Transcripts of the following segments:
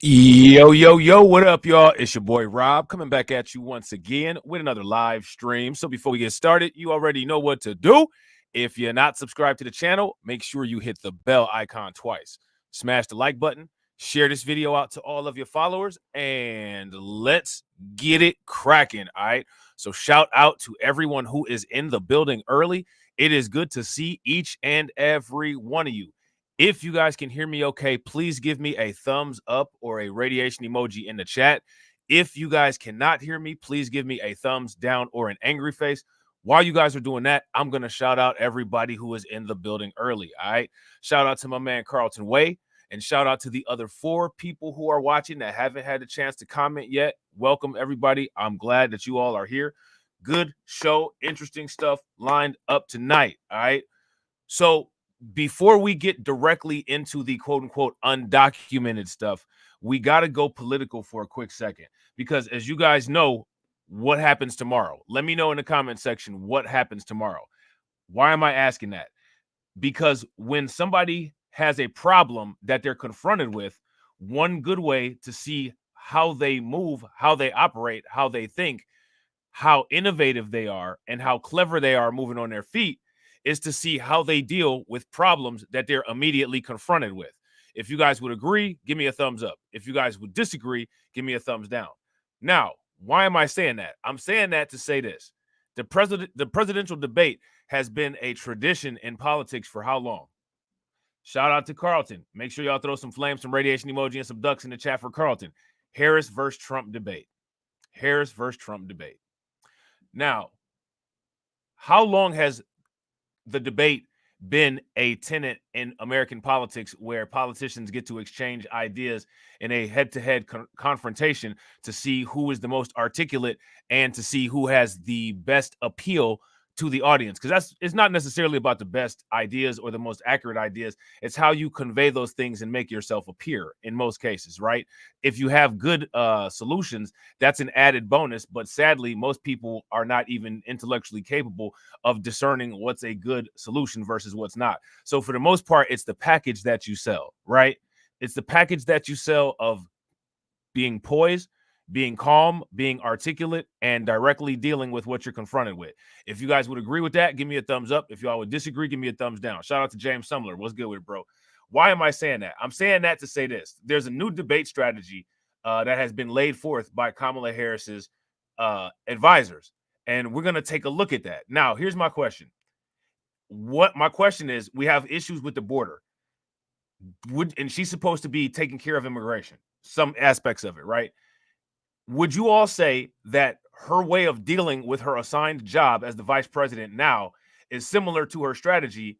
Yo, yo, yo, what up, y'all? It's your boy Rob coming back at you once again with another live stream. So before we get started, you already know what to do. If you're not subscribed to the channel, make sure you hit the bell icon twice. Smash the like button, share this video out to all of your followers, and let's get it cracking, all right? So shout out to everyone who is in the building early. It is good to see each and every one of you. If you guys can hear me okay, please give me a thumbs up or a radiation emoji in the chat. If you guys cannot hear me, please give me a thumbs down or an angry face. While you guys are doing that, I'm going to shout out everybody who is in the building early, all right? Shout out to my man Carlton Way, and shout out to the other 4 people who are watching that haven't had a chance to comment yet. Welcome, everybody. I'm glad that you all are here. Good show, interesting stuff lined up tonight, all right? So, before we get directly into the quote unquote undocumented stuff, we got to go political for a quick second, because as you guys know, what happens tomorrow? Let me know in the comment section what happens tomorrow. Why am I asking that? Because when somebody has a problem that they're confronted with, one good way to see how they move, how they operate, how they think, how innovative they are, and how clever they are moving on their feet is to see how they deal with problems that they're immediately confronted with. If you guys would agree, give me a thumbs up. If you guys would disagree, give me a thumbs down. Now, why am I saying that? I'm saying that to say this. The presidential debate has been a tradition in politics for how long? Shout out to Carlton. Make sure y'all throw some flames, some radiation emoji, and some ducks in the chat for Carlton. Harris versus Trump debate. Harris versus Trump debate. Now, how long has the debate been a tenet in American politics where politicians get to exchange ideas in a head-to-head confrontation to see who is the most articulate and to see who has the best appeal to the audience? Because it's not necessarily about the best ideas or the most accurate ideas. It's how you convey those things and make yourself appear in most cases, right? If you have good solutions, that's an added bonus. But sadly, most people are not even intellectually capable of discerning what's a good solution versus what's not. So for the most part, it's the package that you sell, right? It's the package that you sell of being poised, being calm, being articulate, and directly dealing with what you're confronted with. If you guys would agree with that, give me a thumbs up. If y'all would disagree, give me a thumbs down. Shout out to James Sumler. What's good with it, bro? Why am I saying that? I'm saying that to say this. There's a new debate strategy that has been laid forth by Kamala Harris's advisors, and we're going to take a look at that. Now, here's my question. What my question is, we have issues with the border. And she's supposed to be taking care of immigration, some aspects of it, right? Would you all say that her way of dealing with her assigned job as the vice president now is similar to her strategy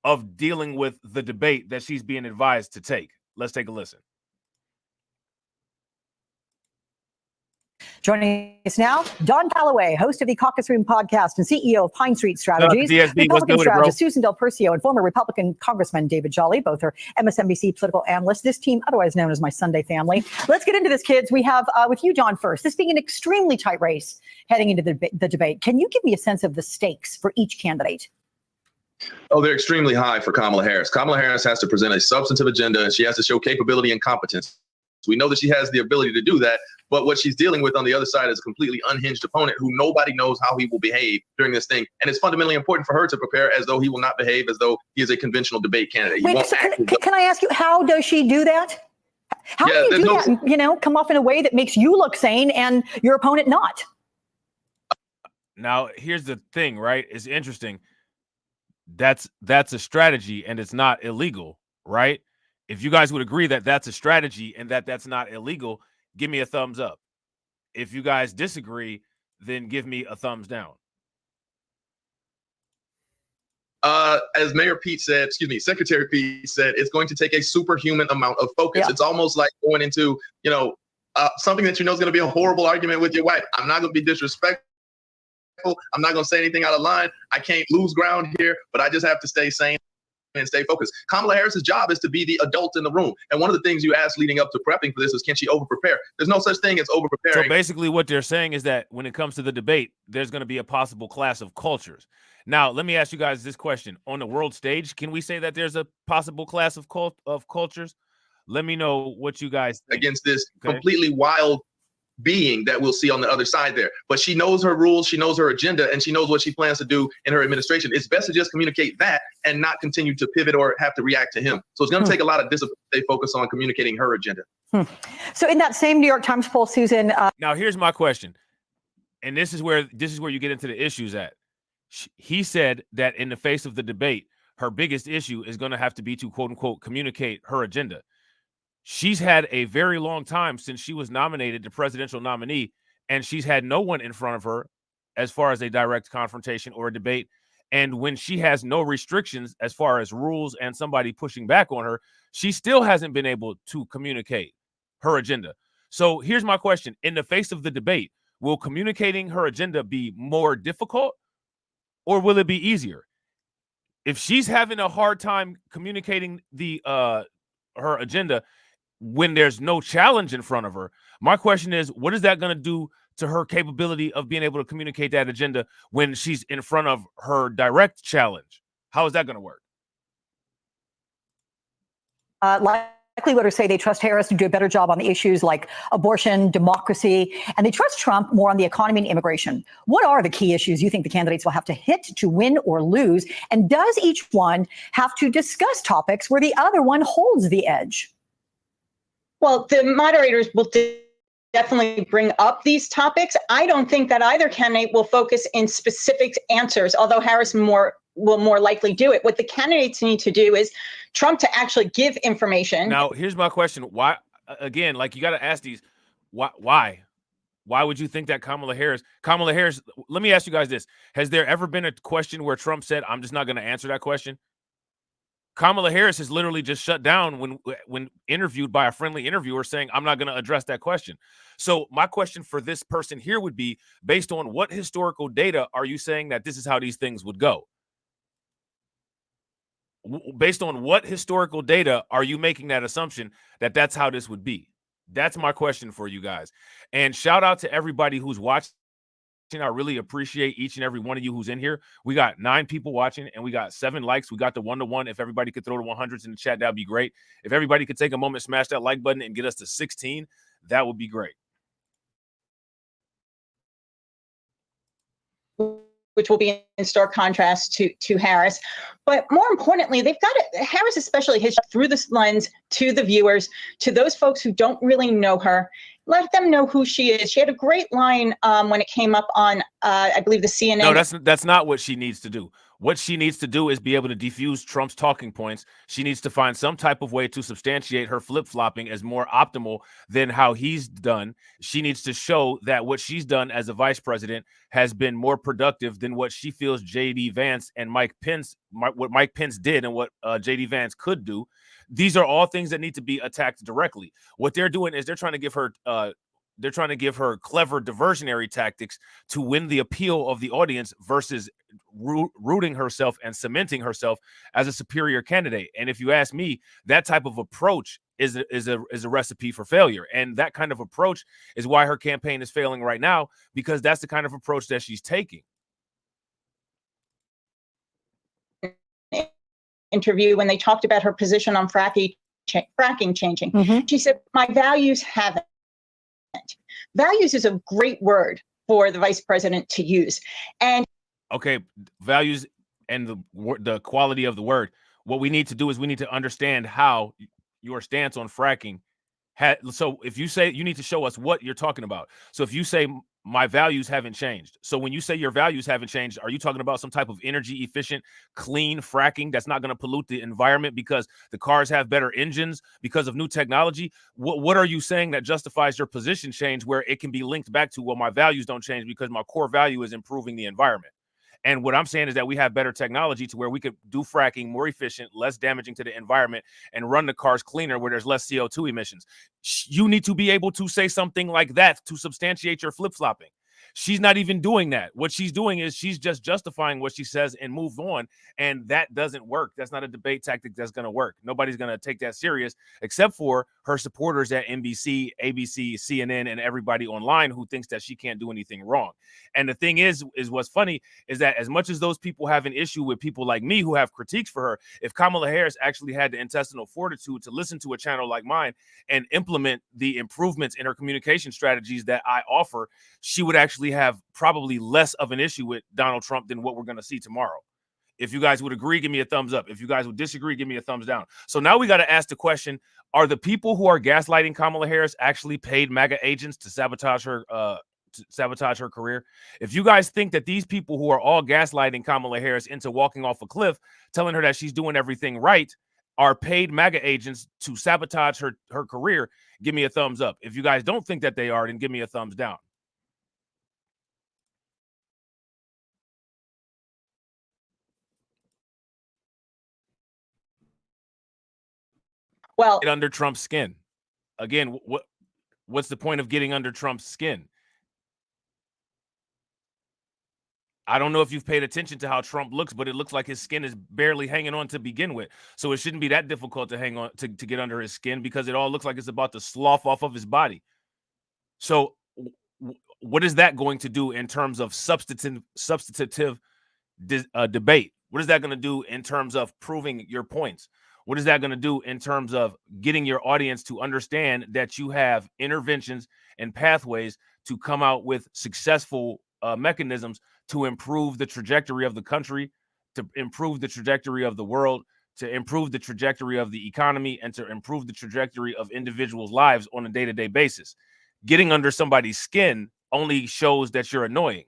of dealing with the debate that she's being advised to take? Let's take a listen. Joining us now, Don Calloway, host of the Caucus Room podcast and CEO of Pine Street Strategies, Republican strategist Susan Del Percio, and former Republican Congressman David Jolly, both are MSNBC political analysts. This team, otherwise known as my Sunday family. Let's get into this, kids. We have, with you, Don, first. This being an extremely tight race heading into the debate, can you give me a sense of the stakes for each candidate? Oh, they're extremely high for Kamala Harris. Kamala Harris has to present a substantive agenda, and she has to show capability and competence. We know that she has the ability to do that, but what she's dealing with on the other side is a completely unhinged opponent who nobody knows how he will behave during this thing. And it's fundamentally important for her to prepare as though he will not behave as though he is a conventional debate candidate. Wait, so can I ask you, how does she do that? How do you do that and, you know, come off in a way that makes you look sane and your opponent not? Now, here's the thing, right? It's interesting. That's a strategy and it's not illegal, right? If you guys would agree that that's a strategy and that that's not illegal, give me a thumbs up. If you guys disagree, then give me a thumbs down. As Mayor Pete said, Secretary Pete said, it's going to take a superhuman amount of focus. Yeah. It's almost like going into, something that you know is going to be a horrible argument with your wife. I'm not going to be disrespectful. I'm not going to say anything out of line. I can't lose ground here, but I just have to stay sane and stay focused. Kamala Harris's job is to be the adult in the room. And one of the things you asked leading up to prepping for this is, can she over-prepare? There's no such thing as over-preparing. So basically what they're saying is that when it comes to the debate, there's going to be a possible clash of cultures. Now, let me ask you guys this question. On the world stage, can we say that there's a possible clash of cultures? Let me know what you guys think. Against this completely wild being that we'll see on the other side there. But she knows her rules, she knows her agenda, and she knows what she plans to do in her administration. It's best to just communicate that and not continue to pivot or have to react to him. So it's going to take a lot of discipline to stay focused on communicating her agenda. So in that same New York Times poll, Susan. Now, here's my question. And this is where you get into the issues at. He said that in the face of the debate, her biggest issue is going to have to be to, quote unquote, communicate her agenda. She's had a very long time since she was nominated the presidential nominee, and she's had no one in front of her as far as a direct confrontation or a debate. And when she has no restrictions as far as rules and somebody pushing back on her, she still hasn't been able to communicate her agenda. So here's my question. In the face of the debate, will communicating her agenda be more difficult or will it be easier? If she's having a hard time communicating her agenda when there's no challenge in front of her, my question is, what is that going to do to her capability of being able to communicate that agenda when she's in front of her direct challenge? How is that going to work? Likely voters say they trust Harris to do a better job on the issues like abortion, democracy, and they trust Trump more on the economy and immigration. What are the key issues you think the candidates will have to hit to win or lose? And does each one have to discuss topics where the other one holds the edge? Well, the moderators will definitely bring up these topics. I don't think that either candidate will focus in specific answers, although Harris will more likely do it. What the candidates need to do is Trump to actually give information. Now, here's my question. Why, again, like you got to ask these, why would you think that Kamala Harris, let me ask you guys this. Has there ever been a question where Trump said, I'm just not going to answer that question? Kamala Harris has literally just shut down when interviewed by a friendly interviewer saying, I'm not going to address that question. So my question for this person here would be, based on what historical data are you saying that this is how these things would go? Based on what historical data are you making that assumption that that's how this would be? That's my question for you guys. And shout out to everybody who's watching. I really appreciate each and every one of you who's in here. We got 9 people watching and we got 7 likes. We got the 1-to-1. If everybody could throw the 100s in the chat, that'd be great. If everybody could take a moment, smash that like button and get us to 16, that would be great. Which will be in stark contrast to Harris. But more importantly, they've got it. Harris especially has through this lens to the viewers, to those folks who don't really know her, let them know who she is. She had a great line when it came up on, I believe, the CNN. No, that's not what she needs to do. What she needs to do is be able to defuse Trump's talking points. She needs to find some type of way to substantiate her flip-flopping as more optimal than how he's done. She needs to show that what she's done as a vice president has been more productive than what she feels J.D. Vance and what Mike Pence did and what J.D. Vance could do. These are all things that need to be attacked directly. What they're doing is they're trying to give her clever diversionary tactics to win the appeal of the audience versus rooting herself and cementing herself as a superior candidate. And if you ask me, that type of approach is a recipe for failure. And that kind of approach is why her campaign is failing right now, because that's the kind of approach that she's taking. Interview when they talked about her position on fracking changing. She said, my values haven't. Values is a great word for the vice president to use. And okay, values and the quality of the word. What we need to do is we need to understand how your stance on fracking so if you say, you need to show us what you're talking about. So if you say my values haven't changed. So when you say your values haven't changed, are you talking about some type of energy efficient, clean fracking that's not going to pollute the environment because the cars have better engines because of new technology? What are you saying that justifies your position change where it can be linked back to, well, my values don't change because my core value is improving the environment? And what I'm saying is that we have better technology to where we could do fracking more efficient, less damaging to the environment, and run the cars cleaner where there's less CO2 emissions. You need to be able to say something like that to substantiate your flip-flopping. She's not even doing that. What she's doing is she's just justifying what she says and move on. And that doesn't work. That's not a debate tactic that's going to work. Nobody's going to take that serious except for her supporters at NBC, ABC, CNN, and everybody online who thinks that she can't do anything wrong. And the thing is what's funny is that as much as those people have an issue with people like me who have critiques for her, if Kamala Harris actually had the intestinal fortitude to listen to a channel like mine and implement the improvements in her communication strategies that I offer, she would actually have probably less of an issue with Donald Trump than what we're going to see tomorrow. If you guys would agree, give me a thumbs up. If you guys would disagree, give me a thumbs down. So now we got to ask the question, are the people who are gaslighting Kamala Harris actually paid MAGA agents to sabotage her career? If you guys think that these people who are all gaslighting Kamala Harris into walking off a cliff, telling her that she's doing everything right, are paid MAGA agents to sabotage her career, give me a thumbs up. If you guys don't think that they are, then give me a thumbs down. Well, get under Trump's skin. Again, what's the point of getting under Trump's skin? I don't know if you've paid attention to how Trump looks, but it looks like his skin is barely hanging on to begin with. So it shouldn't be that difficult to hang on to get under his skin, because it all looks like it's about to slough off of his body. So what is that going to do in terms of substantive debate? What is that going to do in terms of proving your points? What is that going to do in terms of getting your audience to understand that you have interventions and pathways to come out with successful mechanisms to improve the trajectory of the country, to improve the trajectory of the world, to improve the trajectory of the economy, and to improve the trajectory of individuals' lives on a day-to-day basis? Getting under somebody's skin only shows that you're annoying.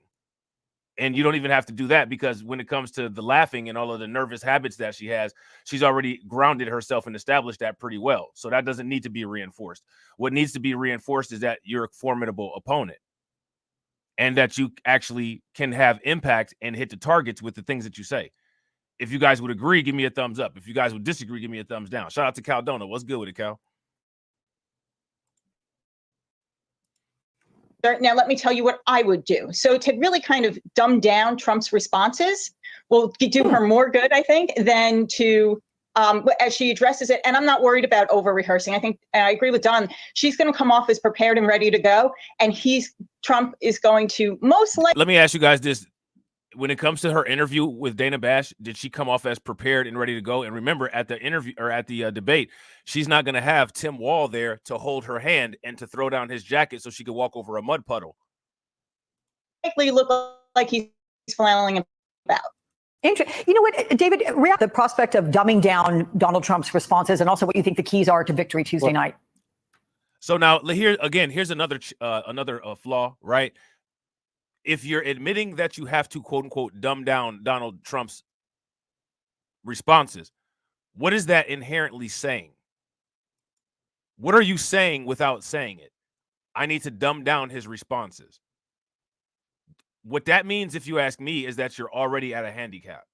And you don't even have to do that, because when it comes to the laughing and all of the nervous habits that she has, she's already grounded herself and established that pretty well. So that doesn't need to be reinforced. What needs to be reinforced is that you're a formidable opponent and that you actually can have impact and hit the targets with the things that you say. If you guys would agree, give me a thumbs up. If you guys would disagree, give me a thumbs down. Shout out to Caldona. What's good with it, Cal? Now, let me tell you what I would do. So to really kind of dumb down Trump's responses will do her more good, I think, than to, as she addresses it. And I'm not worried about over-rehearsing. I think, and I agree with Don, she's going to come off as prepared and ready to go. And Trump is going to most likely. Let me ask you guys this. When it comes to her interview with Dana Bash, did she come off as prepared and ready to go? And remember, at the interview or at the debate, she's not going to have Tim Wall there to hold her hand and to throw down his jacket so she could walk over a mud puddle. Likely look like he's flailing about. You know what, David, react the prospect of dumbing down Donald Trump's responses, and also what you think the keys are to victory Tuesday night. So now here's another flaw, right? If you're admitting that you have to, quote unquote, dumb down Donald Trump's responses, what is that inherently saying? What are you saying without saying it? I need to dumb down his responses. What that means, if you ask me, is that you're already at a handicap.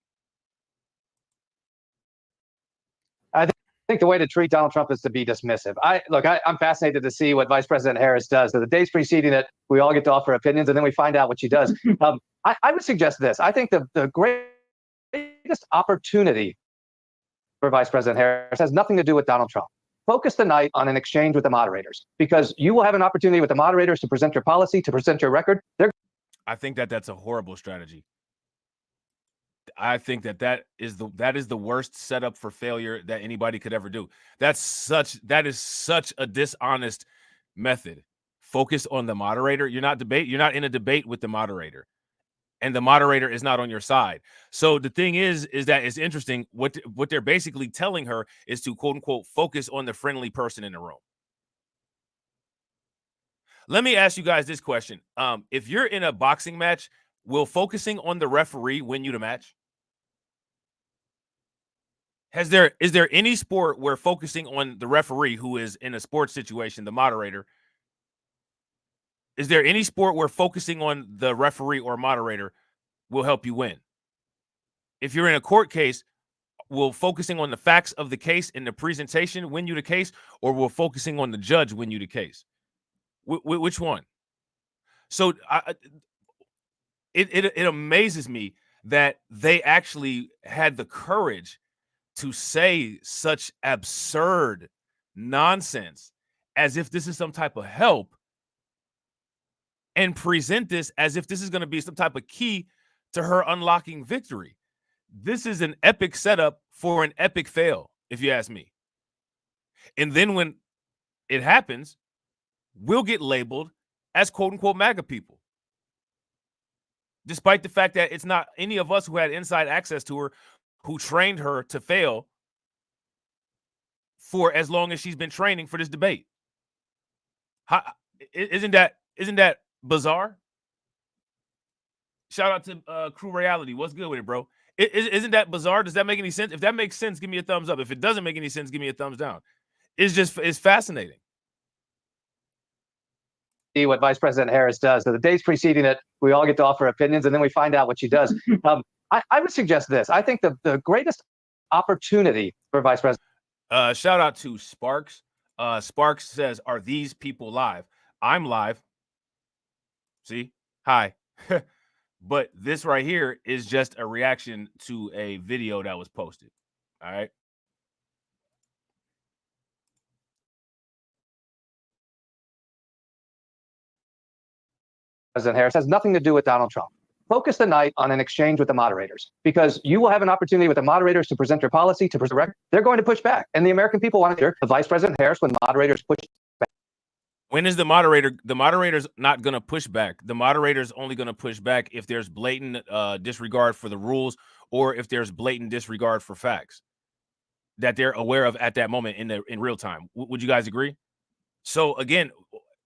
I think the way to treat Donald Trump is to be dismissive. I'm fascinated to see what Vice President Harris does. So the days preceding it, we all get to offer opinions, and then we find out what she does. I would suggest this. I think the greatest opportunity for Vice President Harris has nothing to do with Donald Trump. Focus tonight on an exchange with the moderators, because you will have an opportunity with the moderators to present your policy, to present your record. I think that's a horrible strategy. I think that is the worst setup for failure that anybody could ever do. That is such a dishonest method. Focus on the moderator. You're not in a debate with the moderator, and the moderator is not on your side. So the thing is that it's interesting. What they're basically telling her is to, quote unquote, focus on the friendly person in the room. Let me ask you guys this question. If you're in a boxing match, will focusing on the referee win you the match? Is there any sport where focusing on the referee, who is in a sports situation, the moderator, is there any sport where focusing on the referee or moderator will help you win? If you're in a court case, will focusing on the facts of the case and the presentation win you the case, or will focusing on the judge win you the case? Which one? So it amazes me that they actually had the courage to say such absurd nonsense as if this is some type of help and present this as if this is going to be some type of key to her unlocking victory. This is an epic setup for an epic fail, if you ask me. And then when it happens, we'll get labeled as quote unquote MAGA people. Despite the fact that it's not any of us who had inside access to her who trained her to fail for as long as she's been training for this debate. Isn't that bizarre? Shout out to Crew Reality. What's good with it, bro? Isn't that bizarre? Does that make any sense? If that makes sense, give me a thumbs up. If it doesn't make any sense, give me a thumbs down. It's fascinating. See what Vice President Harris does. So the days preceding it, we all get to offer opinions, and then we find out what she does. I would suggest this. I think the greatest opportunity for Vice President. Shout out to Sparks. Sparks says, "Are these people live?" I'm live. See, hi. But this right here is just a reaction to a video that was posted. All right. President Harris has nothing to do with Donald Trump. Focus the night on an exchange with the moderators, because you will have an opportunity with the moderators to present their policy, to present. They're going to push back, and the American people want to hear the Vice President Harris when moderators push back. When is the moderator's not going to push back? The moderator's only going to push back if there's blatant disregard for the rules, or if there's blatant disregard for facts that they're aware of at that moment in real time. Would you guys agree? So again,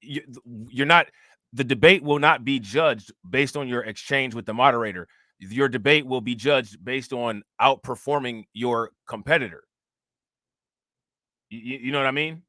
you're not. The debate will not be judged based on your exchange with the moderator. Your debate will be judged based on outperforming your competitor. You know what I mean?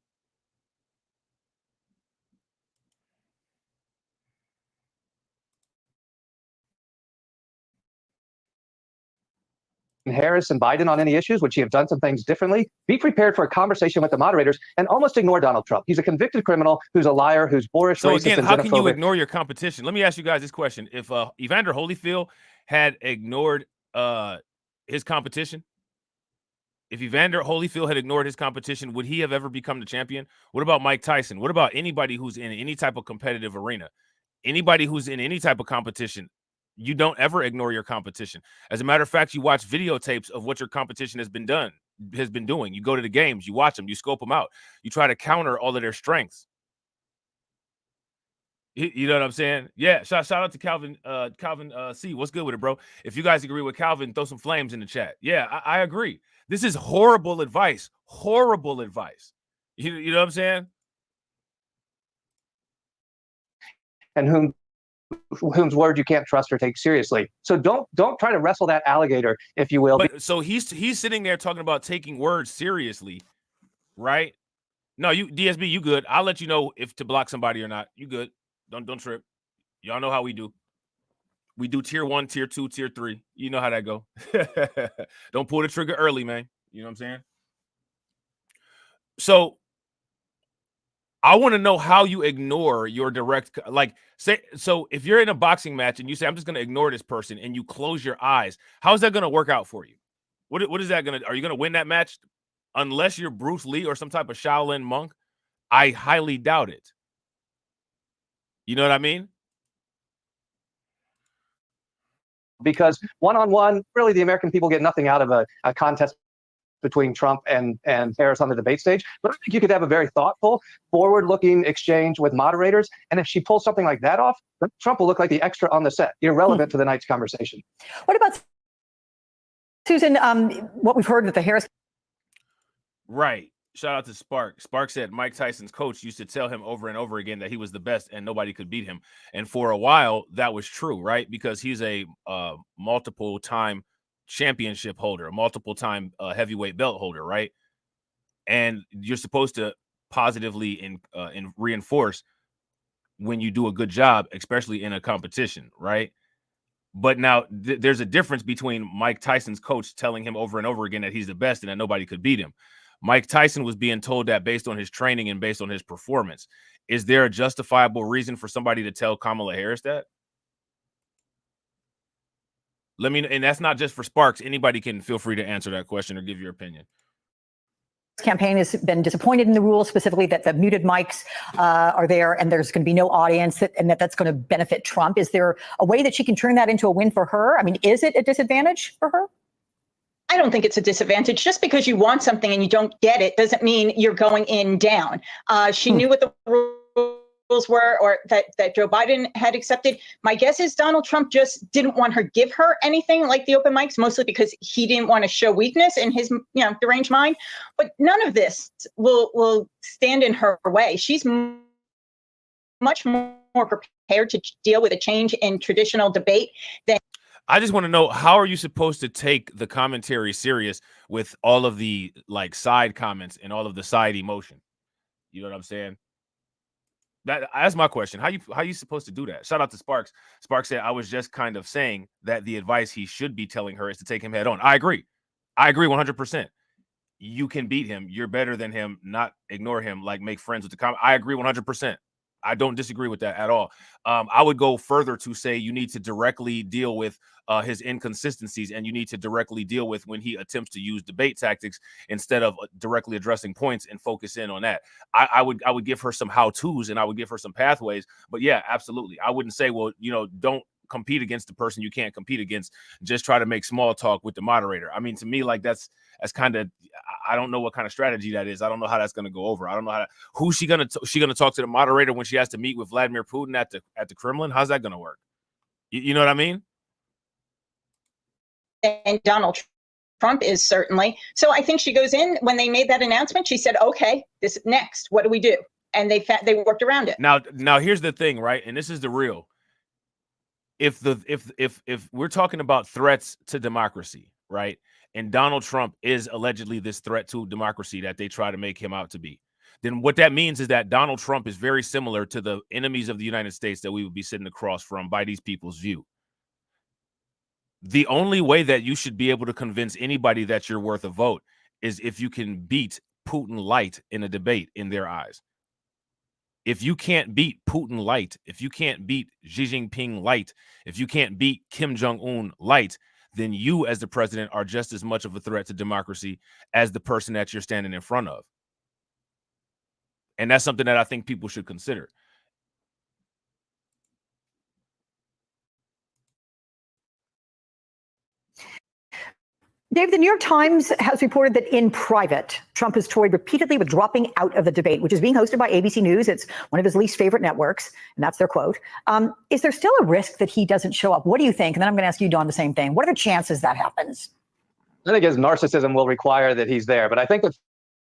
Harris and Biden on any issues? Would she have done some things differently? Be prepared for a conversation with the moderators and almost ignore Donald Trump. He's a convicted criminal who's a liar, who's boorish, so racist, again, and how can you xenophobic. ignore your competition? Let me ask you guys this question. If Evander Holyfield had ignored his competition, if Evander Holyfield had ignored his competition, would he have ever become the champion? What about Mike Tyson? What about anybody who's in any type of competitive arena? Anybody who's in any type of competition, you don't ever ignore your competition. As a matter of fact, you watch videotapes of what your competition has been doing. You go to the games, you watch them, you scope them out. You try to counter all of their strengths. You know what I'm saying? Yeah. Shout out to Calvin. Calvin C. What's good with it, bro? If you guys agree with Calvin, throw some flames in the chat. Yeah, I agree. This is horrible advice. Horrible advice. You know what I'm saying? And whom's word you can't trust or take seriously. So don't try to wrestle that alligator, if you will. But so he's sitting there talking about taking words seriously, right? No, you DSB, you good. I'll let you know if to block somebody or not. You good. Don't trip. Y'all know how we do. We do tier 1, tier 2, tier 3. You know how that go. Don't pull the trigger early, man. You know what I'm saying? So I want to know how you ignore your direct, like, say, so if you're in a boxing match and you say, I'm just going to ignore this person, and you close your eyes, how is that going to work out for you? What is that going to, are you going to win that match? Unless you're Bruce Lee or some type of Shaolin monk, I highly doubt it. You know what I mean? Because one-on-one, really, the American people get nothing out of a contest between Trump and Harris on the debate stage. But I think you could have a very thoughtful, forward-looking exchange with moderators. And if she pulls something like that off, Trump will look like the extra on the set, irrelevant to the night's conversation. What about, Susan, what we've heard with the Harris? Right. Shout out to Spark. Spark said Mike Tyson's coach used to tell him over and over again that he was the best and nobody could beat him. And for a while, that was true, right? Because he's a multiple-time championship holder, a multiple-time heavyweight belt holder, right? And you're supposed to positively reinforce when you do a good job, especially in a competition, right? But now there's a difference between Mike Tyson's coach telling him over and over again that he's the best and that nobody could beat him. Mike Tyson was being told that based on his training and based on his performance. Is there a justifiable reason for somebody to tell Kamala Harris that? Let me, and that's not just for Sparks. Anybody can feel free to answer that question or give your opinion. Campaign has been disappointed in the rules, specifically that the muted mics are there and there's going to be no audience, and that's going to benefit Trump. Is there a way that she can turn that into a win for her? I mean, is it a disadvantage for her? I don't think it's a disadvantage. Just because you want something and you don't get it doesn't mean you're going in down. She knew what the rules were, or that Joe Biden had accepted. My guess is Donald Trump just didn't want her give her anything like the open mics, mostly because he didn't want to show weakness in his deranged mind. But none of this will stand in her way. She's much more prepared to deal with a change in traditional debate than. I just want to know, how are you supposed to take the commentary serious with all of the like side comments and all of the side emotion? You know what I'm saying? That's my question. How you supposed to do that? Shout out to Sparks. Sparks said, I was just kind of saying that the advice he should be telling her is to take him head on. I agree 100%. You can beat him. You're better than him. Not ignore him. Like, make friends with the comment. I agree 100%. I don't disagree with that at all. I would go further to say you need to directly deal with his inconsistencies, and you need to directly deal with when he attempts to use debate tactics instead of directly addressing points and focus in on that. I would give her some how-tos, and I would give her some pathways. But yeah, absolutely. I wouldn't say, well, don't compete against the person you can't compete against. Just try to make small talk with the moderator. I mean, to me, like that's kind of, I don't know what kind of strategy that is. I don't know how that's going to go over. I don't know who's she going to talk to the moderator when she has to meet with Vladimir Putin at the Kremlin? How's that going to work? You know what I mean? And Donald Trump is certainly. So I think she goes in, when they made that announcement, she said, okay, this is next. What do we do? And they worked around it. Now here's the thing, right? And this is the real. If we're talking about threats to democracy, right? And Donald Trump is allegedly this threat to democracy that they try to make him out to be, then what that means is that Donald Trump is very similar to the enemies of the United States that we would be sitting across from by these people's view. The only way that you should be able to convince anybody that you're worth a vote is if you can beat Putin light in a debate in their eyes. If you can't beat Putin light, if you can't beat Xi Jinping light, if you can't beat Kim Jong-un light, then you as the president are just as much of a threat to democracy as the person that you're standing in front of. And that's something that I think people should consider. Dave, the New York Times has reported that in private, Trump has toyed repeatedly with dropping out of the debate, which is being hosted by ABC News. It's one of his least favorite networks, and that's their quote. Is there still a risk that he doesn't show up? What do you think? And then I'm going to ask you, Don, the same thing. What are the chances that happens? I think his narcissism will require that he's there, but I think the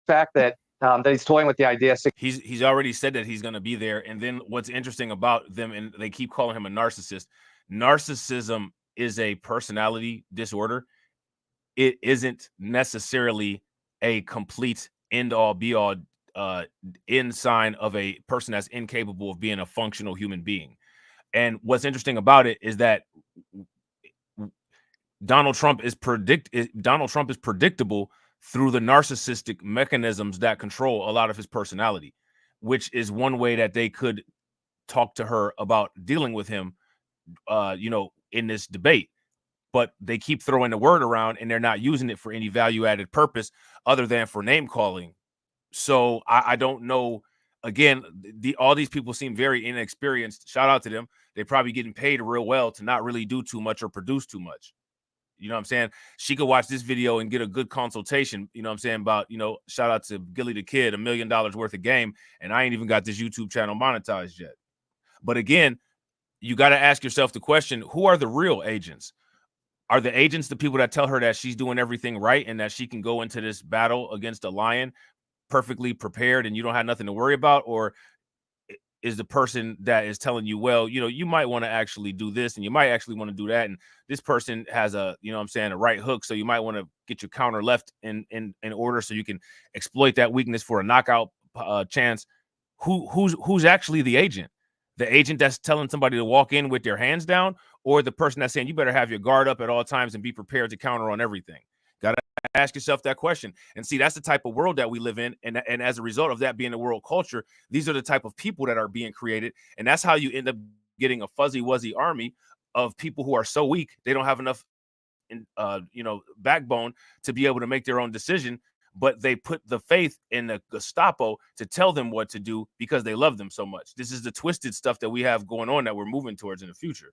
fact that he's toying with the idea. He's already said that he's going to be there. And then what's interesting about them, and they keep calling him a narcissist. Narcissism is a personality disorder. It isn't necessarily a complete end-all, be-all end sign of a person that's incapable of being a functional human being. And what's interesting about it is that Donald Trump is predictable through the narcissistic mechanisms that control a lot of his personality, which is one way that they could talk to her about dealing with him, in this debate. But they keep throwing the word around and they're not using it for any value-added purpose other than for name calling. So I don't know. Again, all these people seem very inexperienced. Shout out to them. They're probably getting paid real well to not really do too much or produce too much. You know what I'm saying? She could watch this video and get a good consultation, you know what I'm saying, about, shout out to Gilly the Kid, $1 million worth of game. And I ain't even got this YouTube channel monetized yet. But again, you got to ask yourself the question, who are the real agents? Are the agents the people that tell her that she's doing everything right and that she can go into this battle against a lion perfectly prepared and you don't have nothing to worry about? Or is the person that is telling you, well, you might want to actually do this and you might actually want to do that, and this person has a right hook, so you might want to get your counter left in order so you can exploit that weakness for a knockout chance? Who's actually the agent? The agent that's telling somebody to walk in with their hands down, or the person that's saying you better have your guard up at all times and be prepared to counter on everything? Got to ask yourself that question. And see, that's the type of world that we live in. And as a result of that being the world culture, these are the type of people that are being created. And that's how you end up getting a fuzzy wuzzy army of people who are so weak, they don't have enough backbone to be able to make their own decision, but they put the faith in the Gestapo to tell them what to do because they love them so much. This is the twisted stuff that we have going on that we're moving towards in the future.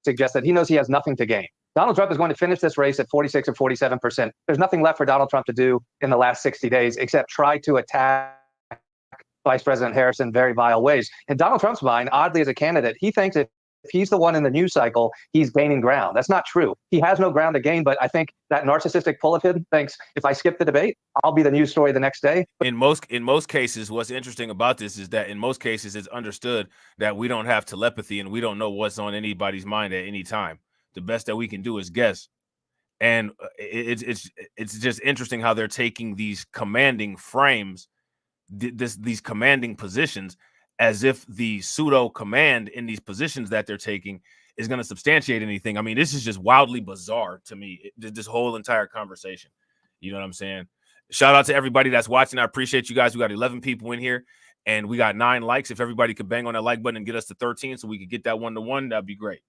Suggests that he knows he has nothing to gain. Donald Trump is going to finish this race at 46 or 47%. There's nothing left for Donald Trump to do in the last 60 days except try to attack Vice President Harris in very vile ways. In Donald Trump's mind, oddly, as a candidate, he thinks if he's the one in the news cycle, he's gaining ground. That's not true. He has no ground to gain, but I think that narcissistic pull of him thinks if I skip the debate, I'll be the news story the next day. In most cases, what's interesting about this is that in most cases, it's understood that we don't have telepathy and we don't know what's on anybody's mind at any time. The best that we can do is guess. And it's just interesting how they're taking these commanding frames, these commanding positions, as if the pseudo command in these positions that they're taking is going to substantiate anything. I mean, this is just wildly bizarre to me, this whole entire conversation. You know what I'm saying? Shout out to everybody that's watching. I appreciate you guys. We got 11 people in here and we got 9 likes. If everybody could bang on that like button and get us to 13 so we could get that 1-to-1, that'd be great.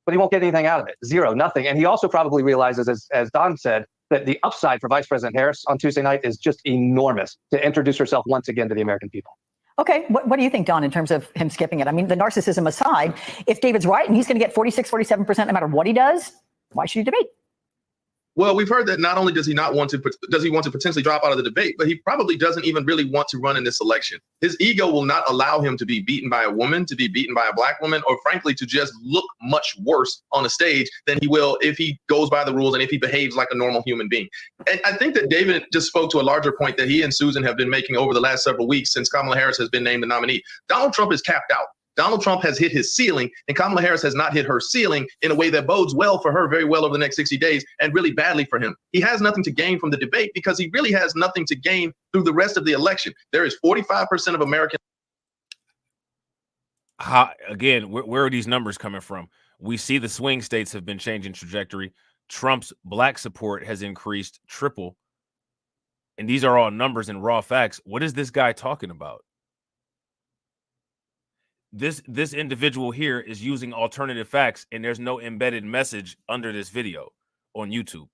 But he won't get anything out of it. Zero, nothing. And he also probably realizes, as Don said, that the upside for Vice President Harris on Tuesday night is just enormous to introduce herself once again to the American people. Okay, what do you think, Don, in terms of him skipping it? I mean, the narcissism aside, if David's right and he's going to get 46, 47% no matter what he does, why should he debate? Well, we've heard that not only does he want to potentially drop out of the debate, but he probably doesn't even really want to run in this election. His ego will not allow him to be beaten by a woman, to be beaten by a black woman, or frankly, to just look much worse on a stage than he will if he goes by the rules and if he behaves like a normal human being. And I think that David just spoke to a larger point that he and Susan have been making over the last several weeks since Kamala Harris has been named the nominee. Donald Trump is capped out. Donald Trump has hit his ceiling, and Kamala Harris has not hit her ceiling in a way that bodes well for her very well over the next 60 days and really badly for him. He has nothing to gain from the debate because he really has nothing to gain through the rest of the election. There is 45% of Americans. Again, where are these numbers coming from? We see the swing states have been changing trajectory. Trump's black support has increased triple. And these are all numbers and raw facts. What is this guy talking about? This individual here is using alternative facts, and there's no embedded message under this video on YouTube.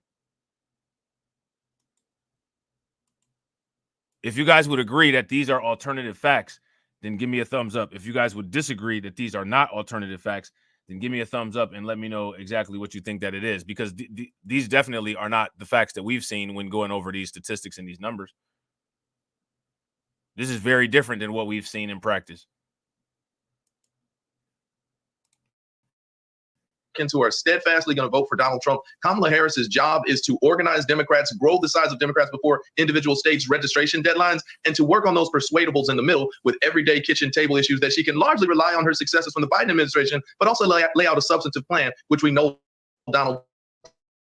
If you guys would agree that these are alternative facts, then give me a thumbs up. If you guys would disagree that these are not alternative facts, then give me a thumbs up and let me know exactly what you think that it is, because these definitely are not the facts that we've seen when going over these statistics and these numbers. This is very different than what we've seen in practice. Who are steadfastly going to vote for Donald Trump. Kamala Harris's job is to organize Democrats, grow the size of Democrats before individual states' registration deadlines, and to work on those persuadables in the middle with everyday kitchen table issues that she can largely rely on her successes from the Biden administration, but also lay out a substantive plan, which we know Donald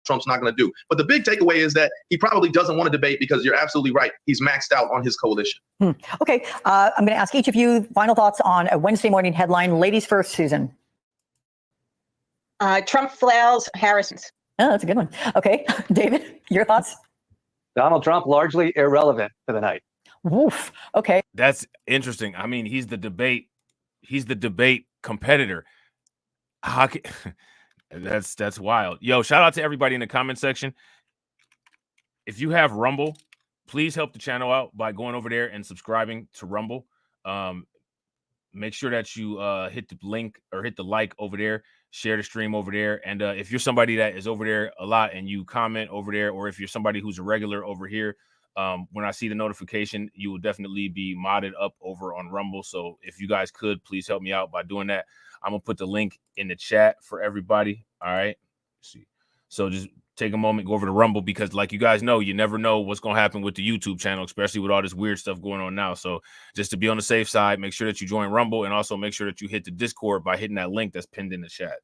Trump's not going to do. But the big takeaway is that he probably doesn't want to debate because you're absolutely right. He's maxed out on his coalition. Okay, I'm going to ask each of you final thoughts on a Wednesday morning headline. Ladies first, Susan. Trump flails Harrison's. Oh, that's a good one. Okay, David, your thoughts? Donald Trump largely irrelevant for the night. Woof. Okay. That's interesting. I mean, he's the debate competitor. How can, that's wild. Yo, shout out to everybody in the comment section. If you have Rumble, please help the channel out by going over there and subscribing to Rumble. Make sure that you hit the link or hit the like over there, share the stream over there. And if you're somebody that is over there a lot and you comment over there, or if you're somebody who's a regular over here, when I see the notification, you will definitely be modded up over on Rumble. So if you guys could, please help me out by doing that. I'm going to put the link in the chat for everybody. All right. Let's see. So just take a moment, go over to Rumble, because like you guys know, you never know what's going to happen with the YouTube channel, especially with all this weird stuff going on now. So just to be on the safe side, make sure that you join Rumble, and also make sure that you hit the Discord by hitting that link that's pinned in the chat.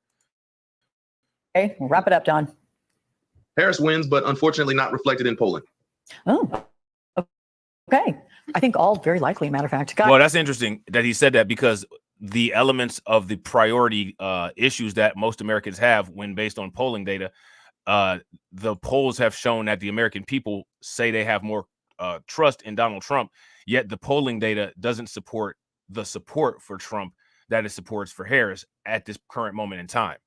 Okay, we'll wrap it up, Don. Harris wins, but unfortunately not reflected in polling. Oh, okay. I think all very likely, matter of fact. Well, that's interesting that he said that, because the elements of the priority issues that most Americans have when based on polling data, the polls have shown that the American people say they have more trust in Donald Trump, yet the polling data doesn't support the support for Trump that it supports for Harris at this current moment in time.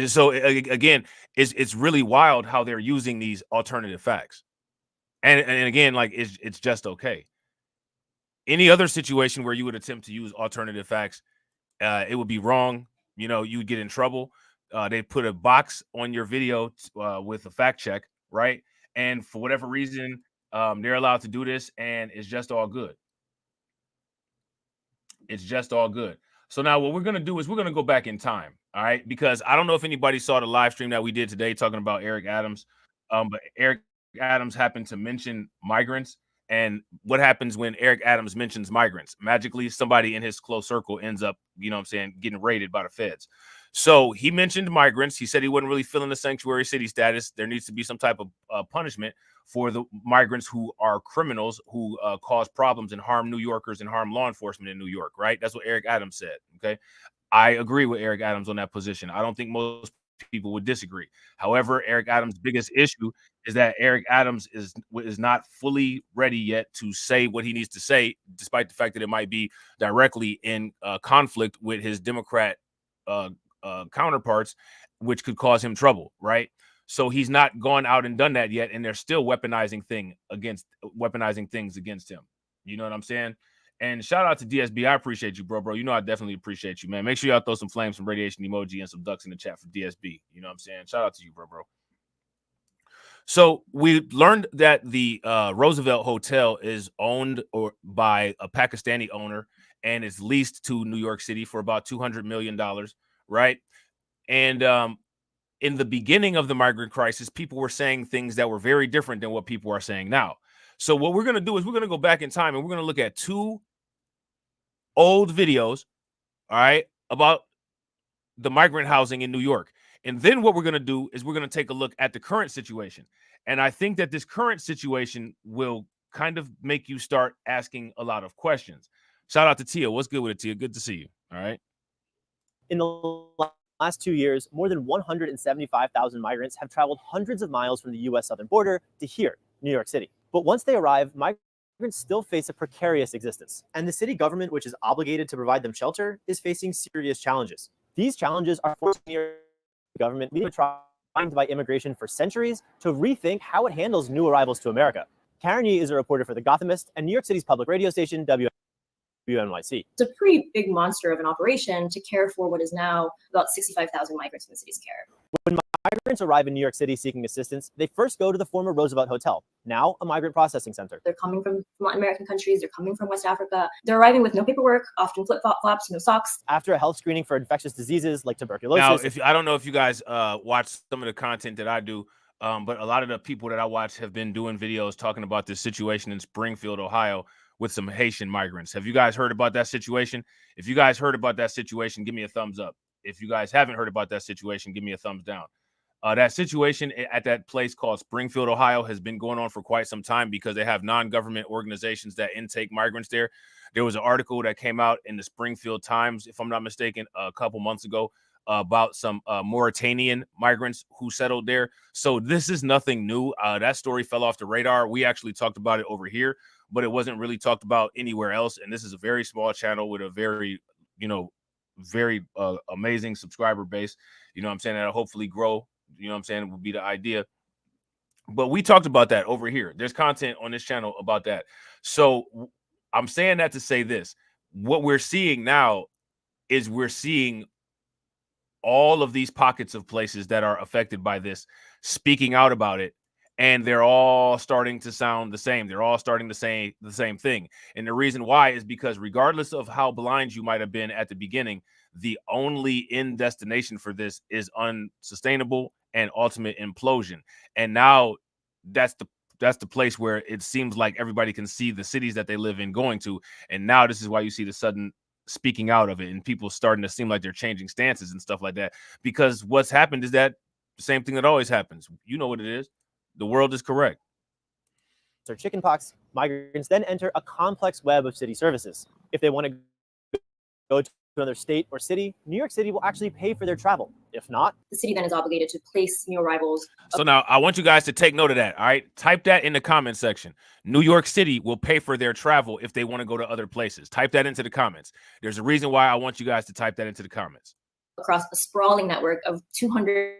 So again, it's really wild how they're using these alternative facts. And again, like it's just okay. Any other situation where you would attempt to use alternative facts, it would be wrong. You know, you'd get in trouble. They put a box on your video with a fact check, right? And for whatever reason, they're allowed to do this, and it's just all good. It's just all good. So now what we're going to do is we're going to go back in time, all right? Because I don't know if anybody saw the live stream that we did today talking about Eric Adams, but Eric Adams happened to mention migrants. And what happens when Eric Adams mentions migrants? Magically, somebody in his close circle ends up, you know what I'm saying, getting raided by the feds. So he mentioned migrants. He said he wasn't really feeling the sanctuary city status. There needs to be some type of punishment for the migrants who are criminals who cause problems and harm New Yorkers and harm law enforcement in New York, right? That's what Eric Adams said, okay? I agree with Eric Adams on that position. I don't think most people would disagree. However, Eric Adams' biggest issue is that Eric Adams is not fully ready yet to say what he needs to say, despite the fact that it might be directly in conflict with his Democrat counterparts, which could cause him trouble, right? So he's not gone out and done that yet, and they're still weaponizing things against him. You know what I'm saying? And shout out to DSB. I appreciate you, bro. You know I definitely appreciate you, man. Make sure y'all throw some flames, some radiation emoji, and some ducks in the chat for DSB. You know what I'm saying? Shout out to you, bro. So we learned that the Roosevelt Hotel is owned by a Pakistani owner and is leased to New York City for about $200 million, right? And in the beginning of the migrant crisis, people were saying things that were very different than what people are saying now. So what we're going to do is we're going to go back in time and we're going to look at two old videos, all right, about the migrant housing in New York. And then what we're going to do is we're going to take a look at the current situation. And I think that this current situation will kind of make you start asking a lot of questions. Shout out to Tia. What's good with it, Tia? Good to see you. All right. In the last 2 years, more than 175,000 migrants have traveled hundreds of miles from the U.S. southern border to here, New York City. But once they arrive, migrants still face a precarious existence. And the city government, which is obligated to provide them shelter, is facing serious challenges. These challenges are forcing the government, leading to trying by immigration for centuries, to rethink how it handles new arrivals to America. Karen Yee is a reporter for The Gothamist and New York City's public radio station, WNYC. It's a pretty big monster of an operation to care for what is now about 65,000 migrants in the city's care. When migrants arrive in New York City seeking assistance, they first go to the former Roosevelt Hotel, now a migrant processing center. They're coming from Latin American countries. They're coming from West Africa. They're arriving with no paperwork, often flip-flops, no socks. After a health screening for infectious diseases like tuberculosis. Now, I don't know if you guys watch some of the content that I do, but a lot of the people that I watch have been doing videos talking about this situation in Springfield, Ohio, with some Haitian migrants. Have you guys heard about that situation? If you guys heard about that situation, give me a thumbs up. If you guys haven't heard about that situation, give me a thumbs down. That situation at that place called Springfield, Ohio, has been going on for quite some time because they have non-government organizations that intake migrants there. There was an article that came out in the Springfield Times, if I'm not mistaken, a couple months ago about some Mauritanian migrants who settled there. So this is nothing new. That story fell off the radar. We actually talked about it over here, but it wasn't really talked about anywhere else. And this is a very small channel with a very, very amazing subscriber base. You know what I'm saying? That'll hopefully grow. You know what I'm saying? Would be the idea. But we talked about that over here. There's content on this channel about that. So I'm saying that to say this. What we're seeing now is we're seeing all of these pockets of places that are affected by this speaking out about it. And they're all starting to sound the same. They're all starting to say the same thing. And the reason why is because regardless of how blind you might have been at the beginning, the only end destination for this is unsustainable and ultimate implosion. And now that's the place where it seems like everybody can see the cities that they live in going to. And now this is why you see the sudden speaking out of it and people starting to seem like they're changing stances and stuff like that. Because what's happened is that the same thing that always happens. You know what it is. The world is correct. Or chickenpox, migrants then enter a complex web of city services. If they want to go to another state or city, New York City will actually pay for their travel. If not, the city then is obligated to place new arrivals. So now I want you guys to take note of that. All right. Type that in the comment section. New York City will pay for their travel if they want to go to other places. Type that into the comments. There's a reason why I want you guys to type that into the comments. Across a sprawling network of 200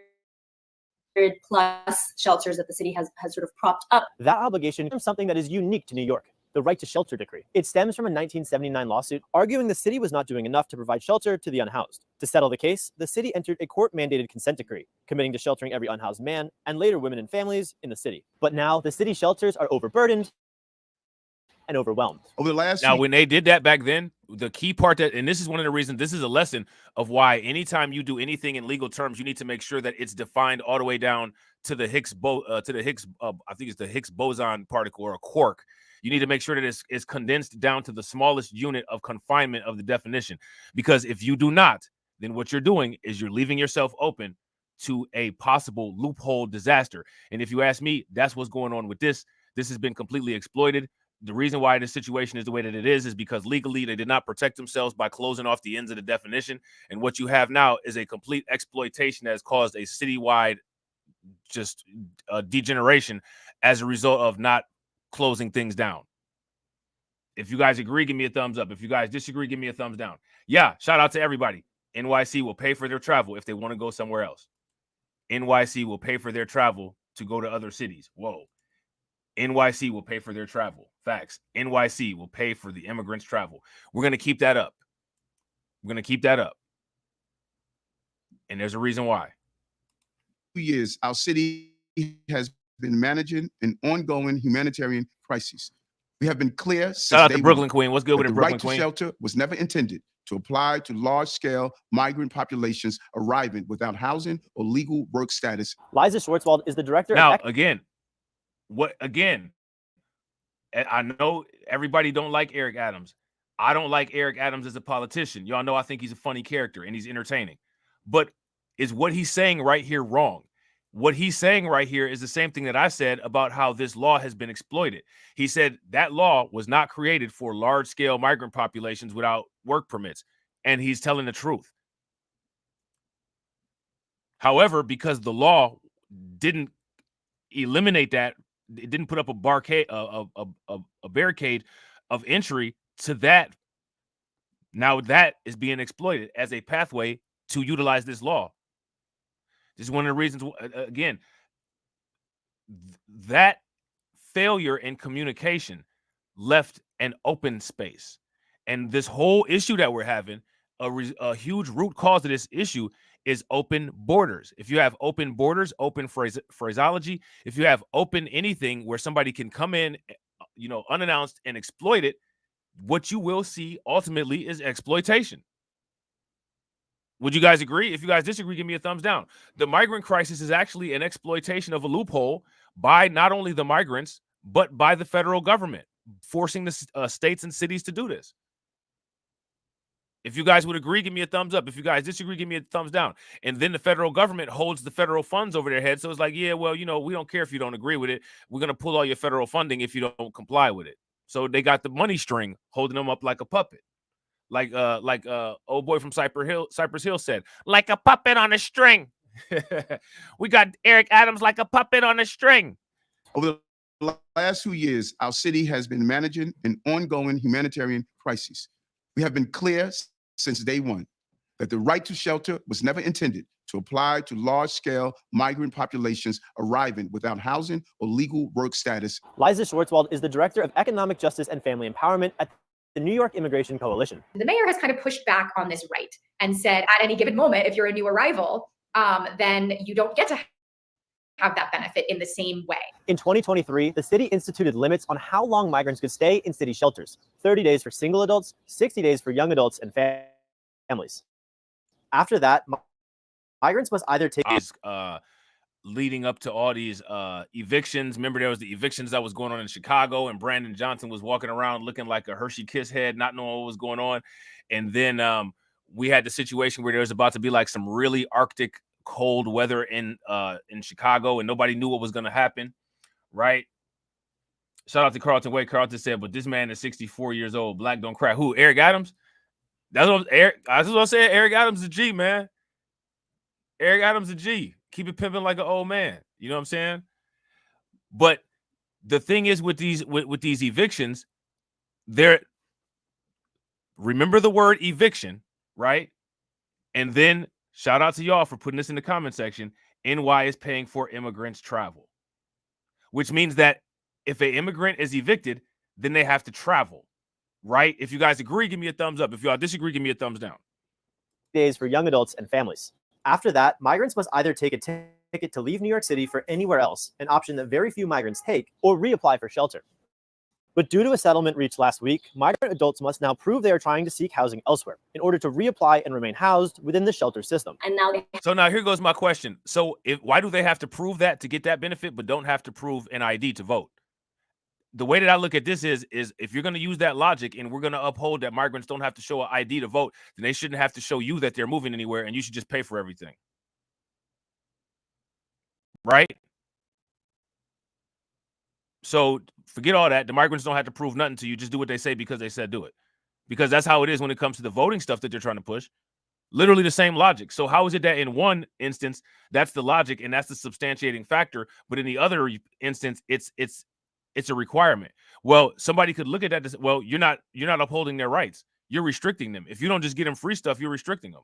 plus shelters that the city has sort of propped up. That obligation is something that is unique to New York, the right to shelter decree. It stems from a 1979 lawsuit arguing the city was not doing enough to provide shelter to the unhoused. To settle the case, the city entered a court-mandated consent decree, committing to sheltering every unhoused man and later women and families in the city. But now the city shelters are overburdened and overwhelmed. Over the last Now, when they did that back then, the key part that, and this is one of the reasons, this is a lesson of why anytime you do anything in legal terms, you need to make sure that it's defined all the way down to the Higgs I think it's the Higgs boson particle or a quark. You need to make sure that it's condensed down to the smallest unit of confinement of the definition. Because if you do not, then what you're doing is you're leaving yourself open to a possible loophole disaster. And if you ask me, that's what's going on with this. This has been completely exploited. The reason why this situation is the way that it is because legally they did not protect themselves by closing off the ends of the definition. And what you have now is a complete exploitation that has caused a citywide just degeneration as a result of not closing things down. If you guys agree, give me a thumbs up. If you guys disagree, give me a thumbs down. Yeah, shout out to everybody. NYC will pay for their travel if they want to go somewhere else. NYC will pay for their travel to go to other cities. Whoa. NYC will pay for their travel. Facts. NYC will pay for the immigrants' travel. We're going to keep that up. We're going to keep that up. And there's a reason why. 2 years, our city has been managing an ongoing humanitarian crisis. We have been clear since shout out to Brooklyn Queen. What's good with it, Brooklyn Queen? The right to shelter was never intended to apply to large-scale migrant populations arriving without housing or legal work status. Liza Schwartzwald is the director. Now, again, I know everybody don't like Eric Adams. I don't like Eric Adams as a politician. Y'all know I think he's a funny character and he's entertaining. But is what he's saying right here wrong? What he's saying right here is the same thing that I said about how this law has been exploited. He said that law was not created for large-scale migrant populations without work permits, and he's telling the truth. However, because the law didn't eliminate that, it didn't put up a barricade of entry to that. Now that is being exploited as a pathway to utilize this law. This is one of the reasons, again, that failure in communication left an open space. And this whole issue that we're having, a huge root cause of this issue is open borders. If you have open borders, open phraseology, if you have open anything where somebody can come in, unannounced and exploit it, what you will see ultimately is exploitation. Would you guys agree? If you guys disagree, give me a thumbs down. The migrant crisis is actually an exploitation of a loophole by not only the migrants, but by the federal government, forcing the states and cities to do this. If you guys would agree, give me a thumbs up. If you guys disagree, give me a thumbs down. And then the federal government holds the federal funds over their head. So it's like, yeah, well, we don't care if you don't agree with it. We're going to pull all your federal funding if you don't comply with it. So they got the money string holding them up like a puppet. Like old boy from Cypress Hill said, like a puppet on a string. We got Eric Adams like a puppet on a string. Over the last 2 years, our city has been managing an ongoing humanitarian crisis. We have been clear since day one that the right to shelter was never intended to apply to large-scale migrant populations arriving without housing or legal work status. Liza Schwartzwald is the director of Economic Justice and Family Empowerment at the New York Immigration Coalition. The mayor has kind of pushed back on this right and said at any given moment, if you're a new arrival, then you don't get to have that benefit in the same way. In 2023, the city instituted limits on how long migrants could stay in city shelters: 30 days for single adults, 60 days for young adults and families. After that, migrants must either take leading up to all these evictions. Remember, there was the evictions that was going on in Chicago, and Brandon Johnson was walking around looking like a Hershey Kiss head, not knowing what was going on. And then we had the situation where there was about to be like some really Arctic cold weather in Chicago, and nobody knew what was going to happen, right? Shout out to Carlton Wade. Carlton said, but this man is 64 years old. Black don't cry. Who? Eric Adams? That's what I said. Eric Adams is a G, man. Eric Adams is a G. Keep it pimping like an old man. You know what I'm saying? But the thing is with these evictions, remember the word eviction, right? And then shout out to y'all for putting this in the comment section. NY is paying for immigrants' travel, which means that if an immigrant is evicted, then they have to travel, right? If you guys agree, give me a thumbs up. If y'all disagree, give me a thumbs down. Days for young adults and families. After that, migrants must either take a ticket to leave New York City for anywhere else, an option that very few migrants take, or reapply for shelter. But due to a settlement reached last week, migrant adults must now prove they are trying to seek housing elsewhere in order to reapply and remain housed within the shelter system. And now So now here goes my question. So why do they have to prove that to get that benefit, but don't have to prove an ID to vote? The way that I look at this is if you're going to use that logic and we're going to uphold that migrants don't have to show an ID to vote, then they shouldn't have to show you that they're moving anywhere, and you should just pay for everything. Right? So forget all that. The migrants don't have to prove nothing to you. Just do what they say because they said do it. Because that's how it is when it comes to the voting stuff that they're trying to push. Literally the same logic. So how is it that in one instance, that's the logic and that's the substantiating factor, but in the other instance, it's a requirement? Well, somebody could look at that as, well, you're not upholding their rights. You're restricting them. If you don't just get them free stuff, you're restricting them.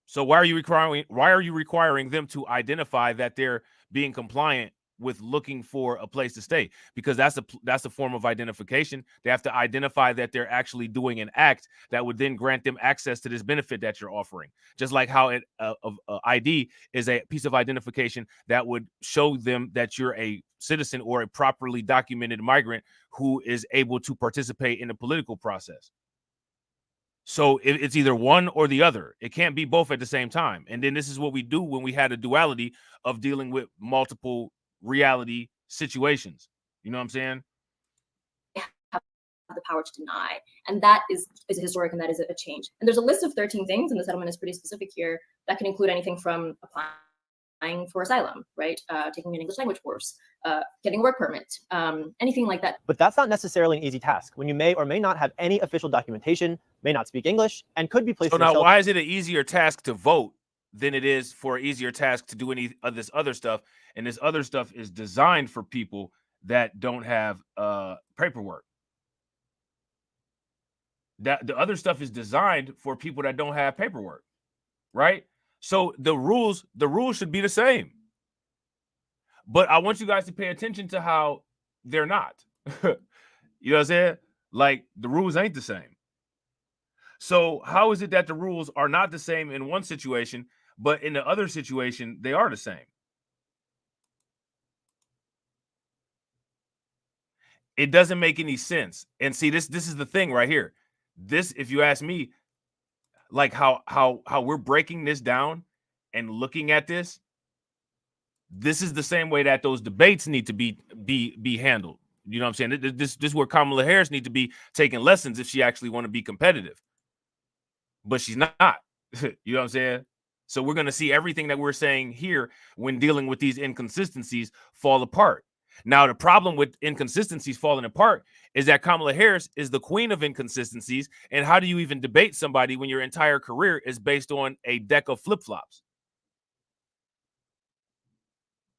So why are you requiring them to identify that they're being compliant with looking for a place to stay? Because that's a form of identification. They have to identify that they're actually doing an act that would then grant them access to this benefit that you're offering. Just like how ID is a piece of identification that would show them that you're a citizen or a properly documented migrant who is able to participate in the political process. So it's either one or the other. It can't be both at the same time. And then this is what we do when we had a duality of dealing with multiple reality situations. You know what I'm saying? Have the power to deny, and that is historic, and that is a change. And there's a list of 13 things, and the settlement is pretty specific here, that can include anything from applying for asylum, right? Taking an English language course, getting a work permit, anything like that. But that's not necessarily an easy task when you may or may not have any official documentation, may not speak English, and could be placed in a shelter. Why is it an easier task to vote than it is for an easier task to do any of this other stuff? And this other stuff is designed for people that don't have paperwork. That the other stuff is designed for people that don't have paperwork, right? So the rules should be the same. But I want you guys to pay attention to how they're not. You know what I'm saying? Like, the rules ain't the same. So how is it that the rules are not the same in one situation, but in the other situation, they are the same? It doesn't make any sense. And see, this is the thing right here. This, if you ask me, like how we're breaking this down and looking at this is the same way that those debates need to be handled. You know what I'm saying? This is where Kamala Harris need to be taking lessons if she actually want to be competitive. But she's not. You know what I'm saying? So we're going to see everything that we're saying here when dealing with these inconsistencies fall apart. Now, the problem with inconsistencies falling apart is that Kamala Harris is the queen of inconsistencies. And how do you even debate somebody when your entire career is based on a deck of flip-flops?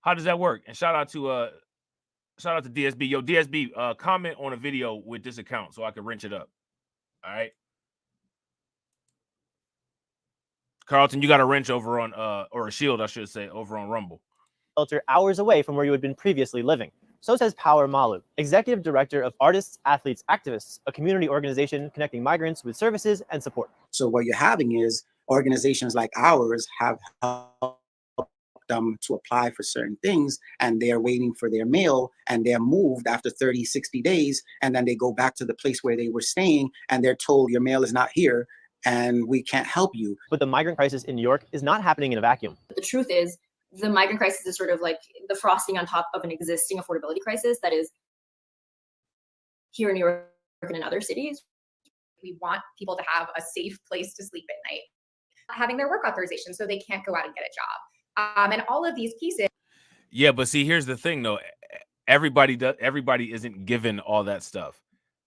How does that work? And shout out to DSB. Yo, DSB, comment on a video with this account so I can wrench it up. All right. Carlton, you got a wrench over on or a shield, I should say, over on Rumble. Shelter hours away from where you had been previously living. So says Power Malu, Executive Director of Artists, Athletes, Activists, a community organization connecting migrants with services and support. So what you're having is organizations like ours have helped them to apply for certain things, and they're waiting for their mail, and they're moved after 30, 60 days, and then they go back to the place where they were staying, and they're told your mail is not here, and we can't help you. But the migrant crisis in New York is not happening in a vacuum. But the truth is, the migrant crisis is sort of like the frosting on top of an existing affordability crisis that is here in New York and in other cities. We want people to have a safe place to sleep at night, having their work authorization so they can't go out and get a job. And all of these pieces. Yeah, but see, here's the thing, though. Everybody isn't given all that stuff.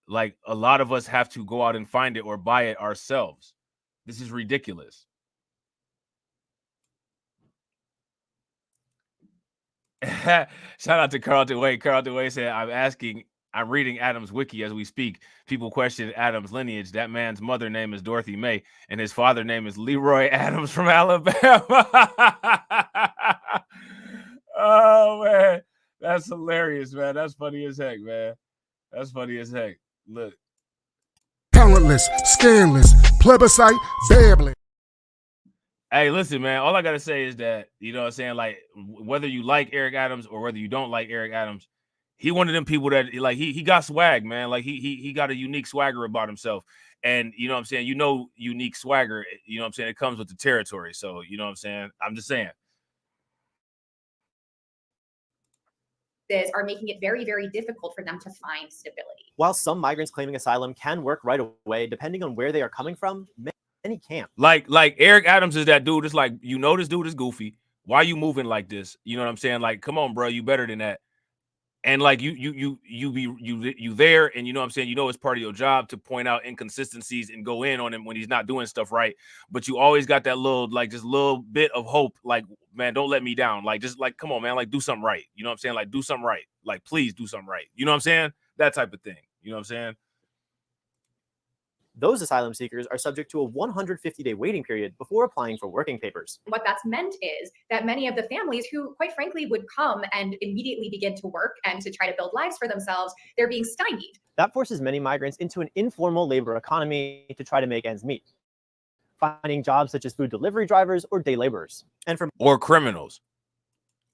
Like, a lot of us have to go out and find it or buy it ourselves. This is ridiculous. Shout out to Carlton Way. Carlton Way said, I'm reading Adam's wiki as we speak. People question Adam's lineage. That man's mother name is Dorothy May, and his father name is Leroy Adams from Alabama. Oh, man. That's hilarious, man. That's funny as heck, man. That's funny as heck. Look. Talentless, scandalous, plebiscite, babbling. Hey, listen, man. All I gotta say is that, you know what I'm saying, like, whether you like Eric Adams or whether you don't like Eric Adams, he one of them people that, like, he got swag, man. Like, he got a unique swagger about himself. And you know what I'm saying, unique swagger, you know what I'm saying, it comes with the territory. So, you know what I'm saying? I'm just saying. Are making it very, very difficult for them to find stability. While some migrants claiming asylum can work right away, depending on where they are coming from, many can't. Like Eric Adams is that dude. It's like, you know, this dude is goofy. Why are you moving like this? You know what I'm saying? Like, come on, bro, you better than that. And like you there, and you know what I'm saying, you know, it's part of your job to point out inconsistencies and go in on him when he's not doing stuff right. But you always got that little, like, just little bit of hope, like, man, don't let me down. Like, just like, come on, man, like, do something right. You know what I'm saying? Like, do something right. Like, please do something right. You know what I'm saying? That type of thing. You know what I'm saying? Those asylum seekers are subject to a 150-day waiting period before applying for working papers. What that's meant is that many of the families who, quite frankly, would come and immediately begin to work and to try to build lives for themselves, they're being stymied. That forces many migrants into an informal labor economy to try to make ends meet, finding jobs such as food delivery drivers or day laborers. Or criminals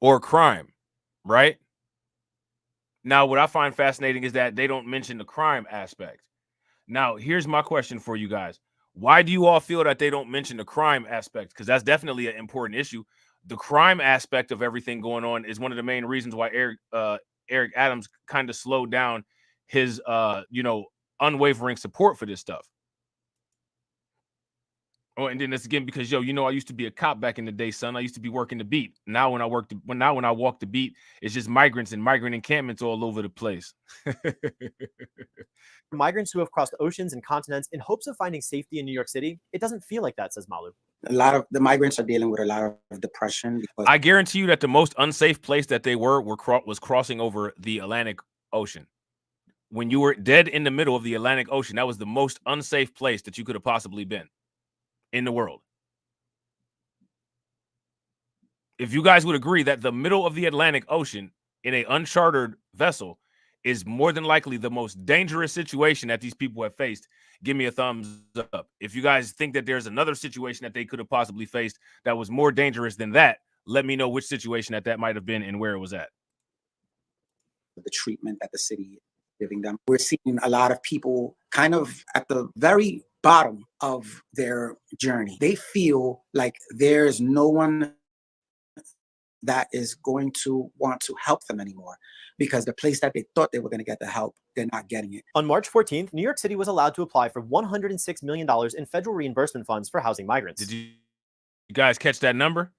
or crime, right? Now, what I find fascinating is that they don't mention the crime aspect. Now, here's my question for you guys. Why do you all feel that they don't mention the crime aspect? Because that's definitely an important issue. The crime aspect of everything going on is one of the main reasons why Eric Adams kind of slowed down his, unwavering support for this stuff. Oh, and then it's again because, yo, you know, I used to be a cop back in the day, son. I used to be working the beat. Now when I walk the beat, it's just migrants and migrant encampments all over the place. Migrants who have crossed oceans and continents in hopes of finding safety in New York City, it doesn't feel like that, says Malu. A lot of the migrants are dealing with a lot of depression. Because I guarantee you that the most unsafe place that they was crossing over the Atlantic Ocean. When you were dead in the middle of the Atlantic Ocean, that was the most unsafe place that you could have possibly been in the world. If you guys would agree that the middle of the Atlantic Ocean in an unchartered vessel is more than likely the most dangerous situation that these people have faced, give me a thumbs up. If you guys think that there's another situation that they could have possibly faced that was more dangerous than that, let me know which situation that might have been and where it was at. The treatment that the city is giving them. We're seeing a lot of people kind of at the very bottom of their journey. They feel like there's no one that is going to want to help them anymore because the place that they thought they were going to get the help, they're not getting it. On March 14th, New York City was allowed to apply for $106 million in federal reimbursement funds for housing migrants. Did you guys catch that number?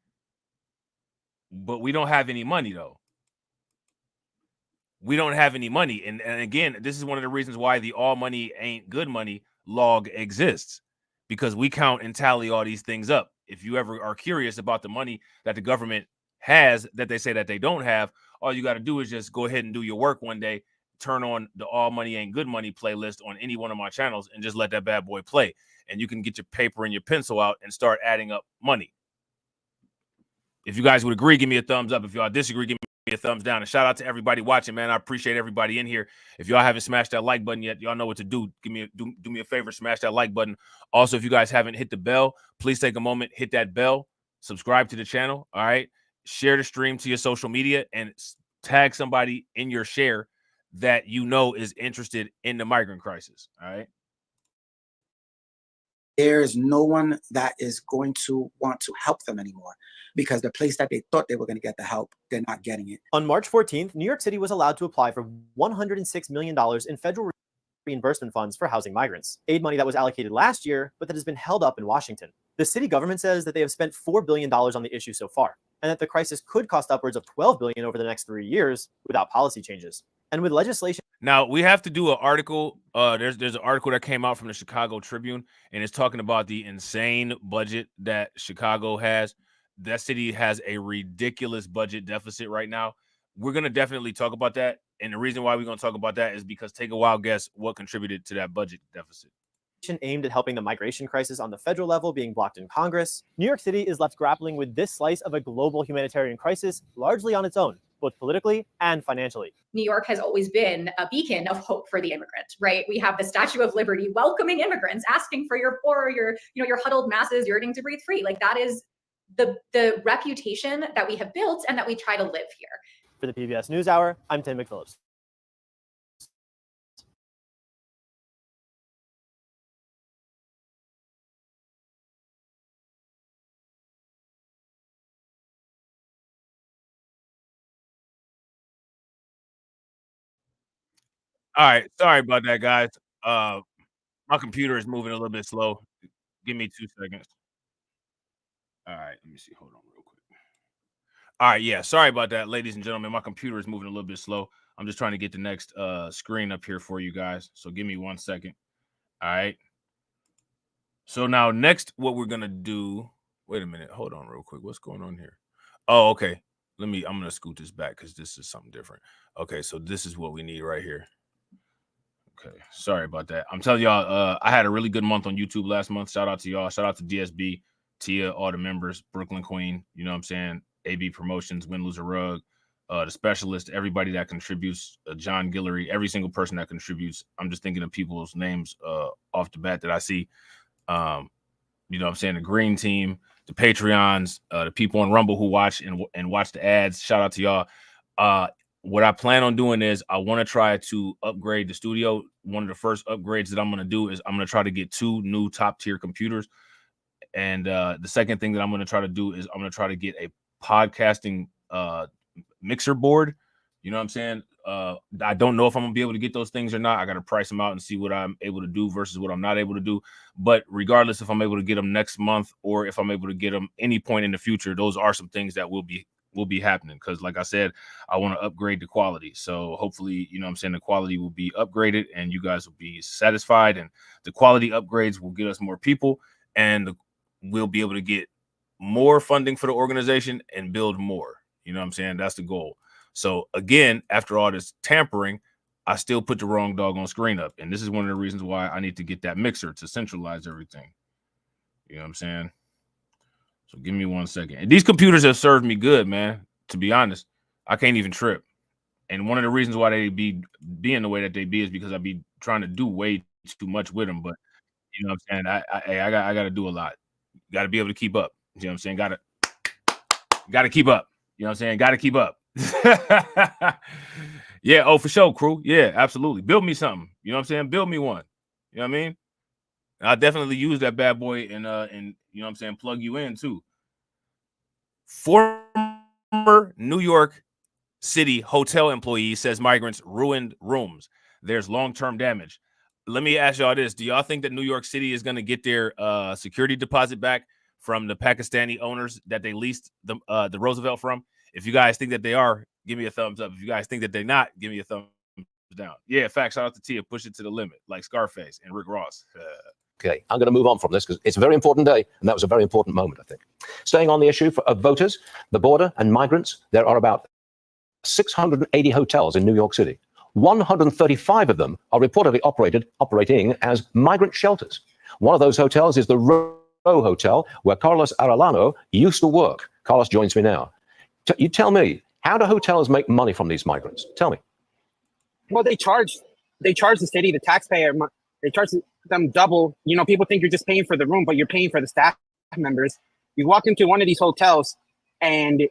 But we don't have any money, though. We don't have any money. And again, this is one of the reasons why the all money ain't good money log exists, because we count and tally all these things up. If you ever are curious about the money that the government has that they say that they don't have, all you got to do is just go ahead and do your work one day, turn on the all money ain't good money playlist on any one of my channels and just let that bad boy play. And you can get your paper and your pencil out and start adding up money. If you guys would agree, give me a thumbs up. If y'all disagree, give me a thumbs down. And shout out to everybody watching, man. I appreciate everybody in here. If y'all haven't smashed that like button yet, y'all know what to do. Do me a favor, smash that like button. Also, if you guys haven't hit the bell, please take a moment, hit that bell, subscribe to the channel. All right. Share the stream to your social media and tag somebody in your share that you know is interested in the migrant crisis. All right. There's no one that is going to want to help them anymore because the place that they thought they were going to get the help, they're not getting it. On March 14th, New York City was allowed to apply for $106 million in federal reimbursement funds for housing migrants, aid money that was allocated last year, but that has been held up in Washington. The city government says that they have spent $4 billion on the issue so far, and that the crisis could cost upwards of $12 billion over the next 3 years without policy changes. And with legislation Now we have to do an article. There's an article that came out from the Chicago Tribune, and it's talking about the insane budget that Chicago has. That city has a ridiculous budget deficit right now. We're gonna definitely talk about that, and the reason why we're gonna talk about that is because take a wild guess what contributed to that budget deficit. Aimed at helping the migration crisis on the federal level being blocked in Congress, New York City is left grappling with this slice of a global humanitarian crisis largely on its own, both politically and financially. New York has always been a beacon of hope for the immigrant, right? We have the Statue of Liberty welcoming immigrants, asking for your poor, your huddled masses yearning to breathe free. Like that is the reputation that we have built and that we try to live here. For the PBS NewsHour, I'm Tim McPhillips. All right, sorry about that, guys. My computer is moving a little bit slow. Give me 2 seconds. All right, let me see. Hold on real quick. All right, yeah, sorry about that, ladies and gentlemen. My computer is moving a little bit slow. I'm just trying to get the next screen up here for you guys. So give me 1 second. All right. So now next, what we're gonna do. Wait a minute. Hold on real quick. What's going on here? Oh, okay. I'm gonna scoot this back because this is something different. Okay, so this is what we need right here. Okay, sorry about that. I'm telling y'all, I had a really good month on YouTube last month. Shout out to y'all. Shout out to DSB, Tia, all the members, Brooklyn Queen. You know what I'm saying? AB Promotions, Win Loser Rug, the specialist, everybody that contributes, John Guillory, every single person that contributes. I'm just thinking of people's names off the bat that I see. You know what I'm saying? The Green Team, the Patreons, the people on Rumble who watch and watch the ads. Shout out to y'all. What I plan on doing is I want to try to upgrade the studio. One of the first upgrades that I'm going to do is I'm going to try to get 2 new top tier computers. And the second thing that I'm going to try to do is I'm going to try to get a podcasting mixer board. You know what I'm saying? I don't know if I'm going to be able to get those things or not. I got to price them out and see what I'm able to do versus what I'm not able to do. But regardless if I'm able to get them next month or if I'm able to get them any point in the future, those are some things that will be happening because like I said, I want to upgrade the quality. So hopefully, you know what I'm saying, the quality will be upgraded and you guys will be satisfied, and the quality upgrades will get us more people and we'll be able to get more funding for the organization and build more. You know what I'm saying? That's the goal. So again, after all this tampering, I still put the wrong doggone screen up. And this is one of the reasons why I need to get that mixer to centralize everything. You know what I'm saying? So give me 1 second. And these computers have served me good, man. To be honest, I can't even trip. And one of the reasons why they be being the way that they be is because I be trying to do way too much with them. But you know what I'm saying? I got to do a lot. Got to be able to keep up. You know what I'm saying? Got to keep up. You know what I'm saying? Got to keep up. Yeah. Oh, for sure, crew. Yeah, absolutely. Build me something. You know what I'm saying? Build me one. You know what I mean? I'll definitely use that bad boy and you know what I'm saying, plug you in too. Former New York City hotel employee says migrants ruined rooms. There's long-term damage. Let me ask y'all this. Do y'all think that New York City is going to get their security deposit back from the Pakistani owners that they leased the Roosevelt from? If you guys think that they are, give me a thumbs up. If you guys think that they're not, give me a thumbs down. Yeah, fact. Shout out to Tia. Push it to the limit, like Scarface and Rick Ross. Okay, I'm going to move on from this because it's a very important day, and that was a very important moment, I think. Staying on the issue of voters, the border, and migrants, there are about 680 hotels in New York City. 135 of them are reportedly operating as migrant shelters. One of those hotels is the Row Hotel, where Carlos Arellano used to work. Carlos joins me now. You tell me, how do hotels make money from these migrants? Tell me. Well, they charge the city, the taxpayer, they charge them double. You know, people think you're just paying for the room, but you're paying for the staff members. You walk into one of these hotels and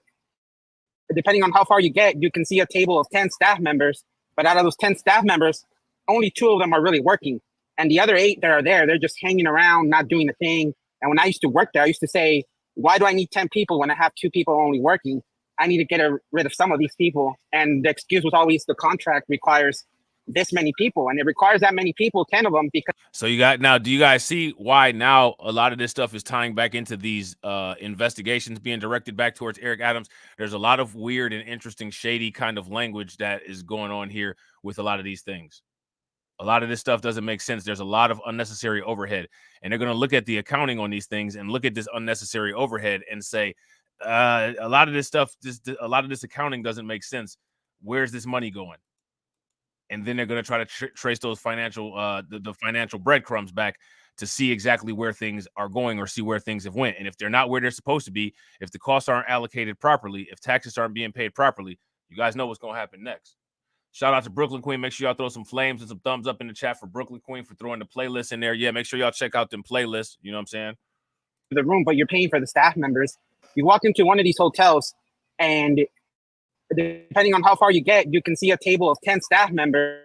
depending on how far you get, you can see a table of 10 staff members, but out of those 10 staff members, only 2 of them are really working. And the other 8 that are there, they're just hanging around, not doing a thing. And when I used to work there, I used to say, why do I need 10 people when I have 2 people only working? I need to get rid of some of these people. And the excuse was always the contract requires this many people, and it requires that many people, 10 of them, because. So you got now. Do you guys see why now a lot of this stuff is tying back into these investigations being directed back towards Eric Adams? There's a lot of weird and interesting, shady kind of language that is going on here with a lot of these things. A lot of this stuff doesn't make sense. There's a lot of unnecessary overhead, and they're going to look at the accounting on these things and look at this unnecessary overhead and say, a lot of this stuff, a lot of this accounting doesn't make sense. Where's this money going? And then they're going to try to trace those financial, the financial breadcrumbs back to see exactly where things are going or see where things have went. And if they're not where they're supposed to be, if the costs aren't allocated properly, if taxes aren't being paid properly, you guys know what's going to happen next. Shout out to Brooklyn Queen. Make sure y'all throw some flames and some thumbs up in the chat for Brooklyn Queen for throwing the playlist in there. Yeah, make sure y'all check out them playlists. You know what I'm saying? The room, but you're paying for the staff members. You walk into one of these hotels, and depending on how far you get, you can see a table of 10 staff members.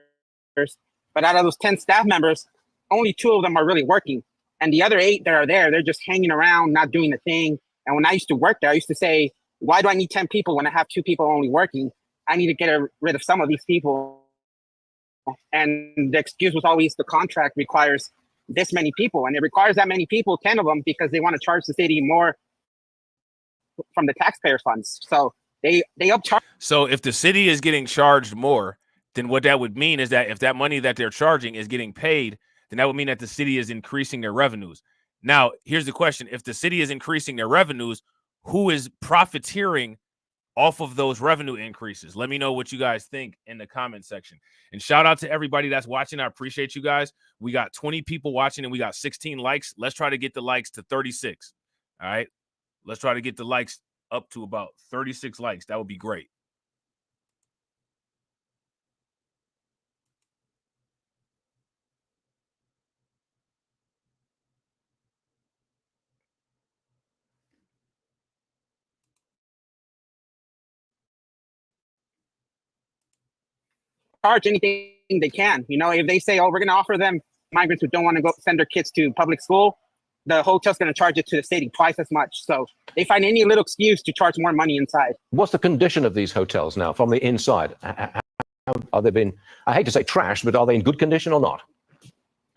But out of those 10 staff members, only 2 of them are really working. And the other 8 that are there, they're just hanging around, not doing a thing. And when I used to work there, I used to say, why do I need 10 people when I have 2 people only working? I need to get rid of some of these people. And the excuse was always the contract requires this many people. And it requires that many people, 10 of them, because they want to charge the city more from the taxpayer funds. So they upcharge. So if the city is getting charged more, then what that would mean is that if that money that they're charging is getting paid, then that would mean that the city is increasing their revenues. Now, here's the question. If the city is increasing their revenues, who is profiteering off of those revenue increases? Let me know what you guys think in the comment section. And shout out to everybody that's watching. I appreciate you guys. We got 20 people watching and we got 16 likes. Let's try to get the likes to 36. All right. Let's try to get the likes up to about 36 likes. That would be great. Charge anything they can. You know, if they say, oh, we're going to offer them migrants who don't want to go send their kids to public school, the hotel's going to charge it to the city twice as much. So they find any little excuse to charge more money inside. What's the condition of these hotels now from the inside? Are they been, I hate to say trashed, but are they in good condition or not?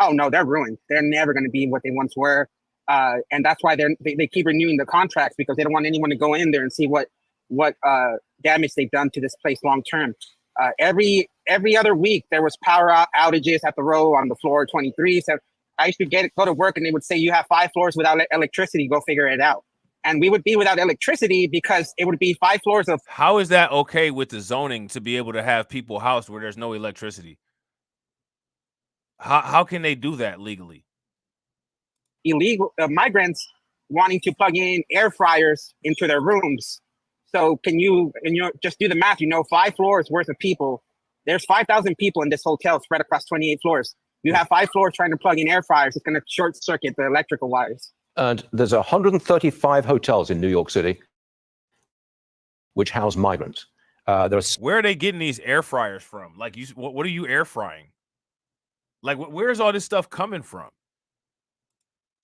Oh, no, they're ruined. They're never going to be what they once were. And that's why they keep renewing the contracts, because they don't want anyone to go in there and see what damage they've done to this place long term. Every other week there was power outages at the row on the floor 23. So I used to go to work and they would say, you have 5 floors without electricity, go figure it out. And we would be without electricity because it would be 5 floors of. How is that okay with the zoning to be able to have people housed where there's no electricity? How can they do that legally? Illegal migrants wanting to plug in air fryers into their rooms. So can you just do the math? 5 floors worth of people. There's 5,000 people in this hotel spread across 28 floors. You have 5 floors trying to plug in air fryers. It's going to short circuit the electrical wires. And there's 135 hotels in New York City which house migrants. Where are they getting these air fryers from? Like, what are you air frying? Like, where's all this stuff coming from?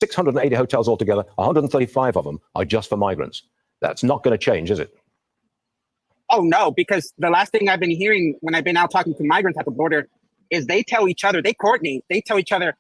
680 hotels altogether. 135 of them are just for migrants. That's not going to change, is it? Oh, no, because the last thing I've been hearing when I've been out talking to migrants at the border is they tell each other, they coordinate, they tell each other,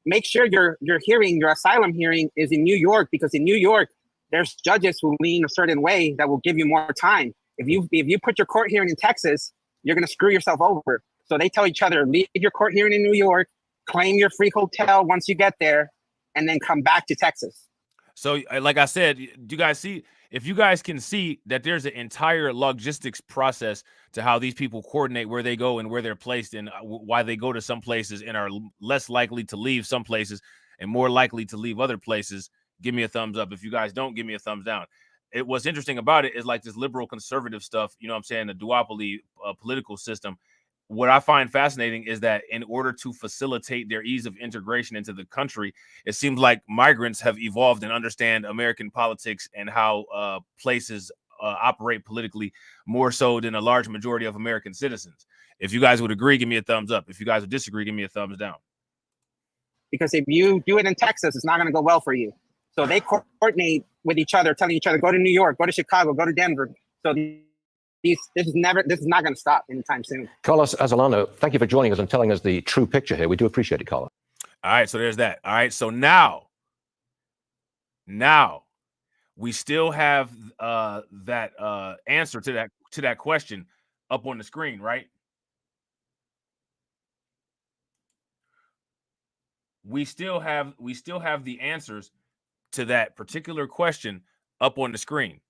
make sure your hearing, your asylum hearing is in New York, because in New York, there's judges who lean a certain way that will give you more time. If you put your court hearing in Texas, you're going to screw yourself over. So they tell each other, leave your court hearing in New York, claim your free hotel once you get there, and then come back to Texas. So, like I said, do you guys see? If you guys can see that there's an entire logistics process to how these people coordinate where they go and where they're placed, and why they go to some places and are less likely to leave some places and more likely to leave other places, give me a thumbs up. If you guys don't, give me a thumbs down. What's interesting about it is like this liberal conservative stuff, you know what I'm saying, the duopoly political system. What I find fascinating is that in order to facilitate their ease of integration into the country, it seems like migrants have evolved and understand American politics and how places operate politically more so than a large majority of American citizens. If you guys would agree, give me a thumbs up. If you guys would disagree, give me a thumbs down. Because if you do it in Texas, it's not going to go well for you. So they coordinate with each other, telling each other, go to New York, go to Chicago, go to Denver. So this is not going to stop anytime soon. Carlos Azulano, thank you for joining us and telling us the true picture here. We do appreciate it, Carlos. All right, so there's that. All right, so now we still have that answer to that question up on the screen, right? We still have the answers to that particular question up on the screen.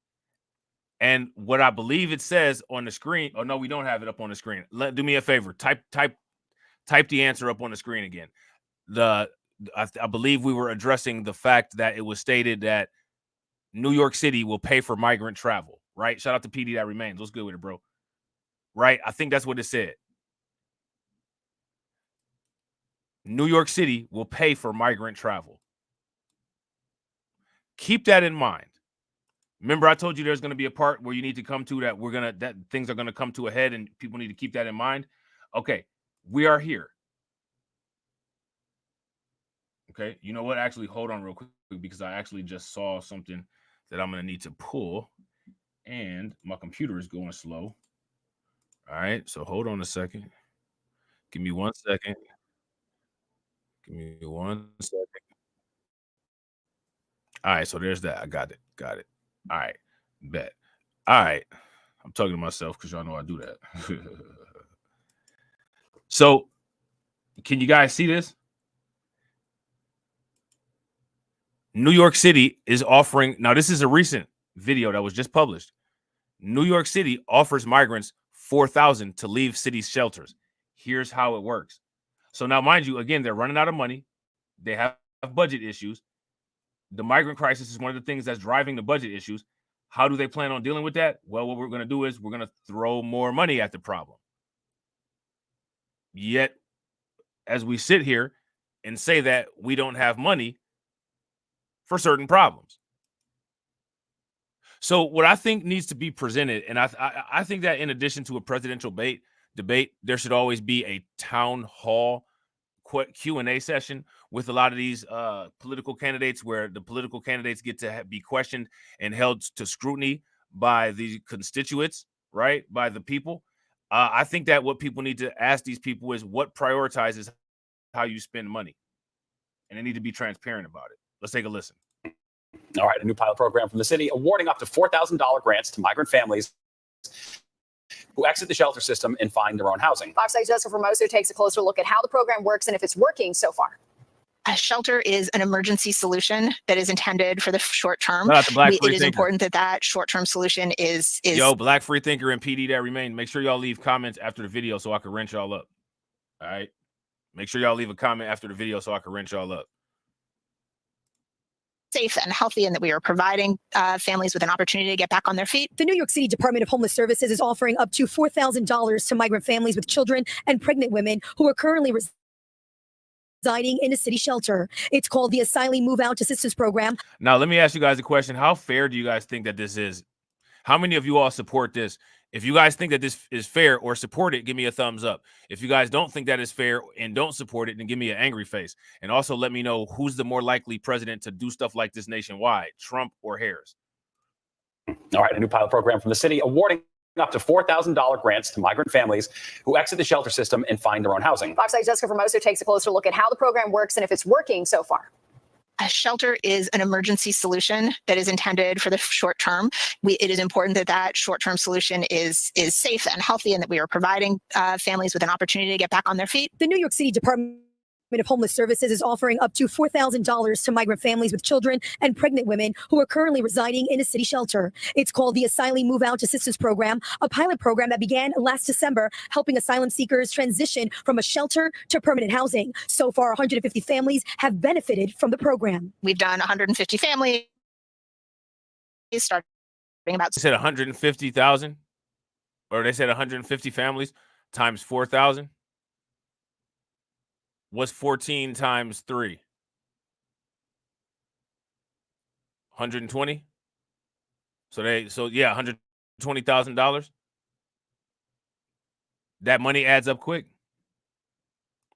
And what I believe it says on the screen, oh no, we don't have it up on the screen. Do me a favor, type the answer up on the screen again. I believe we were addressing the fact that it was stated that New York City will pay for migrant travel, right? Shout out to PD that remains. What's good with it, bro? Right? I think that's what it said. New York City will pay for migrant travel. Keep that in mind. Remember, I told you there's going to be a part where you need to come to that things are going to come to a head and people need to keep that in mind. Okay, we are here. Okay, you know what? Actually, hold on real quick because I actually just saw something that I'm going to need to pull and my computer is going slow. All right, so hold on a second. Give me 1 second. Give me 1 second. All right, so there's that. I got it. All right, bet. All right, I'm talking to myself because y'all know I do that. So, can you guys see this? New York City is offering, now this is a recent video that was just published. New York City offers migrants $4,000 to leave city shelters. Here's how it works. So now, mind you, again, they're running out of money. They have budget issues. The migrant crisis is one of the things that's driving the budget issues. How do they plan on dealing with that? Well, what we're going to do is we're going to throw more money at the problem. Yet, as we sit here and say that we don't have money for certain problems. So what I think needs to be presented, and I think that in addition to a presidential debate, there should always be a town hall Q&A session with a lot of these political candidates where the political candidates get to be questioned and held to scrutiny by the constituents, right? By the people. I think that what people need to ask these people is what prioritizes how you spend money. And they need to be transparent about it. Let's take a listen. All right, a new pilot program from the city awarding up to $4,000 grants to migrant families who exit the shelter system and find their own housing. Fox 8's Jessica Formoso takes a closer look at how the program works and if it's working so far. A shelter is an emergency solution that is intended for the short term. It is important that short-term solution is. Yo, Black Free Thinker and PD that remain. Make sure y'all leave comments after the video so I can wrench y'all up. All right. Make sure y'all leave a comment after the video so I can wrench y'all up. Safe and healthy, and that we are providing families with an opportunity to get back on their feet. The New York City Department of Homeless Services is offering up to $4,000 to migrant families with children and pregnant women who are currently residing in a city shelter. It's called the Asylum Move Out Assistance Program. Now, let me ask you guys a question. How fair do you guys think that this is? How many of you all support this? If you guys think that this is fair or support it, give me a thumbs up. If you guys don't think that is fair and don't support it, then give me an angry face. And also let me know who's the more likely president to do stuff like this nationwide, Trump or Harris. All right, a new pilot program from the city awarding up to $4,000 grants to migrant families who exit the shelter system and find their own housing. Fox 8's Jessica Formoso takes a closer look at how the program works and if it's working so far. A shelter is an emergency solution that is intended for the short term. It is important that short-term solution is safe and healthy, and that we are providing families with an opportunity to get back on their feet. The New York City Department of Homeless Services is offering up to $4,000 to migrant families with children and pregnant women who are currently residing in a city shelter. It's called the Asylum Move Out Assistance Program, a pilot program that began last December, helping asylum seekers transition from a shelter to permanent housing. So far, 150 families have benefited from the program. We've done 150 families, starting about. They said 150,000, or they said 150 families times 4,000. What's 14 times 3? 120? So yeah, $120,000. That money adds up quick.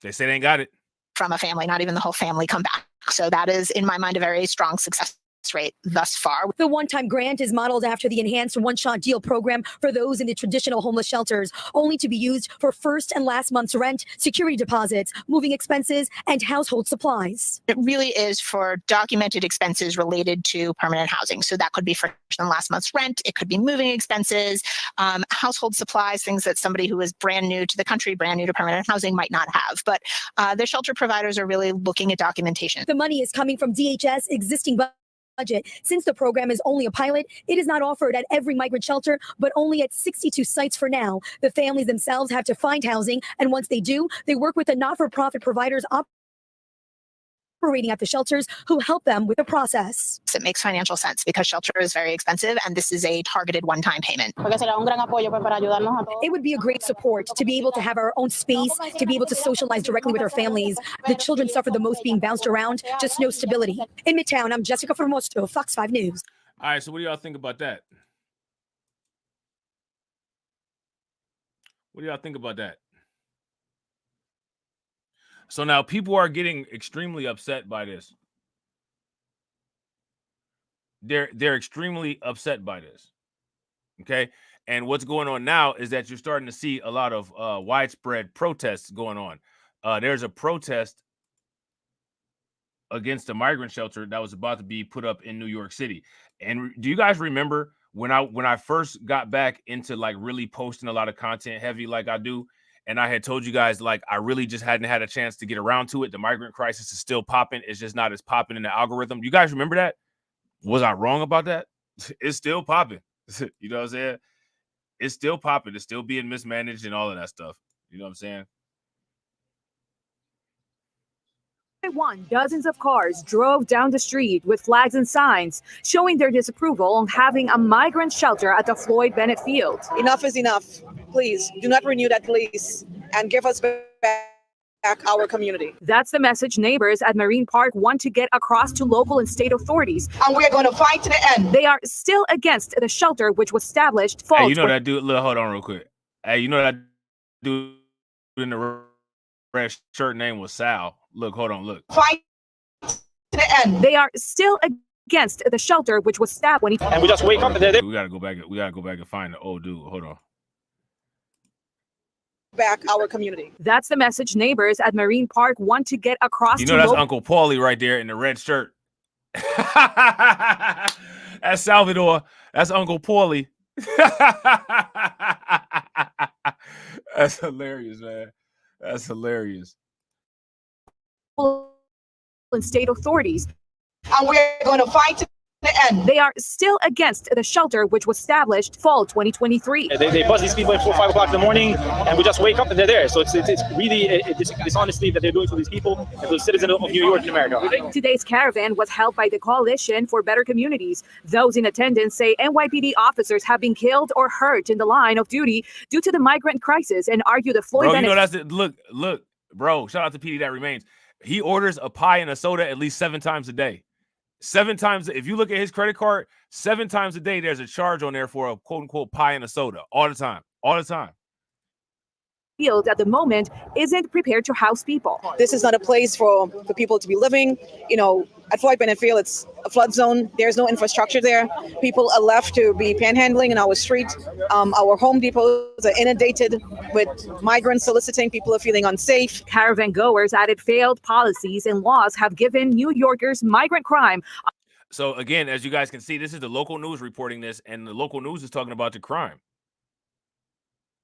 They say they ain't got it. From a family, not even the whole family come back. So that is, in my mind, a very strong success rate thus far. The one-time grant is modeled after the enhanced one-shot deal program for those in the traditional homeless shelters, only to be used for first and last month's rent, security deposits, moving expenses, and household supplies. It really is for documented expenses related to permanent housing. So that could be first and last month's rent. It could be moving expenses, household supplies, things that somebody who is brand new to the country, brand new to permanent housing might not have. But the shelter providers are really looking at documentation. The money is coming from DHS existing budget. Since the program is only a pilot, it is not offered at every migrant shelter, but only at 62 sites for now. The families themselves have to find housing, and once they do, they work with the not-for-profit providers operating at the shelters who help them with the process. It makes financial sense because shelter is very expensive, and this is a targeted one-time payment. It would be a great support to be able to have our own space, to be able to socialize directly with our families. The children suffer the most being bounced around, just no stability. In Midtown, I'm Jessica Formosto, Fox 5 News. All right, so what do y'all think about that? What do y'all think about that? So now people are getting extremely upset by this. They're extremely upset by this. Okay. And what's going on now is that you're starting to see a lot of widespread protests going on. There's a protest against a migrant shelter that was about to be put up in New York City. And do you guys remember when I first got back into like really posting a lot of content heavy like I do? And I had told you guys, like, I really just hadn't had a chance to get around to it. The migrant crisis is still popping. It's just not as popping in the algorithm. You guys remember that? Was I wrong about that? It's still popping. You know what I'm saying? It's still popping. It's still being mismanaged and all of that stuff. You know what I'm saying? Dozens of cars drove down the street with flags and signs showing their disapproval on having a migrant shelter at the Floyd Bennett Field. Enough is enough. Please do not renew that lease and give us back our community. That's the message neighbors at Marine Park want to get across to local and state authorities. And we are going to fight to the end. They are still against the shelter, which was established. Hey, you know that dude? Look, hold on real quick. Hey, you know that dude in the red shirt name was Sal. Look, hold on, look. Fight to the end. They are still against the shelter, which was stabbed when he. And we just wake up and they we gotta go back. We gotta go back and find the old dude. Hold on. Back our community. That's the message neighbors at Marine Park want to get across. You know that's Uncle Paulie right there in the red shirt. That's Salvador. That's Uncle Paulie. That's hilarious, man. That's hilarious. And state authorities. And we're going to fight to the end. They are still against the shelter, which was established fall 2023. They buzz these people at 4 or 5 o'clock in the morning, and we just wake up and they're there. So it's really a dishonesty that they're doing for these people and for the citizens of New York and America. Today's caravan was held by the Coalition for Better Communities. Those in attendance say NYPD officers have been killed or hurt in the line of duty due to the migrant crisis and argue the Floyd Bennett. You know that's it. Look, bro. Shout out to PD that remains. He orders a pie and a soda at least 7 times a day. 7 times. If you look at his credit card, 7 times a day, there's a charge on there for a quote unquote pie and a soda all the time. All the time. Field at the moment isn't prepared to house people. This is not a place for people to be living. You know, at Floyd Bennett Field, it's a flood zone. There's no infrastructure there. People are left to be panhandling in our street. Our Home Depots are inundated with migrants soliciting. People are feeling unsafe. Caravan goers added failed policies and laws have given New Yorkers migrant crime. So again, as you guys can see, this is the local news reporting this, and the local news is talking about the crime.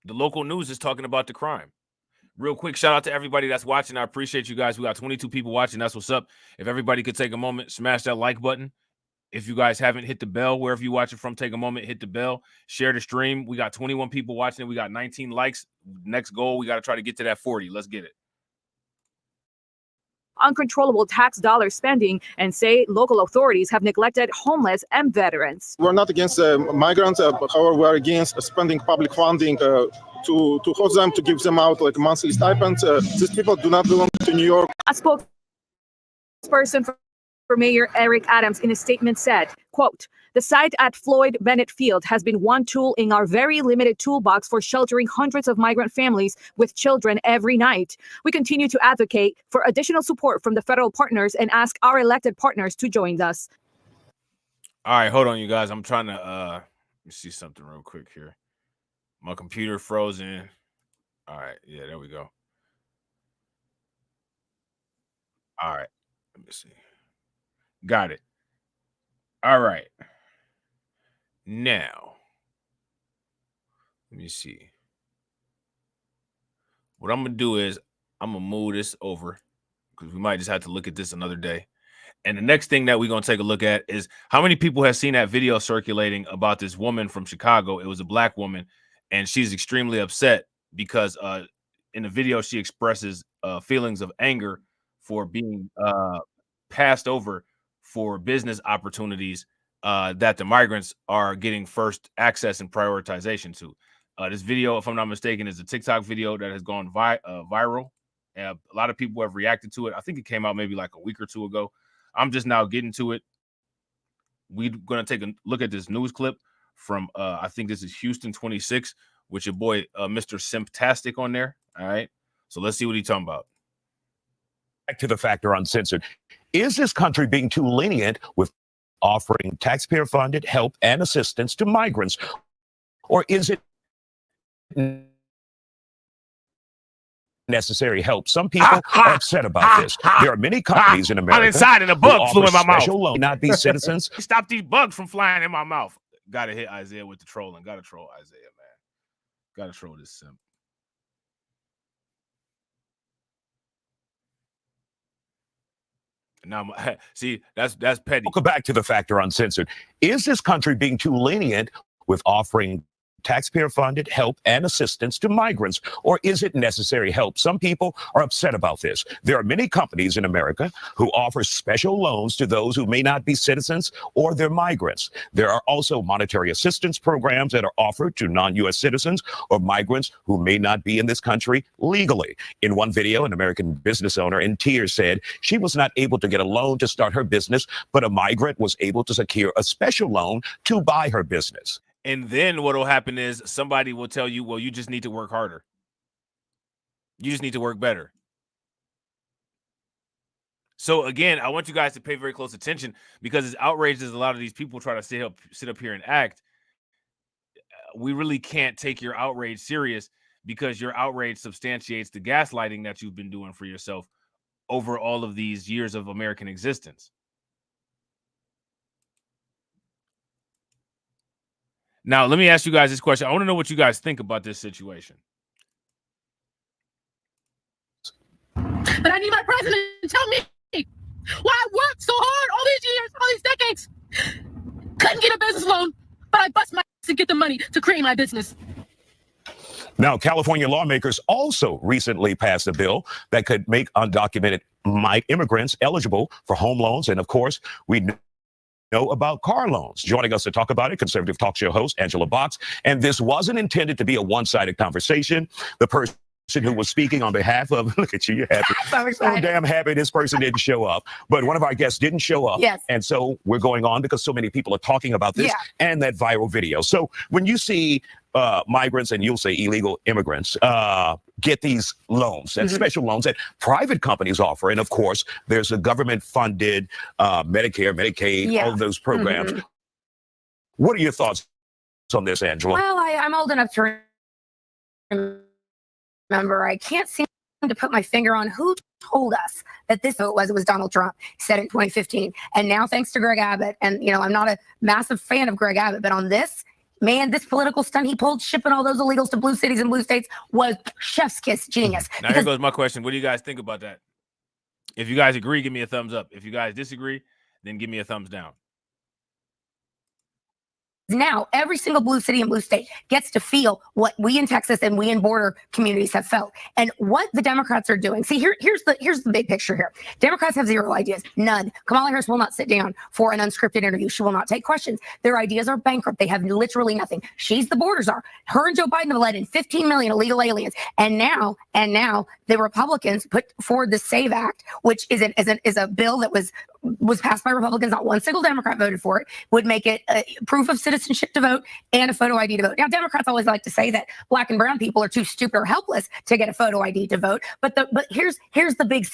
The local news is talking about the crime. Real quick, shout out to everybody that's watching. I appreciate you guys. We got 22 people watching. That's what's up. If everybody could take a moment, smash that like button. If you guys haven't hit the bell, wherever you watch it from, take a moment, hit the bell, share the stream. We got 21 people watching it. We got 19 likes. Next goal, we got to try to get to that 40. Let's get it. Uncontrollable tax dollar spending and say local authorities have neglected homeless and veterans. We're not against migrants, however, we're against spending public funding to host them, to give them out like monthly stipends. These people do not belong to New York. A spokesperson for Mayor Eric Adams in a statement said, quote, "The site at Floyd Bennett Field has been one tool in our very limited toolbox for sheltering hundreds of migrant families with children every night. We continue to advocate for additional support from the federal partners and ask our elected partners to join us." All right, hold on, you guys. I'm trying to let me see something real quick here. My computer frozen. All right, yeah, there we go. All right, let me see. Got it. All right. Now, let me see. What I'm gonna do is I'm gonna move this over because we might just have to look at this another day. And the next thing that we're gonna take a look at is how many people have seen that video circulating about this woman from Chicago. It was a black woman, and she's extremely upset because in the video she expresses feelings of anger for being passed over for business opportunities that the migrants are getting first access and prioritization to. This video, if I'm not mistaken, is a TikTok video that has gone viral. A lot of people have reacted to it. I think it came out maybe like a week or two ago. I'm just now getting to it. We're going to take a look at this news clip from, I think this is Houston 26, with your boy, Mr. Simptastic on there. All right. So let's see what he's talking about. Back to the factor uncensored. Is this country being too lenient with offering taxpayer-funded help and assistance to migrants? Or is it necessary help? Some people are upset about this. There are many companies in America. I'm inside and a bug flew in my mouth. Loan, not be citizens. Stop these bugs from flying in my mouth. Gotta hit Isaiah with the trolling. Gotta troll Isaiah, man. Gotta troll this simp. Now, see, that's petty. Welcome back to the Factor Uncensored. Is this country being too lenient with offering taxpayer-funded help and assistance to migrants, or is it necessary help? Some people are upset about this. There are many companies in America who offer special loans to those who may not be citizens or they're migrants. There are also monetary assistance programs that are offered to non-U.S. citizens or migrants who may not be in this country legally. In one video, an American business owner in tears said she was not able to get a loan to start her business, but a migrant was able to secure a special loan to buy her business. And then what will happen is somebody will tell you, well, you just need to work harder. You just need to work better. So again, I want you guys to pay very close attention, because as outraged as a lot of these people try to sit up here and act, we really can't take your outrage serious, because your outrage substantiates the gaslighting that you've been doing for yourself over all of these years of American existence. Now, let me ask you guys this question. I want to know what you guys think about this situation. But I need my president to tell me why I worked so hard all these years, all these decades. Couldn't get a business loan, but I bust my ass to get the money to create my business. Now, California lawmakers also recently passed a bill that could make undocumented immigrants eligible for home loans. And of course, we know about car loans. Joining us to talk about it, conservative talk show host Angela Box. And this wasn't intended to be a one-sided conversation. The person who was speaking on behalf of, look at you, you're happy. So damn happy this person didn't show up. But one of our guests didn't show up. Yes. And so we're going on because so many people are talking about this and that viral video. So when you see migrants, and you'll say illegal immigrants, get these loans and special loans that private companies offer. And of course, there's a government-funded Medicare, Medicaid, all of those programs. What are your thoughts on this, Angela? Well, I'm old enough to remember. I can't seem to put my finger on who told us that this vote was. It was Donald Trump. He said it in 2015. And now, thanks to Greg Abbott, and I'm not a massive fan of Greg Abbott, but on this, man, this political stunt he pulled, shipping all those illegals to blue cities and blue states, was chef's kiss genius. Now, here goes my question. What do you guys think about that? If you guys agree, give me a thumbs up. If you guys disagree, then give me a thumbs down. Now, every single blue city and blue state gets to feel what we in Texas and we in border communities have felt. And what the Democrats are doing. See, here's the big picture here. Democrats have zero ideas. None. Kamala Harris will not sit down for an unscripted interview. She will not take questions. Their ideas are bankrupt. They have literally nothing. She's the border czar. Her and Joe Biden have let in 15 million illegal aliens. And now the Republicans put forward the SAVE Act, which is a bill that was passed by Republicans. Not one single Democrat voted for it. Would make it proof of citizenship to vote and a photo ID to vote. Now, Democrats always like to say that black and brown people are too stupid or helpless to get a photo ID to vote. But here's the big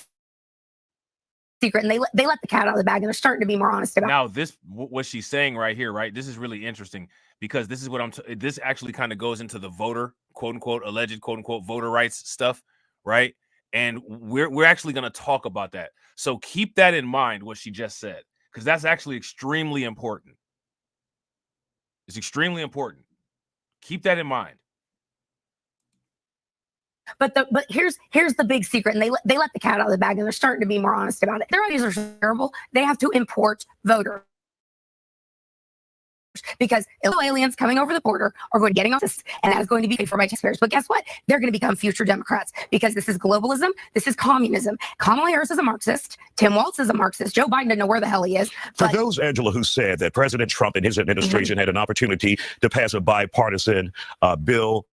secret, and they let the cat out of the bag, and they're starting to be more honest about it. Now, this what she's saying right here, right? This is really interesting because this is what this actually kind of goes into the voter, quote unquote, alleged quote unquote voter rights stuff, right? And we're actually going to talk about that. So keep that in mind, what she just said, because that's actually extremely important. It's extremely important. Keep that in mind. But here's the big secret, and they let the cat out of the bag, and they're starting to be more honest about it. Their ideas are terrible. They have to import voters because illegal aliens coming over the border are going to getting off this, and that is going to be paid for by taxpayers. But guess what? They're going to become future Democrats because this is globalism. This is communism. Kamala Harris is a Marxist. Tim Walz is a Marxist. Joe Biden doesn't know where the hell he is. For those, Angela, who said that President Trump and his administration had an opportunity to pass a bipartisan bill,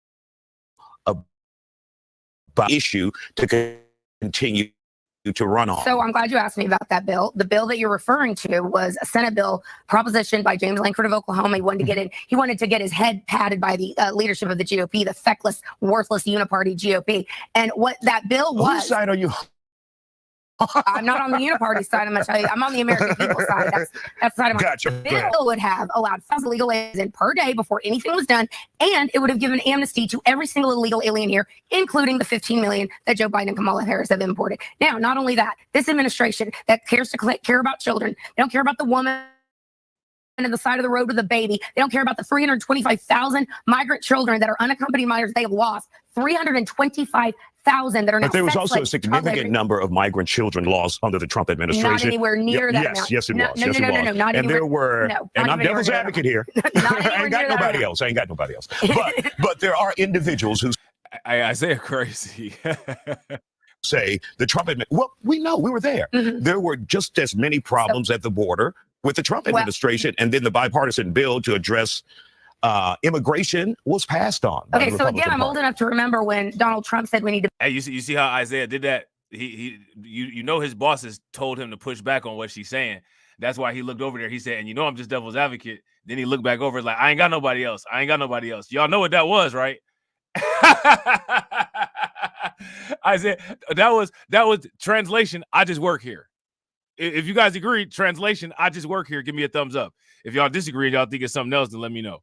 issue to continue to run on. So I'm glad you asked me about that bill. The bill that you're referring to was a Senate bill propositioned by James Lankford of Oklahoma. He wanted to get his head patted by the leadership of the GOP, the feckless, worthless uniparty GOP. And what that bill was. Whose side are you? I'm not on the uniparty side. I'm going to tell you, I'm on the American people side. That's the side of my Gotcha. bill would have allowed illegal aliens in per day before anything was done, and it would have given amnesty to every single illegal alien here, including the 15 million that Joe Biden and Kamala Harris have imported. Now, not only that, this administration that cares to care about children, they don't care about the woman on the side of the road with a baby. They don't care about the 325,000 migrant children that are unaccompanied minors they have lost. 325,000 that are now. But there was also a sex-slave, significant number of migrant children lost under the Trump administration. Not anywhere near that amount. Yes, it was. No, not and anywhere, there were, no, and I'm even devil's near advocate here. I ain't got nobody else. I ain't got nobody else. But there are individuals who Isaiah crazy. say the Trump administration. Well, we know we were there. There were just as many problems at the border with the Trump administration, and then the bipartisan bill to address immigration was passed on. Okay, so again, I'm old enough to remember when Donald Trump said we need to. Hey, you see how Isaiah did that? You know his bosses told him to push back on what she's saying. That's why he looked over there. He said, and I'm just devil's advocate. Then he looked back over like, I ain't got nobody else. I ain't got nobody else. Y'all know what that was, right? Isaiah, that was translation. I just work here. If you guys agree, translation, I just work here. Give me a thumbs up. If y'all disagree and y'all think it's something else, then let me know.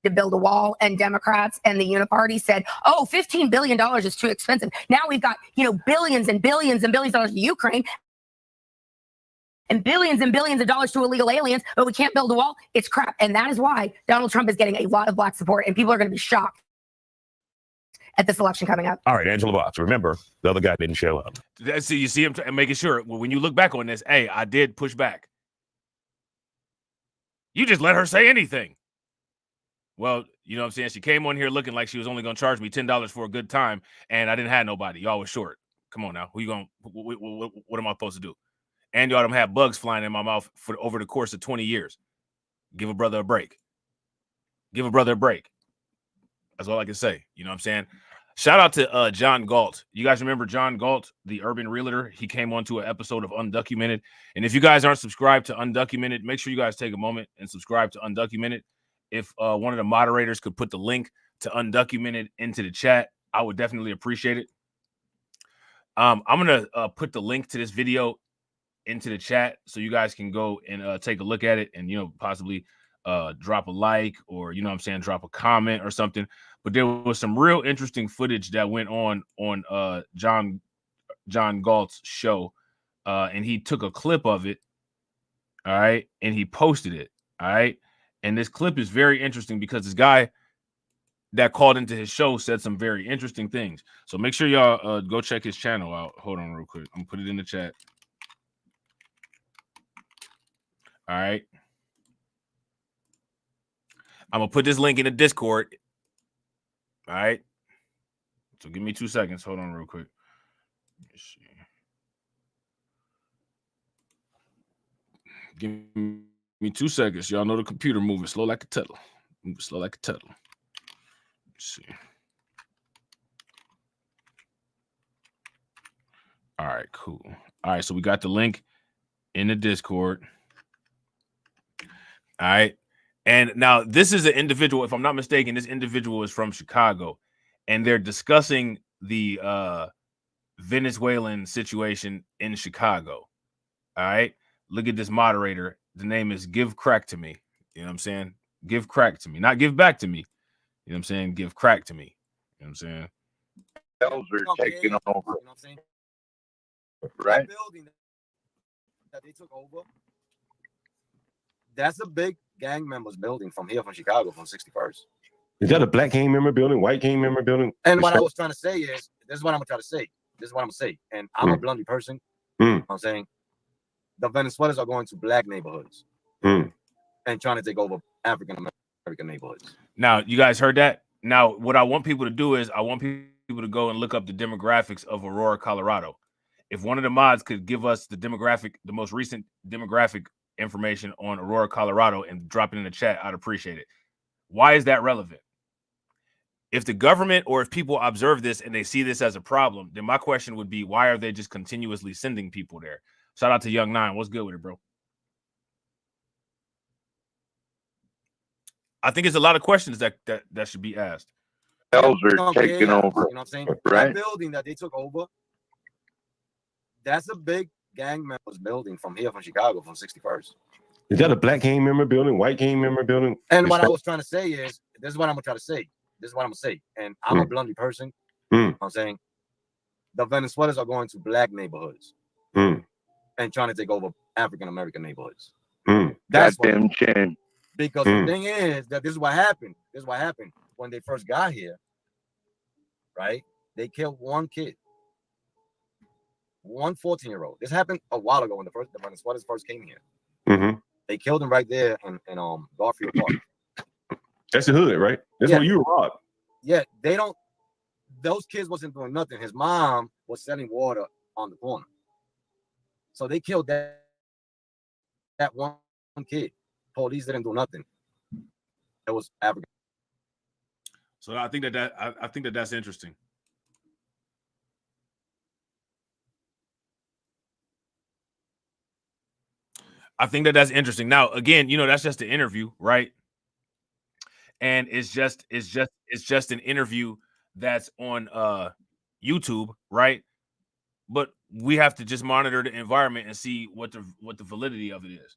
To build a wall, and Democrats and the Uniparty said, oh, $15 billion is too expensive. Now we've got, billions and billions and billions of dollars to Ukraine and billions of dollars to illegal aliens, but we can't build a wall. It's crap. And that is why Donald Trump is getting a lot of black support, and people are going to be shocked at this election coming up. All right, Angela Botts. Remember, the other guy didn't show up. See, you see him making sure when you look back on this, hey, I did push back. You just let her say anything. Well, you know what I'm saying? She came on here looking like she was only going to charge me $10 for a good time, and I didn't have nobody. Y'all was short. Come on now. Who you going? What am I supposed to do? And y'all don't have bugs flying in my mouth for over the course of 20 years. Give a brother a break. Give a brother a break. That's all I can say. You know what I'm saying? Shout out to John Galt. You guys remember John Galt, the urban realtor? He came on to an episode of Undocumented. And if you guys aren't subscribed to Undocumented, make sure you guys take a moment and subscribe to Undocumented. If one of the moderators could put the link to Undocumented into the chat, I would definitely appreciate it. I'm going to put the link to this video into the chat so you guys can go and take a look at it and, possibly drop a like or, drop a comment or something. But there was some real interesting footage that went on John Galt's show, and he took a clip of it, all right, and he posted it, all right. And this clip is very interesting because this guy that called into his show said some very interesting things. So make sure y'all go check his channel out. Hold on real quick. I'm gonna put it in the chat. All right. I'm gonna put this link in the Discord. All right. So give me 2 seconds. Hold on real quick. Let me see. Give me 2 seconds. Y'all know the computer moving slow like a turtle. Moving slow like a turtle. Let's see. All right, cool. All right, so we got the link in the Discord. All right. And now this is an individual, if I'm not mistaken, this individual is from Chicago, and they're discussing the Venezuelan situation in Chicago. All right. Look at this moderator. The name is Give Crack to Me. You know what I'm saying? Give crack to me, not give back to me. You know what I'm saying? Give crack to me. You know what I'm saying? Those are taking over. You know what I'm saying? Right. That building that they took over, that's a big gang members building from here, from Chicago, from 61st. Is that a black gang member building, white gang member building? And what I was trying to say is, this is what I'm trying to say. This is what I'm gonna say. And I'm a bluntly person. You know what I'm saying the Venezuelans are going to black neighborhoods and trying to take over African American neighborhoods. Now, you guys heard that? Now, what I want people to do is I want people to go and look up the demographics of Aurora, Colorado. If one of the mods could give us the most recent demographic information on Aurora, Colorado, and drop it in the chat, I'd appreciate it. Why is that relevant? If the government or if people observe this and they see this as a problem, then my question would be, why are they just continuously sending people there? Shout out to Young Nine. What's good with it, bro? I think it's a lot of questions that should be asked. Those are taking over. You know what I'm saying? Right. That building that they took over, that's a big gang members building from here, from Chicago, from 61st. Is that a black gang member building, white gang member building? And what I was trying to say is, this is what I'm gonna try to say. This is what I'm gonna say. And I'm a bluntly person. You know what I'm saying the Venezuelans are going to black neighborhoods and trying to take over African American neighborhoods. That's damn shame. Because the thing is that this is what happened. This is what happened when they first got here. Right? They killed one kid. One 14-year-old. This happened a while ago when the Venezuelans first came here. They killed him right there in Garfield Park. That's the hood, right? That's where you were robbed. Yeah, those kids wasn't doing nothing. His mom was selling water on the corner. So they killed that one kid. Police didn't do nothing. It was African. So I think that's interesting. I think that's interesting. Now, again, that's just an interview, right? And it's just an interview that's on YouTube, right? But we have to just monitor the environment and see what the validity of it is.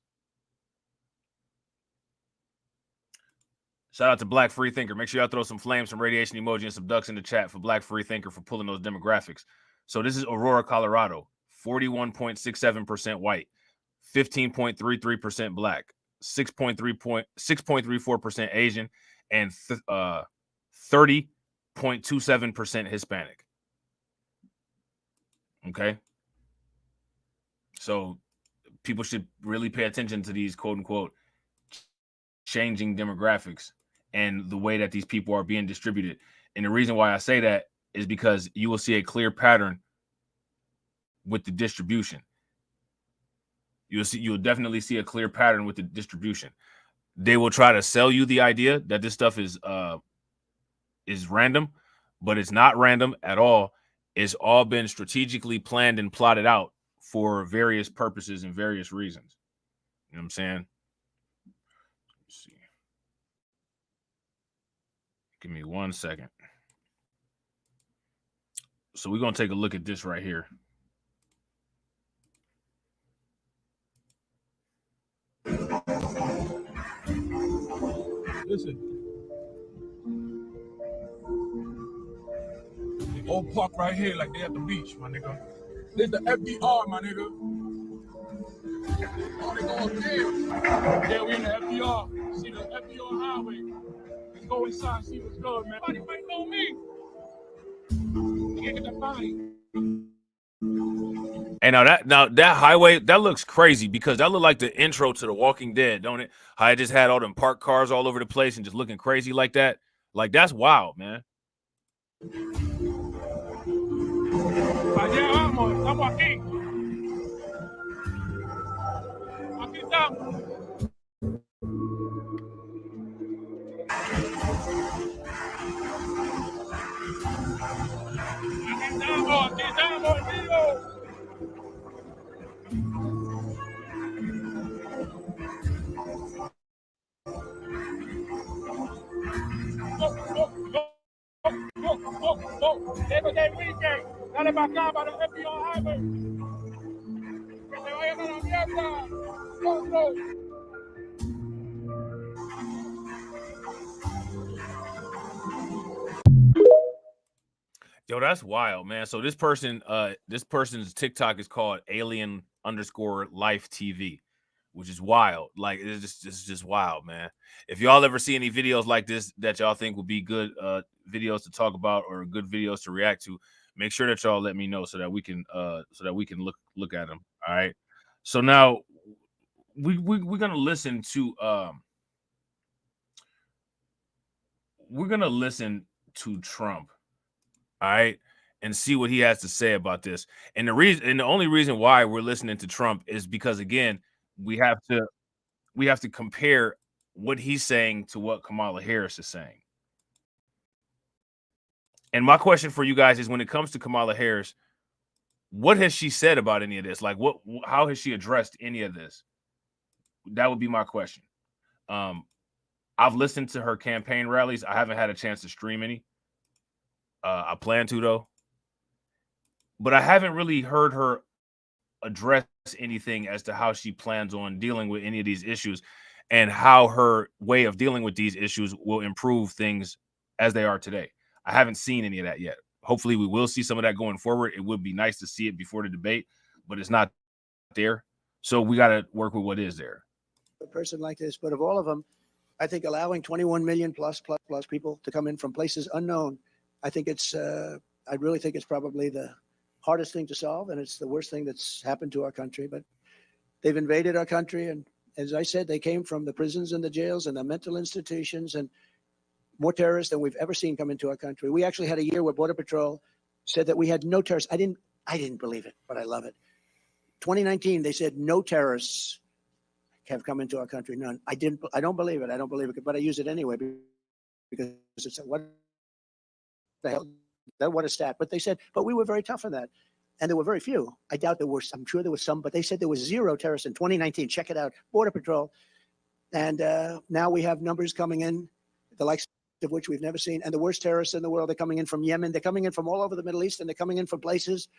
Shout out to Black Free Thinker. Make sure y'all throw some flames, some radiation emoji, and some ducks in the chat for Black Free Thinker for pulling those demographics. So this is Aurora, Colorado, 41.67% white, 15.33% black, 6.34% Asian, and 30.27% Hispanic. Okay. So people should really pay attention to these quote unquote changing demographics and the way that these people are being distributed. And the reason why I say that is because you will see a clear pattern with the distribution. You'll definitely see a clear pattern with the distribution. They will try to sell you the idea that this stuff is random, but it's not random at all. It's all been strategically planned and plotted out for various purposes and various reasons. You know what I'm saying? Let's see. Give me 1 second. So we're going to take a look at this right here. Listen. The old park right here, like they at the beach, my nigga. This the FDR, my nigga. Oh, they go up there. Yeah, we in the FDR. See the FDR highway. Let's go inside, see what's good, man. Everybody might know me. You can't get that body. And now that highway, that looks crazy because that looked like the intro to The Walking Dead, don't it? How I just had all them parked cars all over the place and just looking crazy like that. Like, that's wild, man. Allá vamos, estamos aquí. Aquí estamos. Aquí estamos, amigos. Labor Day weekend. Dale para acá, para el FBO Highway. Que se vayan a la mierda. Yo, that's wild, man. So this person's TikTok is called alien_life TV, which is wild. Like it's just wild, man. If y'all ever see any videos like this that y'all think would be good videos to talk about or good videos to react to, make sure that y'all let me know so that we can look at them. All right. So now we're gonna listen to Trump. All right, and see what he has to say about this. And the only reason why we're listening to Trump is because, again, we have to compare what he's saying to what Kamala Harris is saying. And my question for you guys is, when it comes to Kamala Harris, what has she said about any of this? Like, how has she addressed any of this? That would be my question. I've listened to her campaign rallies. I haven't had a chance to stream any. I plan to, though. But I haven't really heard her address anything as to how she plans on dealing with any of these issues and how her way of dealing with these issues will improve things as they are today. I haven't seen any of that yet. Hopefully we will see some of that going forward. It would be nice to see it before the debate, but it's not there. So we got to work with what is there. A person like this, but of all of them, I think allowing 21 million plus people to come in from places unknown, I think it's, I really think it's probably the hardest thing to solve, and it's the worst thing that's happened to our country. But they've invaded our country, and as I said, they came from the prisons and the jails and the mental institutions, and more terrorists than we've ever seen come into our country. We actually had a year where Border Patrol said that we had no terrorists. I didn't believe it, but I love it. 2019, they said no terrorists have come into our country. None. I don't believe it. I don't believe it, but I use it anyway because it's what the hell. What a stat. But they said, but we were very tough on that. And there were very few. I doubt there were, I'm sure there was some, but they said there was 0 terrorists in 2019. Check it out. Border Patrol. And now we have numbers coming in, the likes of which we've never seen. And the worst terrorists in the world are coming in from Yemen. They're coming in from all over the Middle East, and they're coming in from places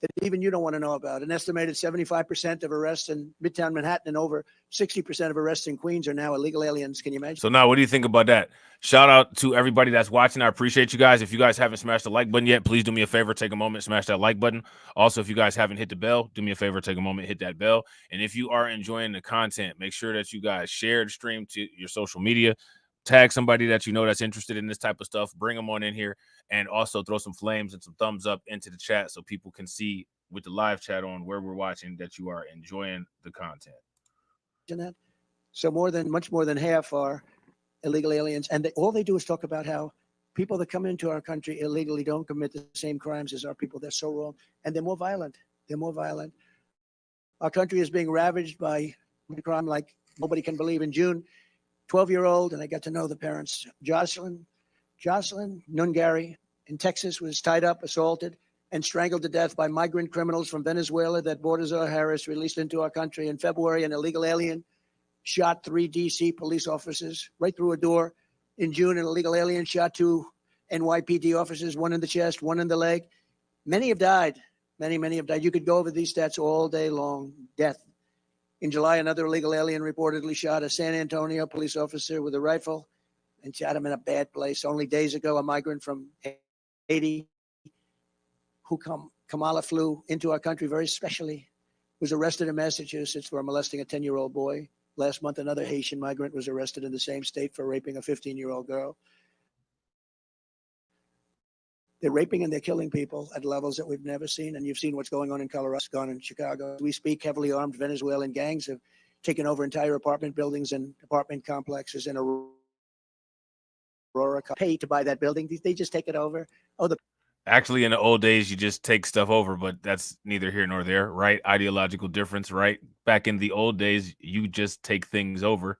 that even you don't want to know about. An estimated 75% of arrests in Midtown Manhattan and over 60% of arrests in Queens are now illegal aliens. Can you imagine? So now what do you think about that? Shout out to everybody that's watching. I appreciate you guys. If you guys haven't smashed the like button yet, please do me a favor, take a moment, smash that like button. Also, if you guys haven't hit the bell, do me a favor, take a moment, hit that bell. And if you are enjoying the content, make sure that you guys share the stream to your social media. Tag somebody that you know that's interested in this type of stuff. Bring them on in here, and also throw some flames and some thumbs up into the chat so people can see with the live chat on where we're watching that you are enjoying the content. So much more than half are illegal aliens, and all they do is talk about how people that come into our country illegally don't commit the same crimes as our people. They're so wrong, and they're more violent. They're more violent. Our country is being ravaged by crime like nobody can believe. In June, 12-year-old, and I got to know the parents, Jocelyn Nungari in Texas was tied up, assaulted, and strangled to death by migrant criminals from Venezuela that Baltazar Harris released into our country. In February, an illegal alien shot 3 D.C. police officers right through a door. In June, an illegal alien shot 2 NYPD officers, 1 in the chest, 1 in the leg. Many have died. Many have died. You could go over these stats all day long. Death. In July, another illegal alien reportedly shot a San Antonio police officer with a rifle and shot him in a bad place. Only days ago, a migrant from Haiti who Kamala flew into our country very specially was arrested in Massachusetts for molesting a 10-year-old boy. Last month, another Haitian migrant was arrested in the same state for raping a 15-year-old girl. They're raping and they're killing people at levels that we've never seen. And you've seen what's going on in Colorado, gone in Chicago. We speak heavily armed Venezuelan gangs have taken over entire apartment buildings and apartment complexes in Aurora. Pay to buy that building. They just take it over. Actually, in the old days, you just take stuff over, but that's neither here nor there, right? Ideological difference, right? Back in the old days, you just take things over,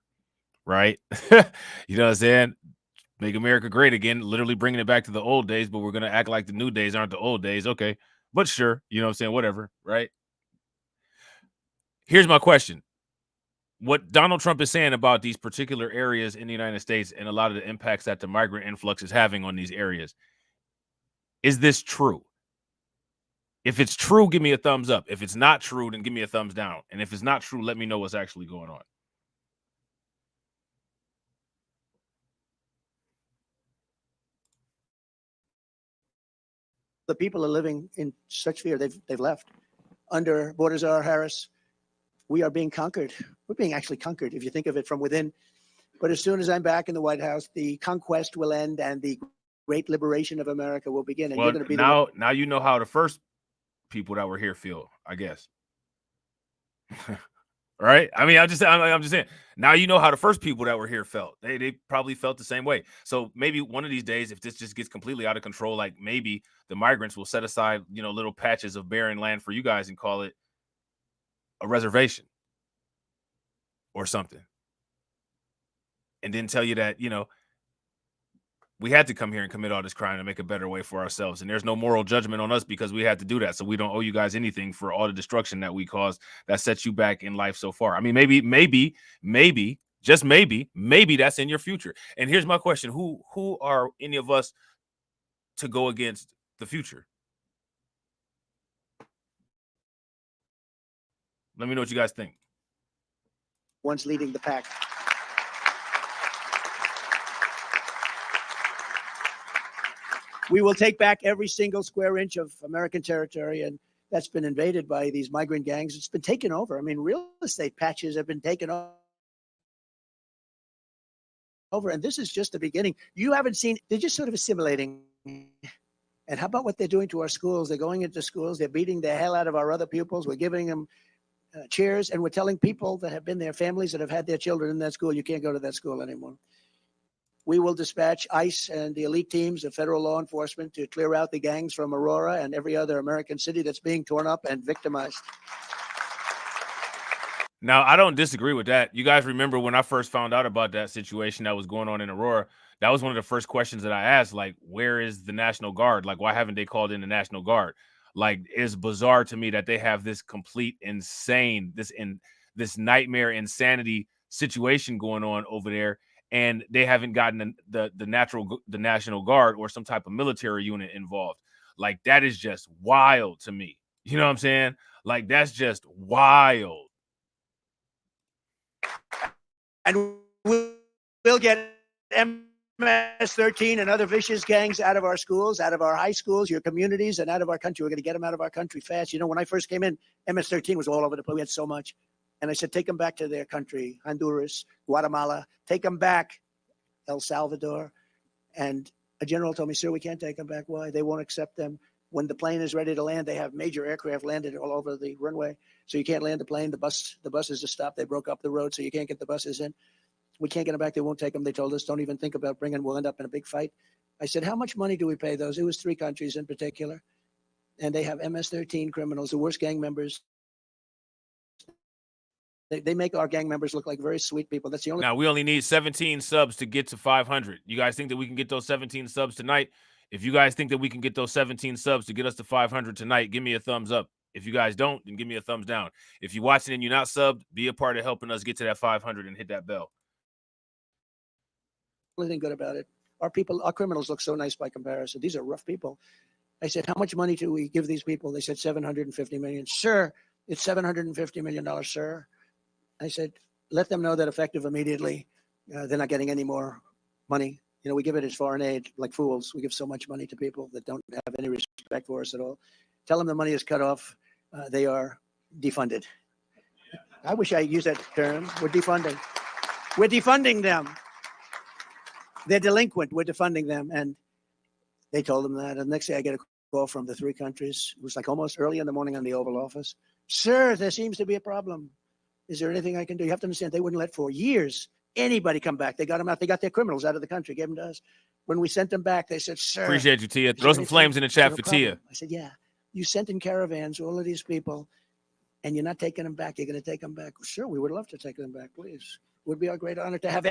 right? You know what I'm saying? Make America great again, literally bringing it back to the old days, but we're going to act like the new days aren't the old days. Okay, but sure, you know what I'm saying? Whatever, right? Here's my question. What Donald Trump is saying about these particular areas in the United States and a lot of the impacts that the migrant influx is having on these areas, is this true? If it's true, give me a thumbs up. If it's not true, then give me a thumbs down. And if it's not true, let me know what's actually going on. The people are living in such fear. They've left. Under Bordazar Harris, we are being conquered. We're being actually conquered, if you think of it from within. But as soon as I'm back in the White House, the conquest will end and the great liberation of America will begin. And Well, you're going to be now you know how the first people that were here feel, I guess. Right? I mean, I'm just saying. Now you know how the first people that were here felt. They probably felt the same way. So maybe one of these days, if this just gets completely out of control, like maybe the migrants will set aside, little patches of barren land for you guys and call it a reservation or something. And then tell you that, we had to come here and commit all this crime to make a better way for ourselves. And there's no moral judgment on us because we had to do that. So we don't owe you guys anything for all the destruction that we caused that sets you back in life so far. I mean, maybe, just maybe that's in your future. And here's my question. Who are any of us to go against the future? Let me know what you guys think. ones leading the pack. We will take back every single square inch of American territory, and that's been invaded by these migrant gangs. It's been taken over. I mean, real estate patches have been taken over, and this is just the beginning. You haven't seen, they're just sort of assimilating. And how about what they're doing to our schools? They're going into schools, they're beating the hell out of our other pupils. We're giving them chairs, and we're telling people that have been there, families that have had their children in that school, you can't go to that school anymore. We will dispatch ICE and the elite teams of federal law enforcement to clear out the gangs from Aurora and every other American city that's being torn up and victimized. Now, I don't disagree with that. You guys remember when I first found out about that situation that was going on in Aurora, that was one of the first questions that I asked, like, where is the National Guard? Like, why haven't they called in the National Guard? Like, it's bizarre to me that they have this complete insane, this nightmare insanity situation going on over there, and they haven't gotten the National Guard or some type of military unit involved. Like, that is just wild to me. You know what I'm saying? Like, that's just wild. And we'll get MS-13 and other vicious gangs out of our schools, out of our high schools, your communities, and out of our country. We're going to get them out of our country fast. You know, when I first came in, MS-13 was all over the place. We had so much. And I said, take them back to their country, Honduras, Guatemala. Take them back, El Salvador. And a general told me, sir, we can't take them back. Why? They won't accept them. When the plane is ready to land, they have major aircraft landed all over the runway. So you can't land the plane. The buses are stopped. They broke up the road, so you can't get the buses in. We can't get them back. They won't take them. They told us, don't even think about bringing them. We'll end up in a big fight. I said, how much money do we pay those? It was 3 countries in particular. And they have MS-13 criminals, the worst gang members. They make our gang members look like very sweet people. That's the only. Now, we only need 17 subs to get to 500. You guys think that we can get those 17 subs tonight? If you guys think that we can get those 17 subs to get us to 500 tonight, give me a thumbs up. If you guys don't, then give me a thumbs down. If you're watching and you're not subbed, be a part of helping us get to that 500 and hit that bell. Only thing good about it. Our criminals look so nice by comparison. These are rough people. I said, how much money do we give these people? They said $750 million. Sir, it's $750 million, sir. I said, let them know that effective immediately. They're not getting any more money. You know, we give it as foreign aid like fools. We give so much money to people that don't have any respect for us at all. Tell them the money is cut off. They are defunded. I wish I used that term. We're defunding. We're defunding them. They're delinquent. We're defunding them. And they told them that. And the next day I get a call from the 3 countries. It was like almost early in the morning on the Oval Office. Sir, there seems to be a problem. Is there anything I can do? You have to understand, they wouldn't let for years anybody come back. They got them out. They got their criminals out of the country, gave them to us. When we sent them back, they said, sir. Appreciate you, Tia. Throw some flames in the chat for Tia. I said, yeah. You sent in caravans, all of these people, and you're not taking them back. You're going to take them back. Sure, we would love to take them back, please. It would be our great honor to have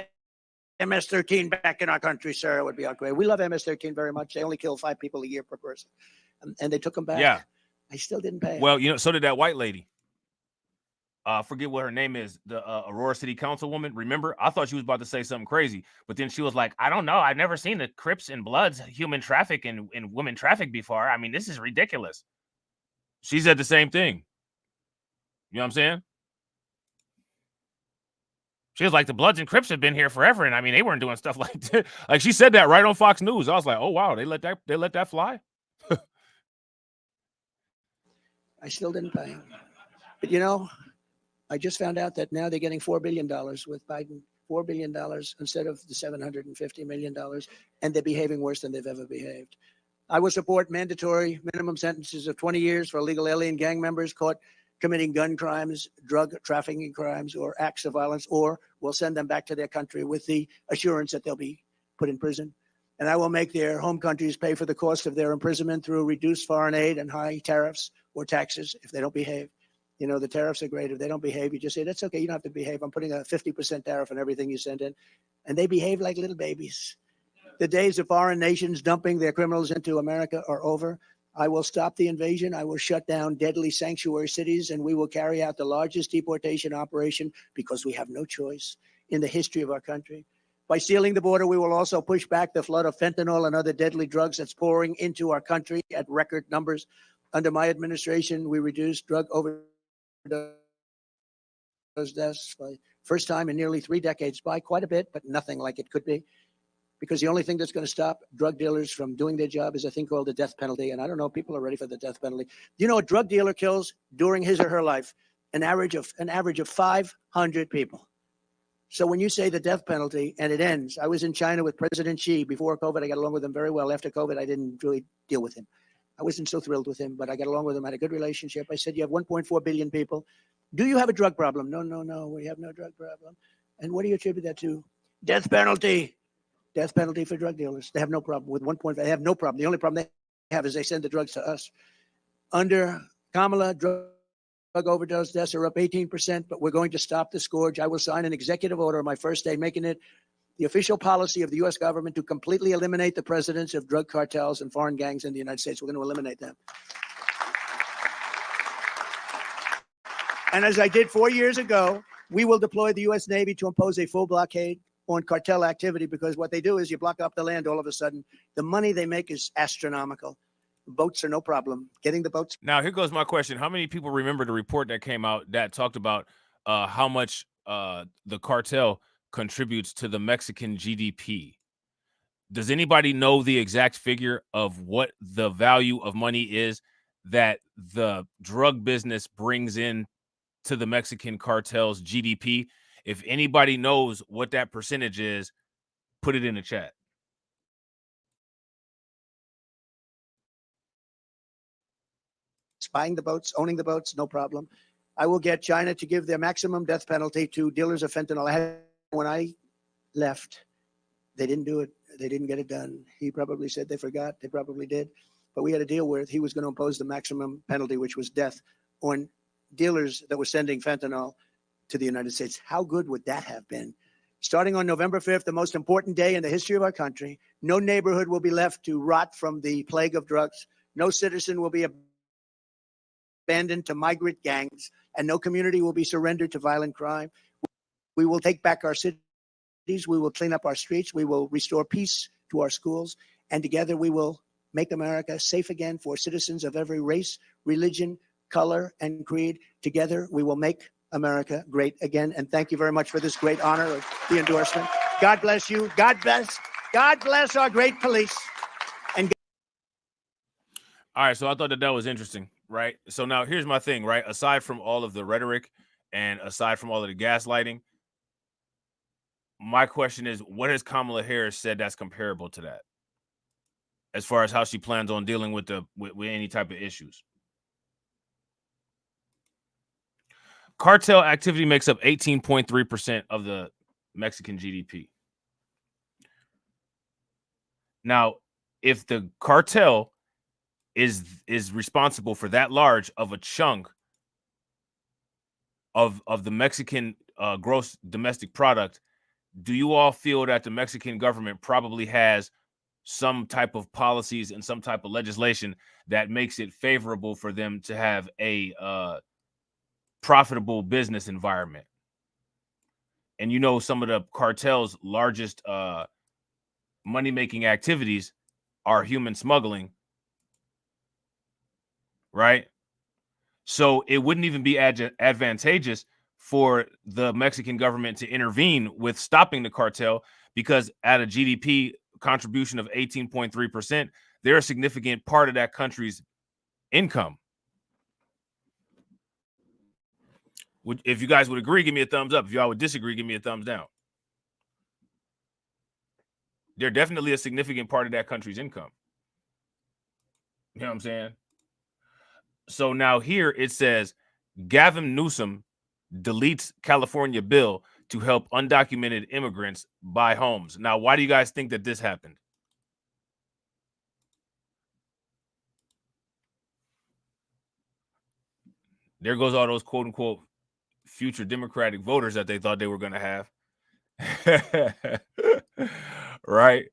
MS-13 back in our country, sir. It would be our great. We love MS-13 very much. They only kill 5 people a year per person. And they took them back. Yeah. I still didn't pay. Well, you know, so did that white lady. Forget what her name is, the Aurora City Councilwoman. Remember, I thought she was about to say something crazy, but then she was like, I don't know. I've never seen the Crips and Bloods human traffic and women traffic before. I mean, this is ridiculous. She said the same thing. You know what I'm saying? She was like, the Bloods and Crips have been here forever, and I mean, they weren't doing stuff like that. Like, she said that right on Fox News. I was like, oh wow, they let that fly. I still didn't pay. But you know, I just found out that now they're getting $4 billion with Biden, $4 billion instead of the $750 million, and they're behaving worse than they've ever behaved. I will support mandatory minimum sentences of 20 years for illegal alien gang members caught committing gun crimes, drug trafficking crimes, or acts of violence, or we'll send them back to their country with the assurance that they'll be put in prison. And I will make their home countries pay for the cost of their imprisonment through reduced foreign aid and high tariffs or taxes if they don't behave. You know, the tariffs are great. If they don't behave, you just say, that's okay, you don't have to behave. I'm putting a 50% tariff on everything you send in. And they behave like little babies. The days of foreign nations dumping their criminals into America are over. I will stop the invasion. I will shut down deadly sanctuary cities, and we will carry out the largest deportation operation, because we have no choice, in the history of our country. By sealing the border, we will also push back the flood of fentanyl and other deadly drugs that's pouring into our country at record numbers. Under my administration, we reduced drug overdose deaths for the first time in nearly 3 decades by quite a bit, but nothing like it could be. Because the only thing that's going to stop drug dealers from doing their job is a thing called the death penalty. And I don't know if people are ready for the death penalty. You know, a drug dealer kills during his or her life an average of 500 people. So when you say the death penalty and it ends, I was in China with President Xi before COVID. I got along with him very well. After COVID, I didn't really deal with him. I wasn't so thrilled with him, but I got along with him. I had a good relationship. I said, you have 1.4 billion people. Do you have a drug problem? No, we have no drug problem. And what do you attribute that to? Death penalty. Death penalty for drug dealers. They have no problem with 1.5. They have no problem. The only problem they have is they send the drugs to us. Under Kamala, drug overdose deaths are up 18%, but we're going to stop the scourge. I will sign an executive order on my first day, making it the official policy of the U.S. government to completely eliminate the presidents of drug cartels and foreign gangs in the United States. We're going to eliminate them. And as I did 4 years ago, we will deploy the U.S. Navy to impose a full blockade on cartel activity, because what they do is you block up the land all of a sudden. The money they make is astronomical. Boats are no problem. Getting the boats. Now, here goes my question. How many people remember the report that came out that talked about how much the cartel contributes to the Mexican GDP? Does anybody know the exact figure of what the value of money is that the drug business brings in to the Mexican cartel's GDP? If anybody knows what that percentage is, put it in the chat. Buying the boats, owning the boats, no problem. I will get China to give their maximum death penalty to dealers of fentanyl. When I left, they didn't do it. They didn't get it done. He probably said they forgot. They probably did. But we had a deal where he was going to impose the maximum penalty, which was death, on dealers that were sending fentanyl to the United States. How good would that have been? Starting on November 5th, the most important day in the history of our country, no neighborhood will be left to rot from the plague of drugs. No citizen will be abandoned to migrant gangs, and no community will be surrendered to violent crime. We will take back our cities. We will clean up our streets. We will restore peace to our schools. And together we will make America safe again for citizens of every race, religion, color, and creed. Together we will make America great again. And thank you very much for this great honor of the endorsement. God bless you. God bless our great police. And all right, so I thought that was interesting, right? So now here's my thing, right? Aside from all of the rhetoric and aside from all of the gaslighting, my question is, what has Kamala Harris said that's comparable to that, as far as how she plans on dealing with with any type of issues? Cartel activity makes up 18.3% of the Mexican GDP. Now, if the cartel is responsible for that large of a chunk of the Mexican gross domestic product, do you all feel that the Mexican government probably has some type of policies and some type of legislation that makes it favorable for them to have a profitable business environment? And you know, some of the cartel's largest money-making activities are human smuggling, right? So it wouldn't even be advantageous for the Mexican government to intervene with stopping the cartel, because at a GDP contribution of 18.3%, they're a significant part of that country's income. If you guys would agree, give me a thumbs up. If y'all would disagree, give me a thumbs down. They're definitely a significant part of that country's income. You know what I'm saying? So now here it says Gavin Newsom deletes California bill to help undocumented immigrants buy homes. Now, why do you guys think that this happened? There goes all those quote unquote future Democratic voters that they thought they were going to have. Right?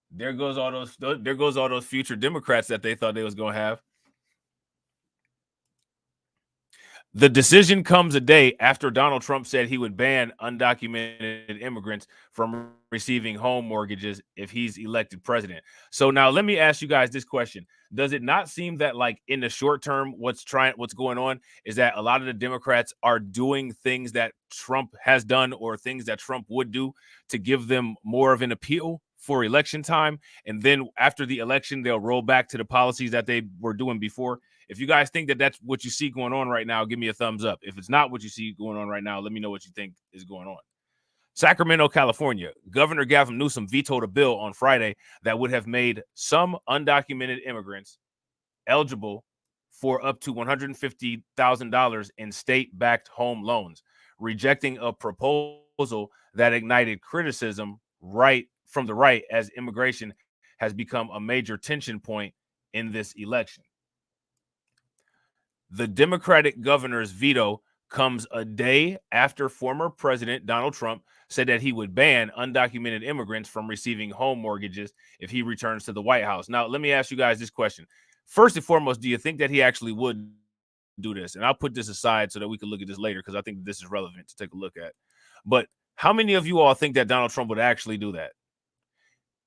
There goes all those future Democrats that they thought they was going to have. The decision comes a day after Donald Trump said he would ban undocumented immigrants from receiving home mortgages if he's elected president. So now let me ask you guys this question. Does it not seem that, like, in the short term, what's going on is that a lot of the Democrats are doing things that Trump has done or things that Trump would do to give them more of an appeal for election time, and then after the election they'll roll back to the policies that they were doing before? If you guys think that that's what you see going on right now, give me a thumbs up. If it's not what you see going on right now, let me know what you think is going on. Sacramento, California. Governor Gavin Newsom vetoed a bill on Friday that would have made some undocumented immigrants eligible for up to $150,000 in state-backed home loans, rejecting a proposal that ignited criticism from the right, as immigration has become a major tension point in this election. The Democratic governor's veto comes a day after former President Donald Trump said that he would ban undocumented immigrants from receiving home mortgages if he returns to the White House. Now, let me ask you guys this question. First and foremost, do you think that he actually would do this? And I'll put this aside so that we can look at this later, because I think this is relevant to take a look at. But how many of you all think that Donald Trump would actually do that?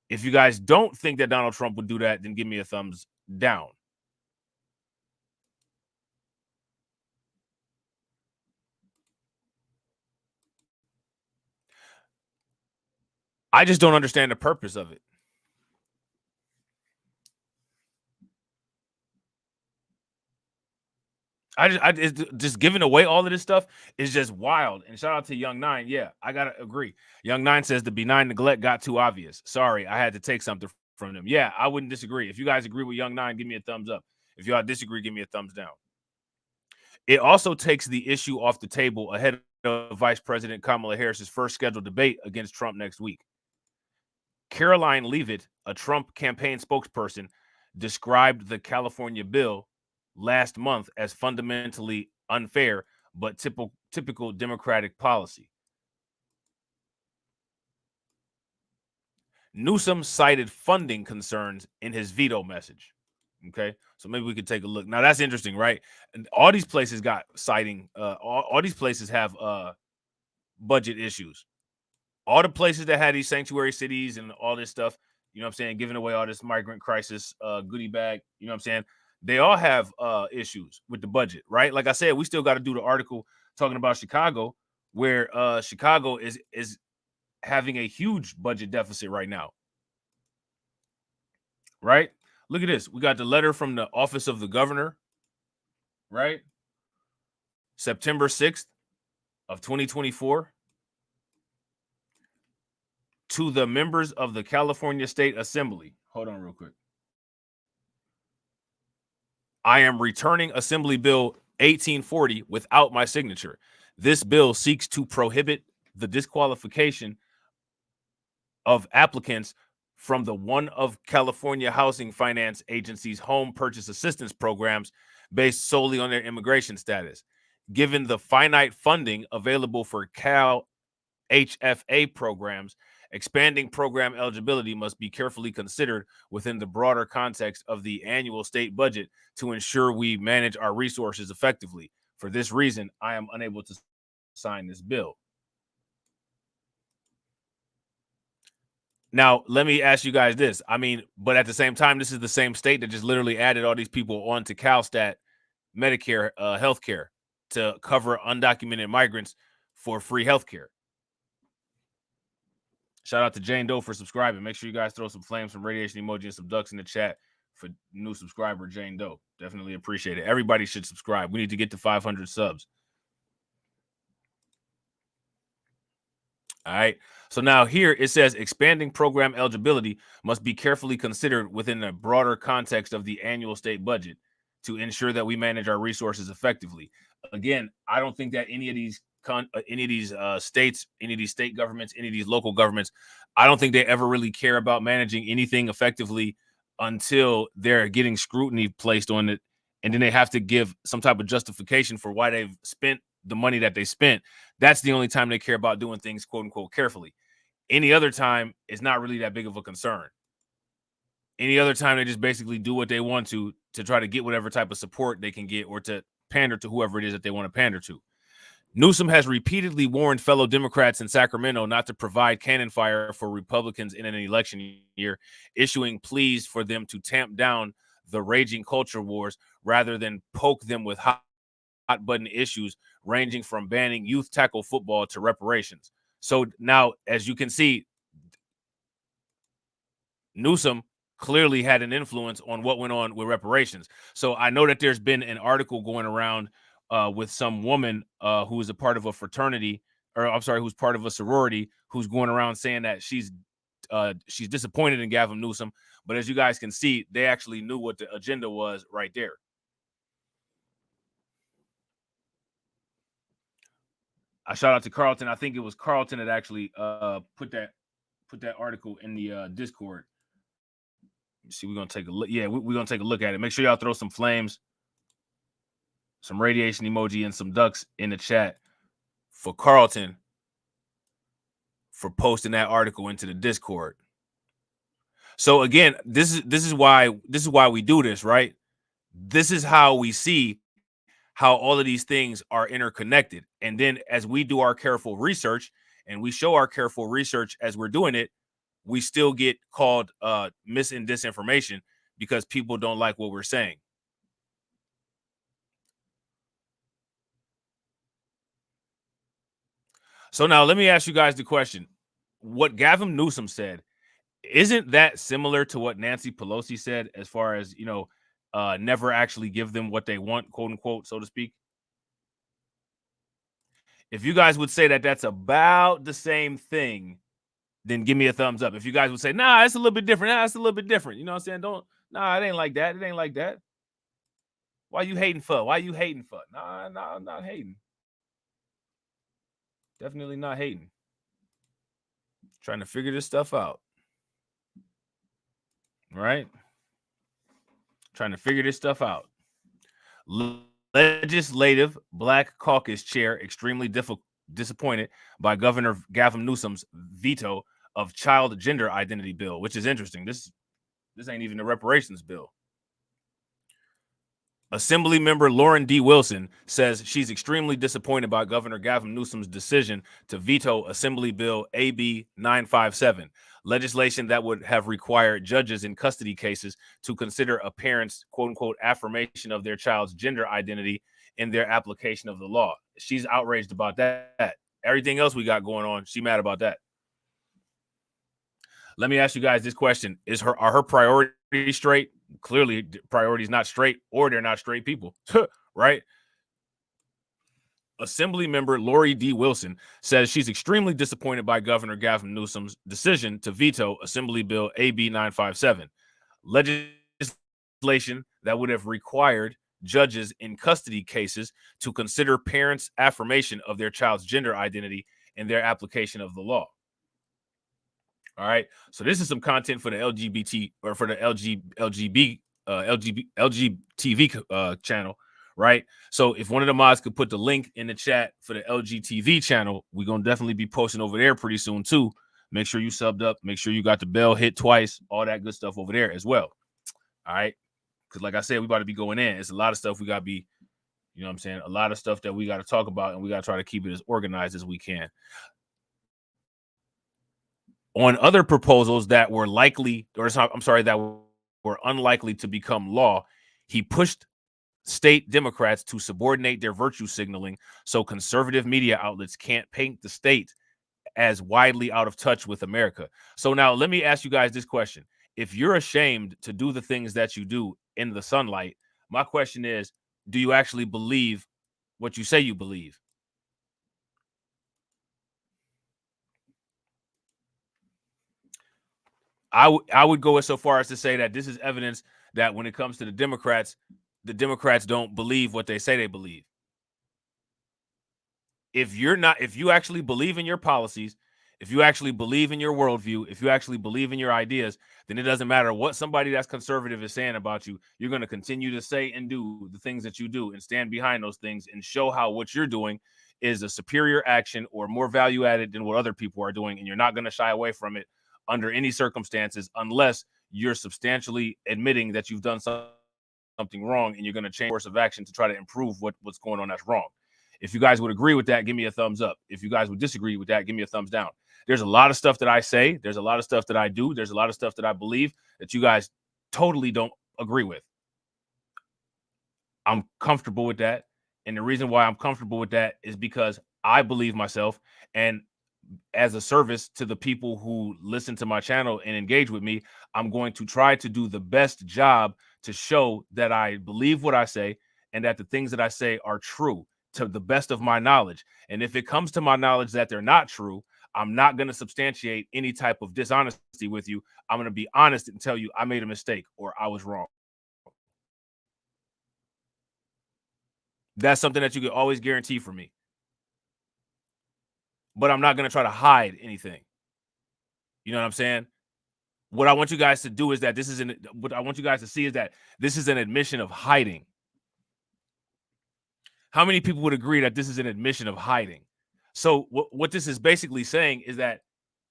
If you guys don't think that Donald Trump would do that, then give me a thumbs down. I just don't understand the purpose of it. Just giving away all of this stuff is just wild. And shout out to Young Nine. Yeah, I gotta agree. Young Nine says the benign neglect got too obvious. Sorry, I had to take something from them. Yeah, I wouldn't disagree. If you guys agree with Young Nine, give me a thumbs up. If y'all disagree, give me a thumbs down. It also takes the issue off the table ahead of Vice President Kamala Harris's first scheduled debate against Trump next week. Caroline Leavitt, a Trump campaign spokesperson, described the California bill last month as fundamentally unfair but typical Democratic policy. Newsom cited funding concerns in his veto message. Okay, so maybe we could take a look. Now that's interesting, right? And all these places got citing. All these places have budget issues. All the places that had these sanctuary cities and all this stuff, you know what I'm saying, giving away all this migrant crisis goodie bag, you know what I'm saying, they all have issues with the budget, right? Like I said, we still got to do the article talking about Chicago, where Chicago is having a huge budget deficit right now, right? Look at this. We got the letter from the office of the governor, right? September 6th of 2024. To the members of the California State Assembly. Hold on real quick. I am returning Assembly Bill 1840 without my signature. This bill seeks to prohibit the disqualification of applicants from the one of California Housing Finance Agency's home purchase assistance programs based solely on their immigration status. Given the finite funding available for Cal HFA programs, expanding program eligibility must be carefully considered within the broader context of the annual state budget to ensure we manage our resources effectively. For this reason, I am unable to sign this bill. Now, let me ask you guys this. I mean, but at the same time, this is the same state that just literally added all these people onto CalStat Medicare healthcare to cover undocumented migrants for free healthcare. Shout out to Jane Doe for subscribing. Make sure you guys throw some flames, some radiation emoji, and some ducks in the chat for new subscriber Jane Doe. Definitely appreciate it. Everybody should subscribe. We need to get to 500 subs. All right. So now here it says expanding program eligibility must be carefully considered within the broader context of the annual state budget to ensure that we manage our resources effectively. Again, I don't think that any of these states, any of these state governments, any of these local governments, I don't think they ever really care about managing anything effectively until they're getting scrutiny placed on it. And then they have to give some type of justification for why they've spent the money that they spent. That's the only time they care about doing things, quote unquote, carefully. Any other time, it's not really that big of a concern. Any other time, they just basically do what they want to try to get whatever type of support they can get or to pander to whoever it is that they want to pander to. Newsom has repeatedly warned fellow Democrats in Sacramento not to provide cannon fire for Republicans in an election year, issuing pleas for them to tamp down the raging culture wars rather than poke them with hot button issues ranging from banning youth tackle football to reparations. So now, as you can see, Newsom clearly had an influence on what went on with reparations. So I know that there's been an article going around with some woman who is a part of a fraternity, or I'm sorry, who's part of a sorority, who's going around saying that she's disappointed in Gavin Newsom. But as you guys can see, they actually knew what the agenda was right there. I shout out to Carlton. I think it was Carlton that actually put that article in the Discord. See, we're gonna take a look. Yeah, we're gonna take a look at it. Make sure y'all throw some flames, some radiation emoji, and some ducks in the chat for Carlton for posting that article into the Discord. So again, this is why we do this, right? This is how we see how all of these things are interconnected. And then as we do our careful research and we show our careful research as we're doing it, we still get called mis and disinformation because people don't like what we're saying. So now let me ask you guys the question. What Gavin Newsom said, isn't that similar to what Nancy Pelosi said as far as, never actually give them what they want, quote unquote, so to speak? If you guys would say that that's about the same thing, then give me a thumbs up. If you guys would say, nah, it's a little bit different. Nah, it's a little bit different. You know what I'm saying? Nah, it ain't like that. It ain't like that. Why you hating for? Why you hating for? Nah, I'm not hating. Definitely not hating. Trying to figure this stuff out. Right? Trying to figure this stuff out. Legislative Black Caucus chair extremely disappointed by Governor Gavin Newsom's veto of child gender identity bill, which is interesting. This ain't even a reparations bill. Assembly member Lauren D. Wilson says she's extremely disappointed by Governor Gavin Newsom's decision to veto Assembly Bill AB 957, legislation that would have required judges in custody cases to consider a parent's quote-unquote affirmation of their child's gender identity in their application of the law. She's outraged about that. Everything else we got going on, she mad about that. Let me ask you guys this question. Are her priorities straight? Clearly, priorities not straight, or they're not straight people, right? Assembly member Lori D. Wilson says she's extremely disappointed by Governor Gavin Newsom's decision to veto Assembly Bill AB 957, legislation that would have required judges in custody cases to consider parents' affirmation of their child's gender identity in their application of the law. All right, so this is some content for the LGBT or for the LGTV channel, right? So if one of the mods could put the link in the chat for the LGTV channel, we're gonna definitely be posting over there pretty soon too. Make sure you subbed up, make sure you got the bell hit twice, all that good stuff over there as well. All right, because like I said, we about to be going in. It's a lot of stuff we gotta be, you know what I'm saying? A lot of stuff that we got to talk about, and we got to try to keep it as organized as we can. On other proposals that were likely, or I'm sorry, that were unlikely to become law, he pushed state Democrats to subordinate their virtue signaling so conservative media outlets can't paint the state as widely out of touch with America. So now let me ask you guys this question. If you're ashamed to do the things that you do in the sunlight, my question is, do you actually believe what you say you believe? I would go so far as to say that this is evidence that when it comes to the Democrats don't believe what they say they believe. If you actually believe in your policies, if you actually believe in your worldview, if you actually believe in your ideas, then it doesn't matter what somebody that's conservative is saying about you. You're going to continue to say and do the things that you do and stand behind those things and show how what you're doing is a superior action or more value added than what other people are doing. And you're not going to shy away from it under any circumstances unless you're substantially admitting that you've done something wrong and you're going to change course of action to try to improve what's going on that's wrong. If you guys would agree with that, give me a thumbs up. If you guys would disagree with that, give me a thumbs down. There's a lot of stuff that I say. There's a lot of stuff that I do. There's a lot of stuff that I believe that you guys totally don't agree with. I'm comfortable with that. And the reason why I'm comfortable with that is because I believe myself. And as a service to the people who listen to my channel and engage with me, I'm going to try to do the best job to show that I believe what I say and that the things that I say are true to the best of my knowledge. And if it comes to my knowledge that they're not true, I'm not going to substantiate any type of dishonesty with you. I'm going to be honest and tell you I made a mistake or I was wrong. That's something that you can always guarantee from me. But I'm not going to try to hide anything. You know what I'm saying? What I want you guys to do is that what I want you guys to see is that this is an admission of hiding. How many people would agree that this is an admission of hiding? So what this is basically saying is that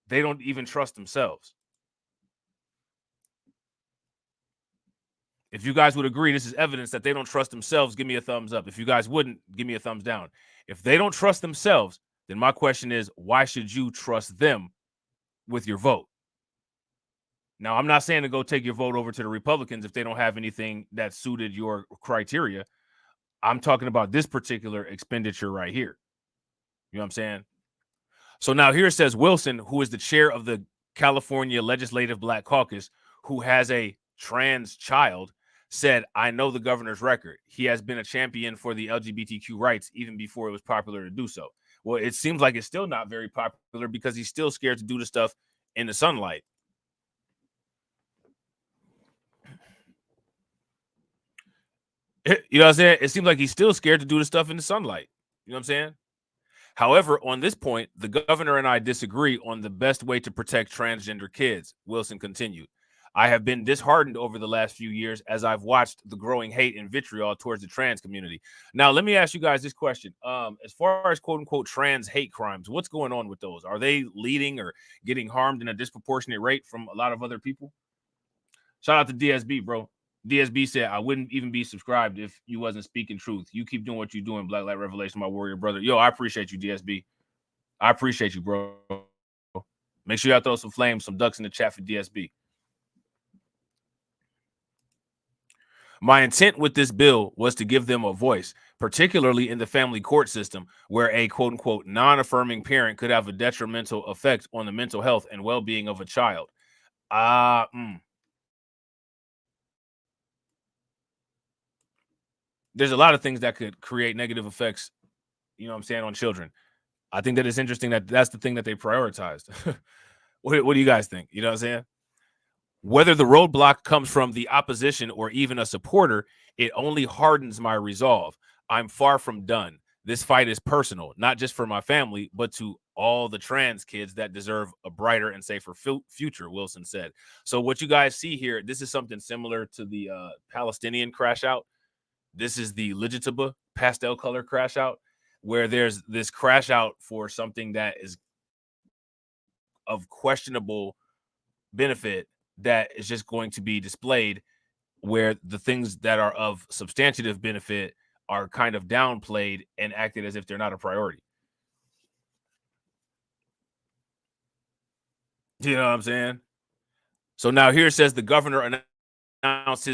they don't even trust themselves. If you guys would agree, this is evidence that they don't trust themselves, give me a thumbs up. If you guys wouldn't, give me a thumbs down. If they don't trust themselves, then my question is, why should you trust them with your vote? Now, I'm not saying to go take your vote over to the Republicans if they don't have anything that suited your criteria. I'm talking about this particular expenditure right here. You know what I'm saying? So now here it says Wilson, who is the chair of the California Legislative Black Caucus, who has a trans child, said, I know the governor's record. He has been a champion for the LGBTQ rights even before it was popular to do so. Well, it seems like it's still not very popular because he's still scared to do the stuff in the sunlight. You know what I'm saying? It seems like he's still scared to do the stuff in the sunlight. You know what I'm saying? However, on this point, the governor and I disagree on the best way to protect transgender kids, Wilson continued. I have been disheartened over the last few years as I've watched the growing hate and vitriol towards the trans community. Now, let me ask you guys this question. As far as quote unquote trans hate crimes, what's going on with those? Are they leading or getting harmed in a disproportionate rate from a lot of other people? Shout out to DSB, bro. DSB said, I wouldn't even be subscribed if you wasn't speaking truth. You keep doing what you're doing, Black Light Revelation, my warrior brother. Yo, I appreciate you, DSB. I appreciate you, bro. Make sure y'all throw some flames, some ducks in the chat for DSB. My intent with this bill was to give them a voice, particularly in the family court system, where a quote-unquote non-affirming parent could have a detrimental effect on the mental health and well-being of a child. There's a lot of things that could create negative effects, you know what I'm saying, on children. I think that it's interesting that that's the thing that they prioritized. What do you guys think? You know what I'm saying? Whether the roadblock comes from the opposition or even a supporter, it only hardens my resolve. I'm far from done. This fight is personal, not just for my family, but to all the trans kids that deserve a brighter and safer future, Wilson said. So what you guys see here, this is something similar to the Palestinian crash out. This is the legitimate pastel color crash out, where there's this crash out for something that is of questionable benefit that is just going to be displayed, where the things that are of substantive benefit are kind of downplayed and acted as if they're not a priority. You know what I'm saying? So now here it says the governor announced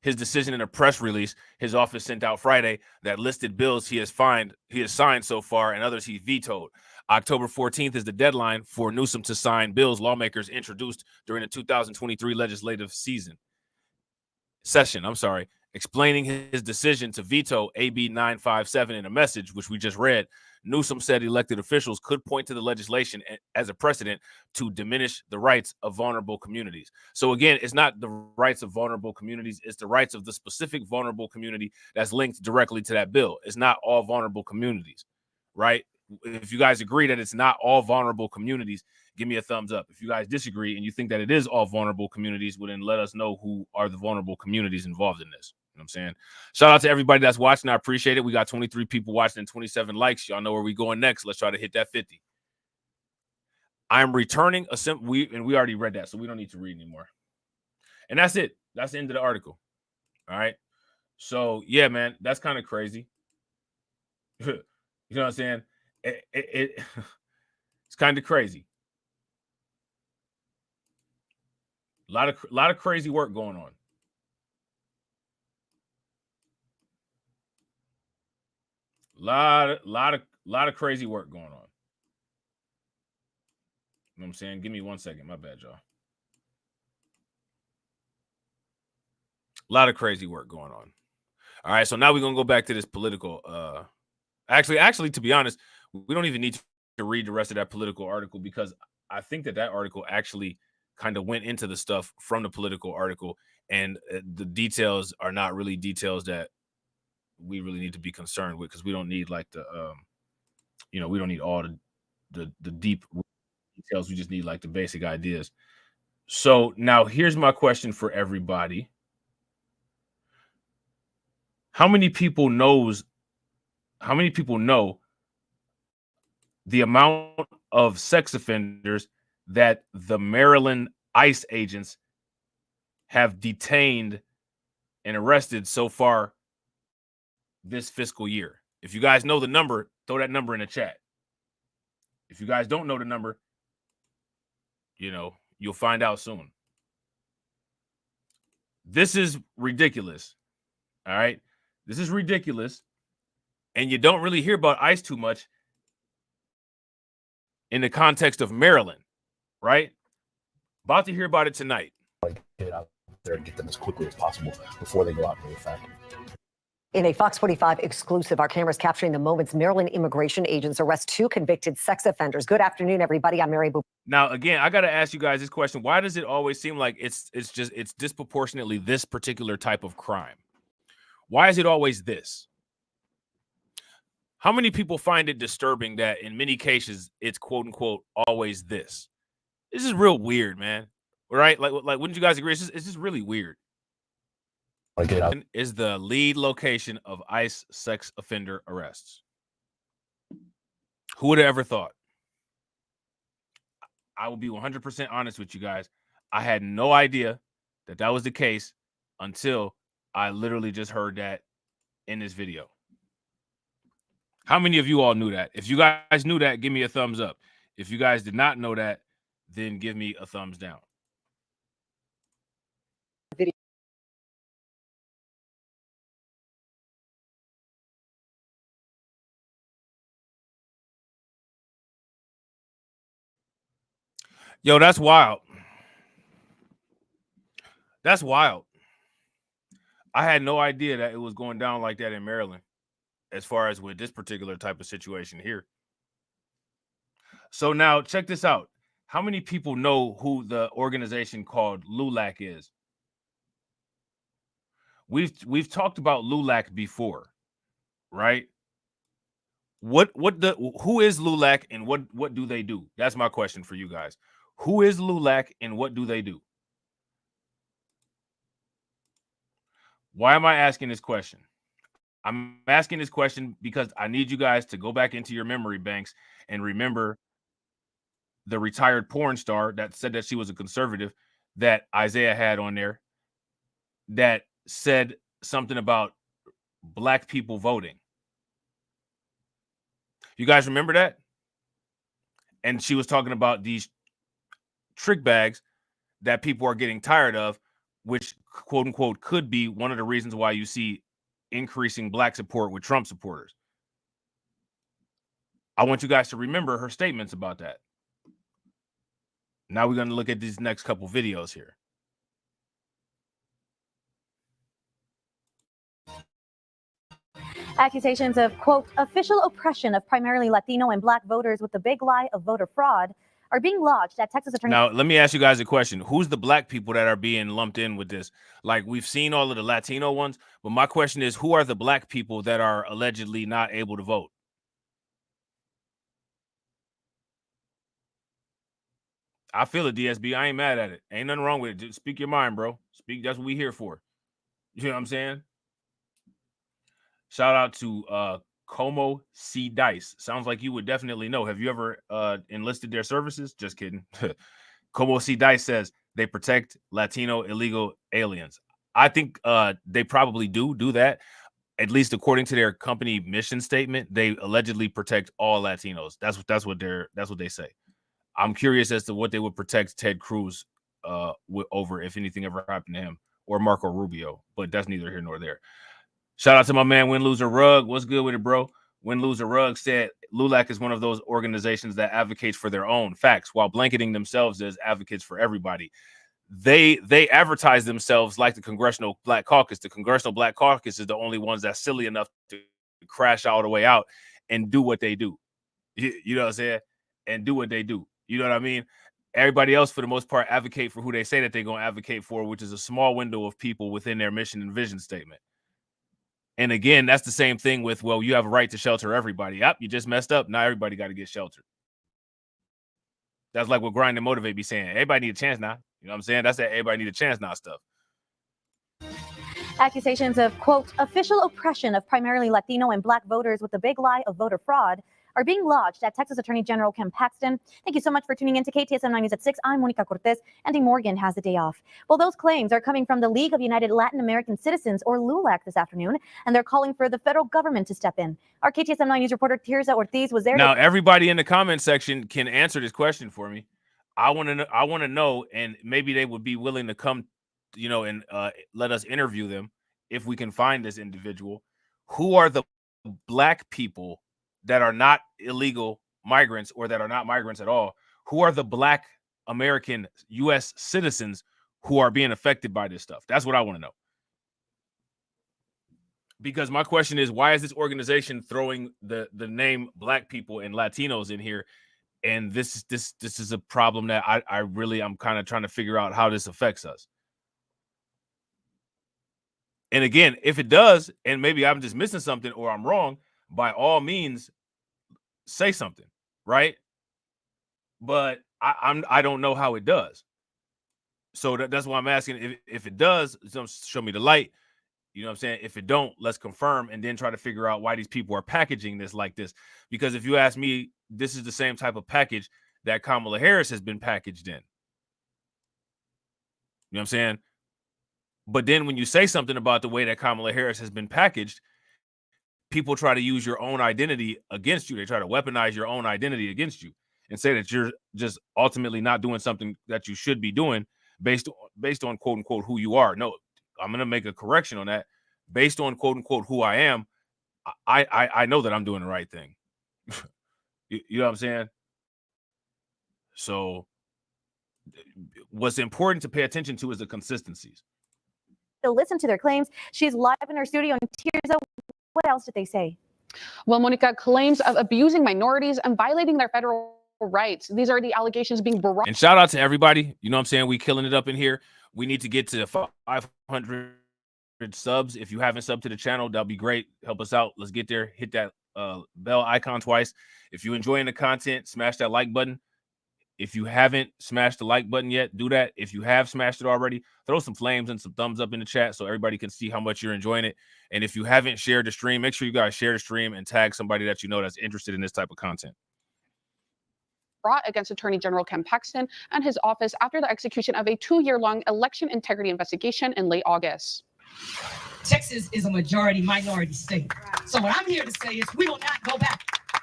his decision in a press release his office sent out Friday that listed bills he has signed so far and others he vetoed. October 14th is the deadline for Newsom to sign bills lawmakers introduced during the 2023 legislative session. Explaining his decision to veto AB 957 in a message, which we just read, Newsom said elected officials could point to the legislation as a precedent to diminish the rights of vulnerable communities. So again, it's not the rights of vulnerable communities, it's the rights of the specific vulnerable community that's linked directly to that bill. It's not all vulnerable communities, right? If you guys agree that it's not all vulnerable communities, give me a thumbs up. If you guys disagree and you think that it is all vulnerable communities, well, then let us know who are the vulnerable communities involved in this. You know what I'm saying? Shout out to everybody that's watching. I appreciate it. We got 23 people watching and 27 likes. Y'all know where we going next. Let's try to hit that 50. I'm returning we already read that, so we don't need to read anymore. And that's it. That's the end of the article. All right. So yeah, man, that's kind of crazy. You know what I'm saying? It's kind of crazy. A lot of crazy work going on. Lot of crazy work going on. You know what I'm saying? Give me 1 second. My bad, y'all. A lot of crazy work going on. All right, so now we're gonna go back to this political. Actually, to be honest, we don't even need to read the rest of that political article because I think that article actually kind of went into the stuff from the political article, and the details are not really details that we really need to be concerned with because we don't need like the we don't need all the deep details. We just need like the basic ideas. So now here's my question for everybody. How many people know the amount of sex offenders that the Maryland ICE agents have detained and arrested so far this fiscal year? If you guys know the number, throw that number in the chat. If you guys don't know the number, you'll find out soon. This is ridiculous. All right. This is ridiculous. And you don't really hear about ICE too much in the context of Maryland, right? About to hear about it tonight. Get out there and get them as quickly as possible before they go out into effect. In a Fox 45 exclusive, our cameras capturing the moments Maryland immigration agents arrest 2 convicted sex offenders. Good afternoon, everybody. I'm Mary Boo. Now, again, I got to ask you guys this question. Why does it always seem like it's disproportionately this particular type of crime? Why is it always this? How many people find it disturbing that in many cases it's quote unquote always this? This is real weird, man. Right? Like wouldn't you guys agree? It's just really weird. Is the lead location of ICE sex offender arrests. Who would have ever thought? I will be 100% honest with you guys. I had no idea that was the case until I literally just heard that in this video. How many of you all knew that? If you guys knew that, give me a thumbs up. If you guys did not know that, then give me a thumbs down. Yo, that's wild. That's wild. I had no idea that it was going down like that in Maryland, as far as with this particular type of situation here. So now check this out. How many people know who the organization called LULAC is? We've talked about LULAC before, right? Who is LULAC and what do they do? That's my question for you guys. Who is LULAC and what do they do? Why am I asking this question? I'm asking this question because I need you guys to go back into your memory banks and remember the retired porn star that said that she was a conservative that Isaiah had on there that said something about black people voting. You guys remember that? And she was talking about these trick bags that people are getting tired of, which quote unquote could be one of the reasons why you see increasing black support with Trump supporters. I want you guys to remember her statements about that. Now we're going to look at these next couple videos here. Accusations of, quote, official oppression of primarily Latino and black voters with the big lie of voter fraud are being lodged at Texas Attorney. Now, let me ask you guys a question. Who's the black people that are being lumped in with this? Like, we've seen all of the Latino ones, but my question is, who are the black people that are allegedly not able to vote? I feel it, DSB. I ain't mad at it. Ain't nothing wrong with it. Just speak your mind, bro. Speak. That's what we here for. You know what I'm saying? Shout out to Como C. Dice. Sounds like you would definitely know. Have you ever enlisted their services? Just kidding. Como C. Dice says they protect Latino illegal aliens. I think they probably do that. At least according to their company mission statement, they allegedly protect all Latinos. That's what they say. I'm curious as to what they would protect Ted Cruz over if anything ever happened to him, or Marco Rubio, but that's neither here nor there. Shout out to my man Win Loser Rug. What's good with it, bro? Win Loser Rug said LULAC is one of those organizations that advocates for their own facts while blanketing themselves as advocates for everybody. They advertise themselves like the Congressional Black Caucus. The Congressional Black Caucus is the only ones that's silly enough to crash all the way out and do what they do. You know what I'm saying? And do what they do. You know what I mean? Everybody else, for the most part, advocate for who they say that they're going to advocate for, which is a small window of people within their mission and vision statement. And again, that's the same thing with, well, you have a right to shelter everybody. Yep, you just messed up. Now everybody got to get sheltered. That's like what Grind and Motivate be saying. Everybody need a chance now. You know what I'm saying? That's that everybody need a chance now stuff. Accusations of, quote, official oppression of primarily Latino and black voters with the big lie of voter fraud are being lodged at Texas Attorney General Ken Paxton. Thank you so much for tuning in to KTSM 9 News at 6. I'm Monica Cortez. Andy Morgan has the day off. Well, those claims are coming from the League of United Latin American Citizens, or LULAC, this afternoon, and they're calling for the federal government to step in. Our KTSM 9 News reporter Tirza Ortiz was there. Now, everybody in the comment section can answer this question for me. I want to know, and maybe they would be willing to come, and let us interview them if we can find this individual. Who are the black people that are not illegal migrants or that are not migrants at all? Who are the black American U.S. citizens who are being affected by this stuff? That's what I want to know. Because my question is, why is this organization throwing the name black people and Latinos in here? And this is a problem that I'm kind of trying to figure out how this affects us. And again, if it does, and maybe I'm just missing something or I'm wrong, by all means, say something, right? But I don't know how it does. So that's why I'm asking if it does, show me the light. You know what I'm saying? If it don't, let's confirm and then try to figure out why these people are packaging this like this. Because if you ask me, this is the same type of package that Kamala Harris has been packaged in. You know what I'm saying? But then when you say something about the way that Kamala Harris has been packaged, people try to use your own identity against you. They try to weaponize your own identity against you and say that you're just ultimately not doing something that you should be doing based on quote unquote who you are. No, I'm going to make a correction on that. Based on quote unquote who I am, I know that I'm doing the right thing. You know what I'm saying? So what's important to pay attention to is the consistencies. To listen to their claims. She's live in her studio. And Tirza, what else did they say? Well, Monica, claims of abusing minorities and violating their federal rights. These are the allegations being brought. And shout out to everybody. You know what I'm saying? We killing it up in here. We need to get to 500 subs. If you haven't subbed to the channel, that'll be great. Help us out. Let's get there. Hit that bell icon twice. If you're enjoying the content, smash that like button. If you haven't smashed the like button yet, do that. If you have smashed it already, throw some flames and some thumbs up in the chat so everybody can see how much you're enjoying it. And if you haven't shared the stream, make sure you guys share the stream and tag somebody that you know that's interested in this type of content. Brought against Attorney General Ken Paxton and his office after the execution of a 2-year-long election integrity investigation in late August. Texas is a majority minority state. So what I'm here to say is we will not go back.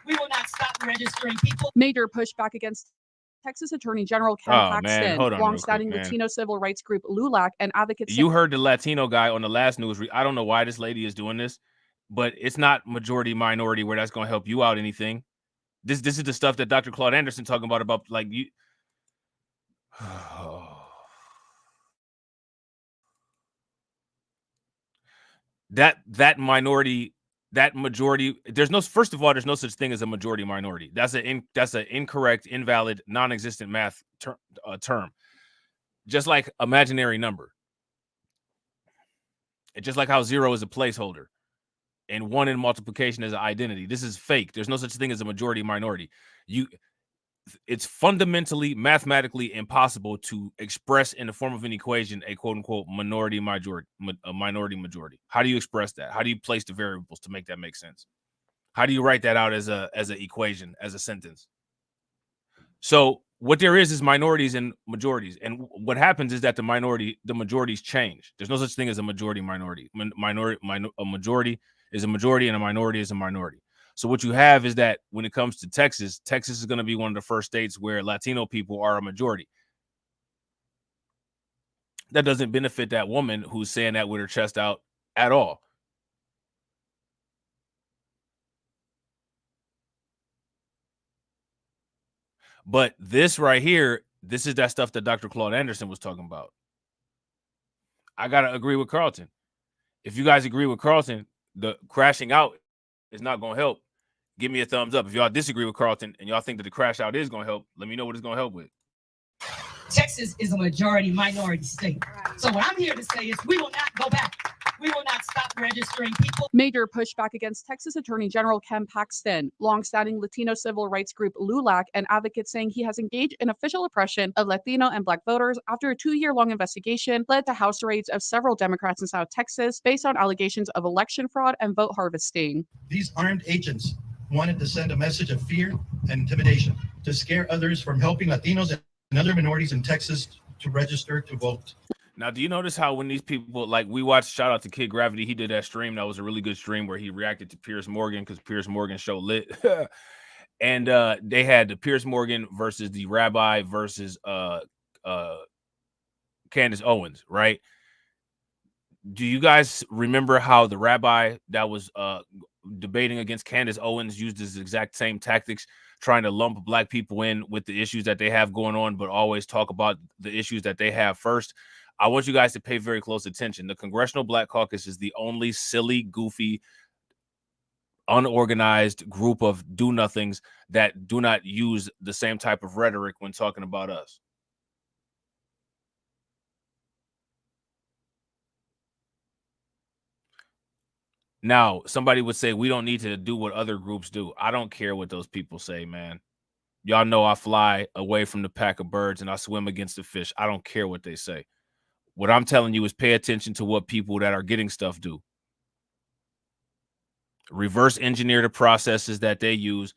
We will not stop registering people. Major pushback against Texas Attorney General Ken Oh, man, Paxton, hold on real longstanding quick, man. Latino civil rights group LULAC, and advocates. You heard the Latino guy on the last news. I don't know why this lady is doing this, but it's not majority minority where that's going to help you out anything. This is the stuff that Dr. Claude Anderson talking about like you. that minority, that majority. There's no, first of all, there's no such thing as a majority minority. That's an incorrect, invalid, non-existent math term. Just like imaginary number. It's just like how 0 is a placeholder and 1 in multiplication is an identity. This is fake. There's no such thing as a majority minority. It's fundamentally, mathematically impossible to express in the form of an equation a quote unquote minority majority. How do you express that? How do you place the variables to make that make sense? How do you write that out as an equation, as a sentence? So what there is minorities and majorities, and what happens is that the majorities change. There's no such thing as a majority minority. A majority is a majority, and a minority is a minority. So what you have is that when it comes to Texas, Texas is going to be one of the first states where Latino people are a majority. That doesn't benefit that woman who's saying that with her chest out at all. But this right here, this is that stuff that Dr. Claude Anderson was talking about. I got to agree with Carlton. If you guys agree with Carlton, the crashing out is not going to help. Give me a thumbs up. If y'all disagree with Carlton and y'all think that the crash out is going to help, let me know what it's going to help with. Texas is a majority minority state. So what I'm here to say is we will not go back. We will not stop registering people. Major pushback against Texas Attorney General Ken Paxton, longstanding Latino civil rights group LULAC, and advocates saying he has engaged in official oppression of Latino and Black voters after a 2-year-long investigation led to house raids of several Democrats in South Texas based on allegations of election fraud and vote harvesting. These armed agents wanted to send a message of fear and intimidation to scare others from helping Latinos and other minorities in Texas to register to vote. Now, do you notice how when these people, like we watched, shout out to Kid Gravity, he did that stream. That was a really good stream where he reacted to Piers Morgan because Piers Morgan's show lit. And they had the Piers Morgan versus the rabbi versus Candace Owens, right? Do you guys remember how the rabbi that was debating against Candace Owens used his exact same tactics, trying to lump Black people in with the issues that they have going on, but always talk about the issues that they have first? I want you guys to pay very close attention. The Congressional Black Caucus is the only silly, goofy, unorganized group of do-nothings that do not use the same type of rhetoric when talking about us. Now, somebody would say, we don't need to do what other groups do. I don't care what those people say, man. Y'all know I fly away from the pack of birds and I swim against the fish. I don't care what they say. What I'm telling you is pay attention to what people that are getting stuff do. Reverse engineer the processes that they use.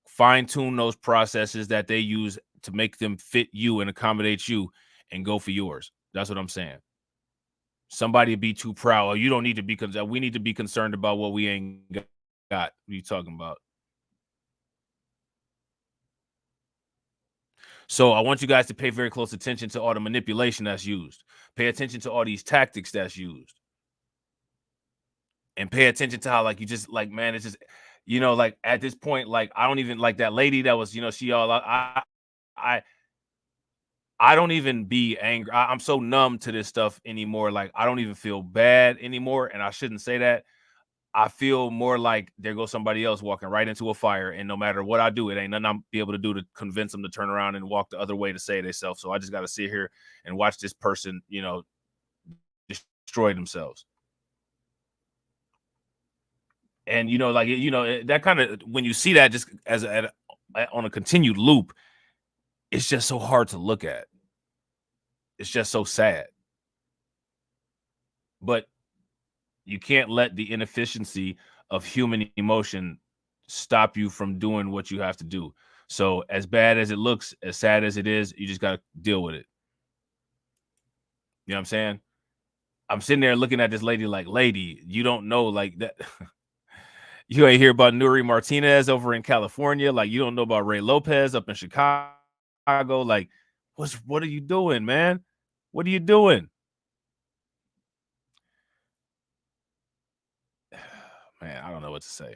Fine tune those processes that they use to make them fit you and accommodate you, and go for yours. That's what I'm saying. Somebody be too proud. Oh, you don't need to be concerned. We need to be concerned about what we ain't got. What are you talking about? So I want you guys to pay very close attention to all the manipulation that's used. Pay attention to all these tactics that's used. And pay attention to how, like, you just, like, man, it's just, you know, like, at this point, like, I don't even, like, that lady that was, you know, she all, I don't even be angry. I'm so numb to this stuff anymore. Like, I don't even feel bad anymore. And I shouldn't say that. I feel more like there goes somebody else walking right into a fire, and no matter what I do, it ain't nothing I'm be able to do to convince them to turn around and walk the other way to save themselves. So I just got to sit here and watch this person, you know, destroy themselves. And, you know, like, you know, that kind of, when you see that just as on a continued loop, it's just so hard to look at. It's just so sad. But you can't let the inefficiency of human emotion stop you from doing what you have to do. So as bad as it looks, as sad as it is, you just got to deal with it. You know what I'm saying? I'm sitting there looking at this lady like, lady, you don't know, like that. You ain't hear about Nuri Martinez over in California. Like, you don't know about Ray Lopez up in Chicago. Like, what are you doing, man? What are you doing? Man, I don't know what to say.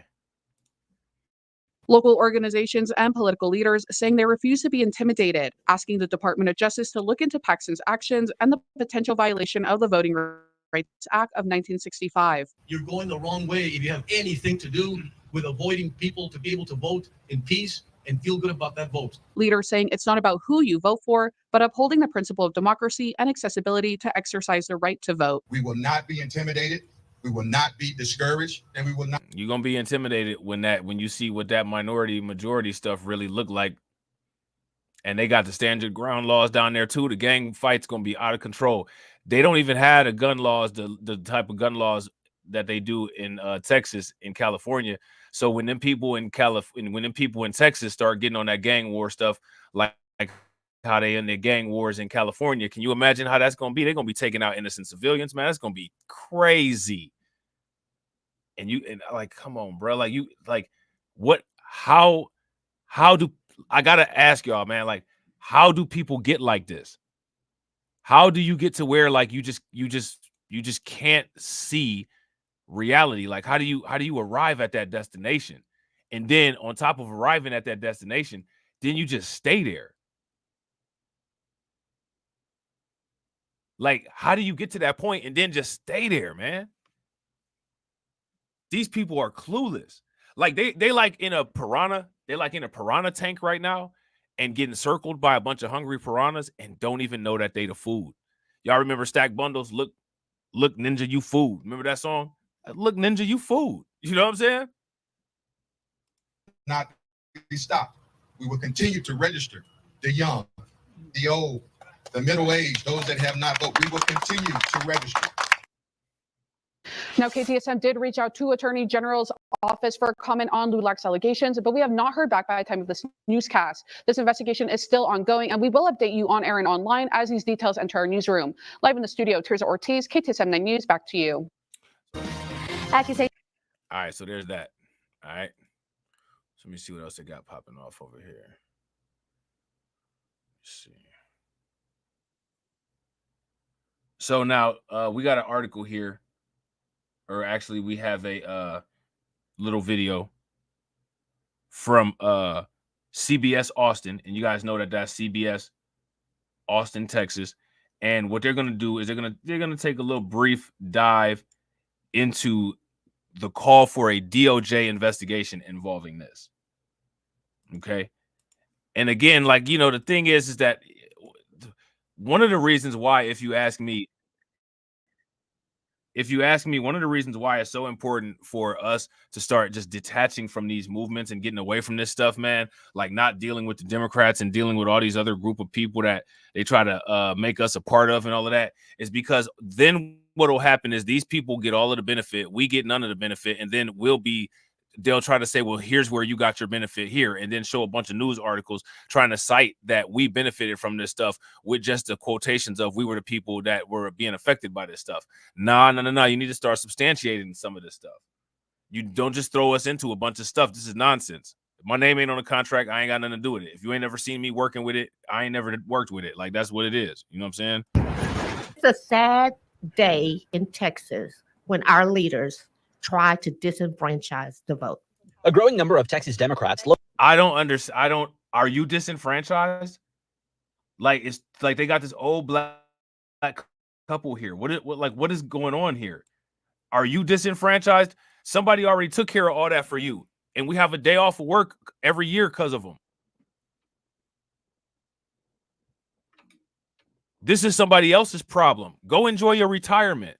Local organizations and political leaders saying they refuse to be intimidated, asking the Department of Justice to look into Paxton's actions and the potential violation of the Voting Rights Act of 1965. You're going the wrong way if you have anything to do with avoiding people to be able to vote in peace and feel good about that vote. Leaders saying it's not about who you vote for, but upholding the principle of democracy and accessibility to exercise the right to vote. We will not be intimidated. We will not be discouraged, and we will not. You're gonna be intimidated when you see what that minority majority stuff really look like. And they got the stand your ground laws down there too. The gang fight's gonna be out of control. They don't even have the gun laws, the type of gun laws that they do in Texas, in California. So when them people in Texas start getting on that gang war stuff, like how they in their gang wars in California, can you imagine how that's gonna be? They're gonna be taking out innocent civilians, man. That's gonna be crazy. And like, come on, bro. Like, how do I gotta ask y'all, man? Like, how do people get like this? How do you get to where like you just can't see reality? Like, how do you arrive at that destination? And then on top of arriving at that destination, then you just stay there. Like, how do you get to that point and then just stay there, man? These people are clueless. Like they like in a piranha, they're like in a piranha tank right now and getting circled by a bunch of hungry piranhas and don't even know that they the food. Y'all remember Stack Bundles? Look, Ninja, you food. Remember that song? Look, Ninja, you food. You know what I'm saying? Not be stopped. We will continue to register the young, the old, the middle-aged, those that have not voted. We will continue to register. Now, KTSM did reach out to Attorney General's office for a comment on LULAC's allegations, but we have not heard back by the time of this newscast. This investigation is still ongoing, and we will update you on air and online as these details enter our newsroom. Live in the studio, Teresa Ortiz, KTSM 9 News, back to you. All right, so there's that. All right. So let me see what else they got popping off over here. Let's see. So now we got an article here. Or actually, we have a little video from CBS Austin, and you guys know that that's CBS Austin, Texas. And what they're gonna do is they're gonna take a little brief dive into the call for a DOJ investigation involving this. Okay, and again, like, you know, the thing is that one of the reasons why, if you ask me, one of the reasons why it's so important for us to start just detaching from these movements and getting away from this stuff, man, like not dealing with the Democrats and dealing with all these other group of people that they try to make us a part of and all of that, is because then what will happen is these people get all of the benefit, we get none of the benefit, and then they'll try to say, well, here's where you got your benefit here, and then show a bunch of news articles trying to cite that we benefited from this stuff with just the quotations of we were the people that were being affected by this stuff. No. You need to start substantiating some of this stuff. You don't just throw us into a bunch of stuff. This is nonsense. If my name ain't on the contract, I ain't got nothing to do with it. If you ain't never seen me working with it, I ain't never worked with it. Like, that's what it is. You know what I'm saying? It's a sad day in Texas when our leaders try to disenfranchise the vote. A growing number of Texas Democrats I don't understand. Are you disenfranchised? Like, it's like they got this old black couple here. What is going on here? Are you disenfranchised? Somebody already took care of all that for you, and we have a day off of work every year because of them. This is somebody else's problem. Go enjoy your retirement.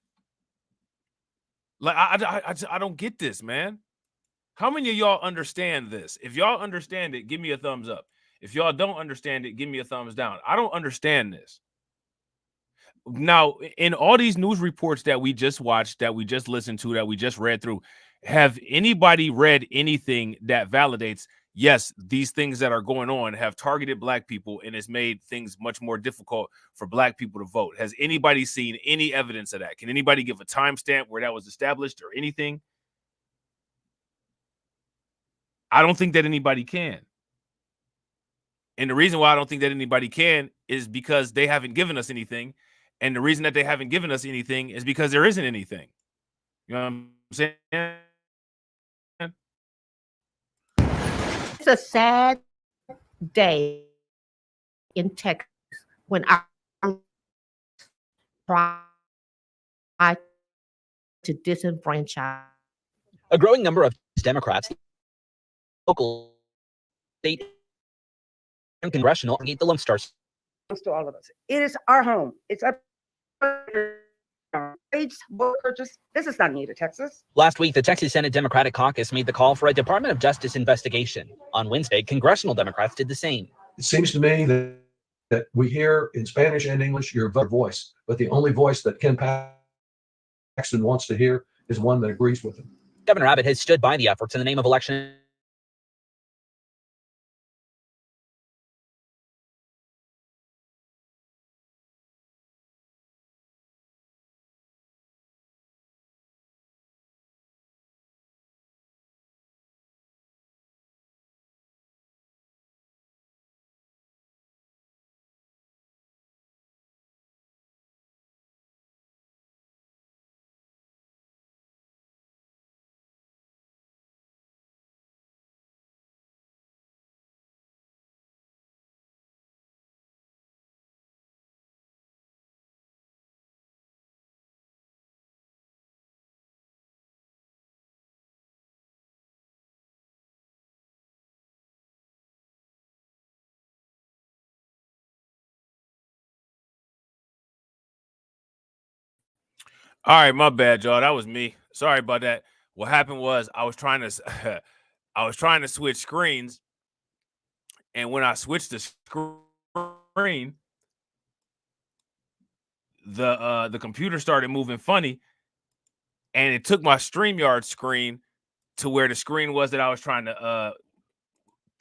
Like, I don't get this, man. How many of y'all understand this? If y'all understand it, give me a thumbs up. If y'all don't understand it, give me a thumbs down. I don't understand this. Now, in all these news reports that we just watched, that we just listened to, that we just read through, have anybody read anything that validates, yes, these things that are going on have targeted black people and it's made things much more difficult for black people to vote? Has anybody seen any evidence of that? Can anybody give a timestamp where that was established or anything? I don't think that anybody can. And the reason why I don't think that anybody can is because they haven't given us anything. And the reason that they haven't given us anything is because there isn't anything. You know what I'm saying? It's a sad day in Texas when our try to disenfranchise. A growing number of Democrats, local, state, and congressional, need the Lone Stars. To all of us, it is our home. It's up. Purchase. This is not new to Texas. Last week, the Texas Senate Democratic Caucus made the call for a Department of Justice investigation. On Wednesday, congressional Democrats did the same. It seems to me that we hear in Spanish and English your voice, but the only voice that Ken Paxton wants to hear is one that agrees with him. Governor Abbott has stood by the efforts in the name of election. All right, my bad, y'all. That was me. Sorry about that. What happened was I was trying to switch screens, and when I switched the screen, the computer started moving funny, and it took my StreamYard screen to where the screen was that I was trying to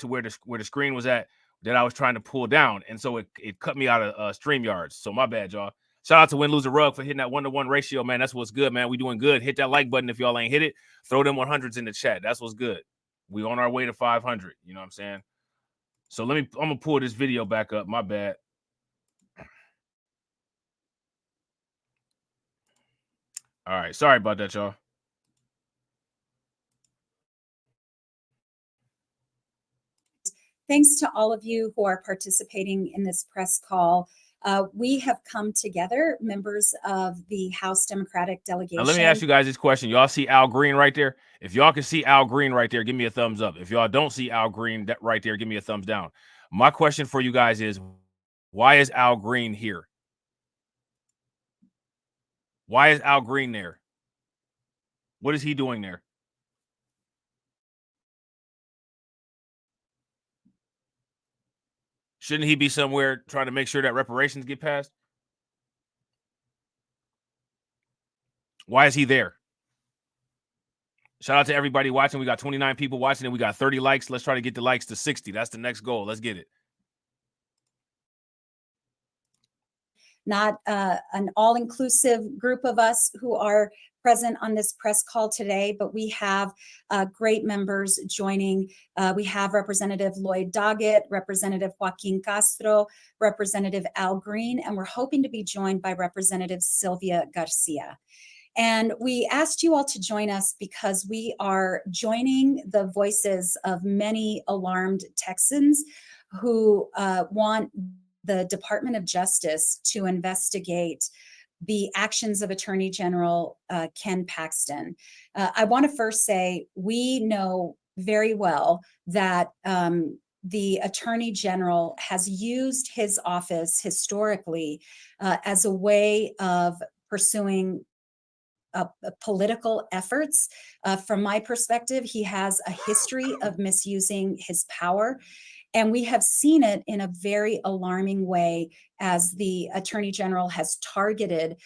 where the screen was at that I was trying to pull down, and so it cut me out of StreamYards. So my bad, y'all. Shout out to Win Loser Rug for hitting that 1-to-1 ratio, man. That's what's good, man. We doing good. Hit that like button if y'all ain't hit it. Throw them 100s in the chat. That's what's good. We on our way to 500. You know what I'm saying? So I'm gonna pull this video back up. My bad. All right, sorry about that, y'all. Thanks to all of you who are participating in this press call. We have come together, members of the House Democratic delegation. Now, let me ask you guys this question. Y'all see Al Green right there? If y'all can see Al Green right there, give me a thumbs up. If y'all don't see Al Green right there, give me a thumbs down. My question for you guys is, why is Al Green here? Why is Al Green there? What is he doing there? Shouldn't he be somewhere trying to make sure that reparations get passed? Why is he there? Shout out to everybody watching. We got 29 people watching and we got 30 likes. Let's try to get the likes to 60. That's the next goal. Let's get it. Not an all-inclusive group of us who are present on this press call today, but we have great members joining. We have Representative Lloyd Doggett, Representative Joaquin Castro, Representative Al Green, and we're hoping to be joined by Representative Sylvia Garcia. And we asked you all to join us because we are joining the voices of many alarmed Texans who want the Department of Justice to investigate the actions of Attorney General Ken Paxton. I want to first say we know very well that the Attorney General has used his office historically as a way of pursuing political efforts. From my perspective, he has a history of misusing his power. And we have seen it in a very alarming way as the Attorney General has targeted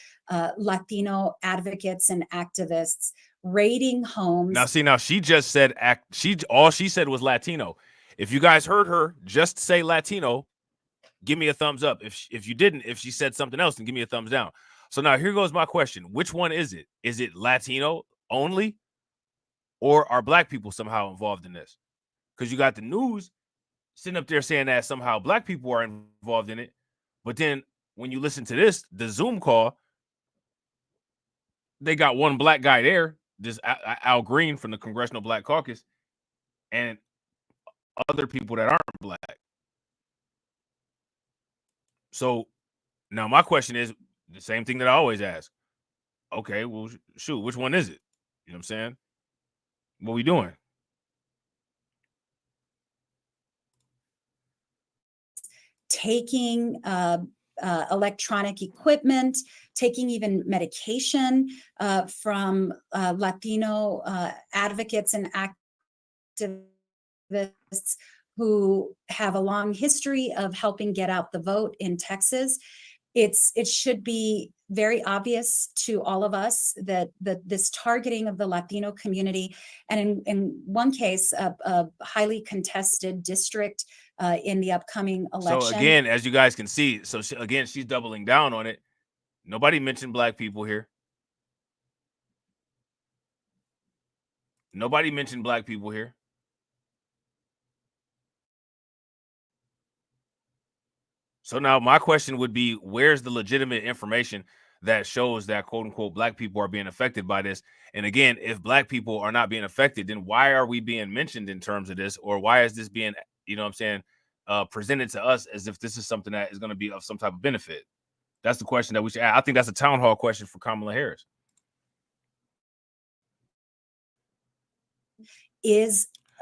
Latino advocates and activists, raiding homes. Now she just said all she said was Latino. If you guys heard her just say Latino, give me a thumbs up. If you didn't, if she said something else, then give me a thumbs down. So now here goes my question. Which one is it? Is it Latino only? Or are Black people somehow involved in this? because you got the news sitting up there saying that somehow black people are involved in it. But then when you listen to this, the Zoom call, they got one black guy there, this Al Green from the Congressional Black Caucus, and other people that aren't black. So now my question is the same thing that I always ask. Okay, well, shoot, which one is it? You know what I'm saying? What we doing? Taking electronic equipment, taking even medication from Latino advocates and activists who have a long history of helping get out the vote in Texas. It should be very obvious to all of us that this targeting of the Latino community, and in one case, a highly contested district in the upcoming election. So again, as you guys can see, so she's doubling down on it. Nobody mentioned black people here. Nobody mentioned black people here. So now my question would be, where's the legitimate information that shows that quote unquote black people are being affected by this? And again, if black people are not being affected, then why are we being mentioned in terms of this? Or why is this being, you know what I'm saying, presented to us as if this is something that is going to be of some type of benefit? That's the question that we should ask. I think that's a town hall question for Kamala Harris.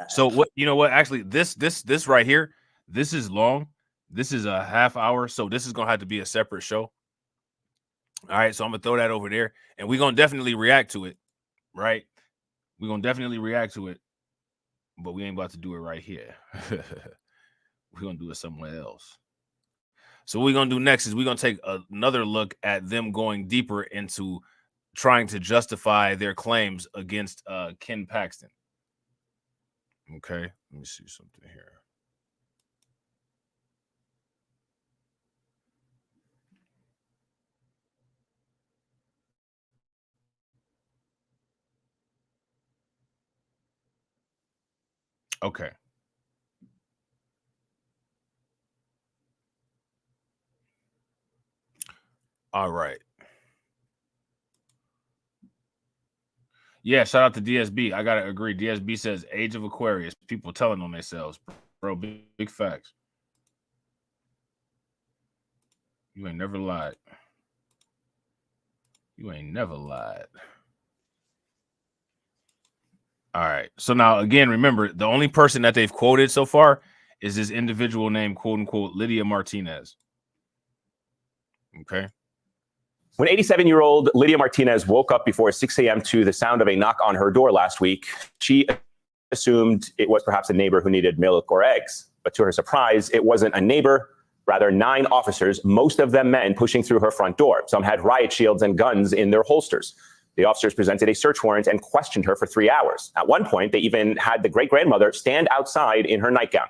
So what, you know what, actually this right here, this is long. This is a half hour, so this is gonna have to be a separate show. All right, so I'm gonna throw that over there, and we're gonna definitely react to it, right? We're gonna definitely react to it, but we ain't about to do it right here. We're gonna do it somewhere else. So what we're gonna do next is we're gonna take another look at them going deeper into trying to justify their claims against Ken Paxton. Okay, let me see something here. Okay. All right. Yeah, shout out to DSB. I gotta agree. DSB says Age of Aquarius. People telling on themselves. Bro, big facts. You ain't never lied. You ain't never lied. All right. So now, again, remember, the only person that they've quoted so far is this individual named, quote unquote, Lydia Martinez. Okay. When 87-year-old Lydia Martinez woke up before 6 a.m. to the sound of a knock on her door last week, she assumed it was perhaps a neighbor who needed milk or eggs. But to her surprise, it wasn't a neighbor, rather 9 officers, most of them men, pushing through her front door. Some had riot shields and guns in their holsters. The officers presented a search warrant and questioned her for 3 hours. At one point, they even had the great-grandmother stand outside in her nightgown.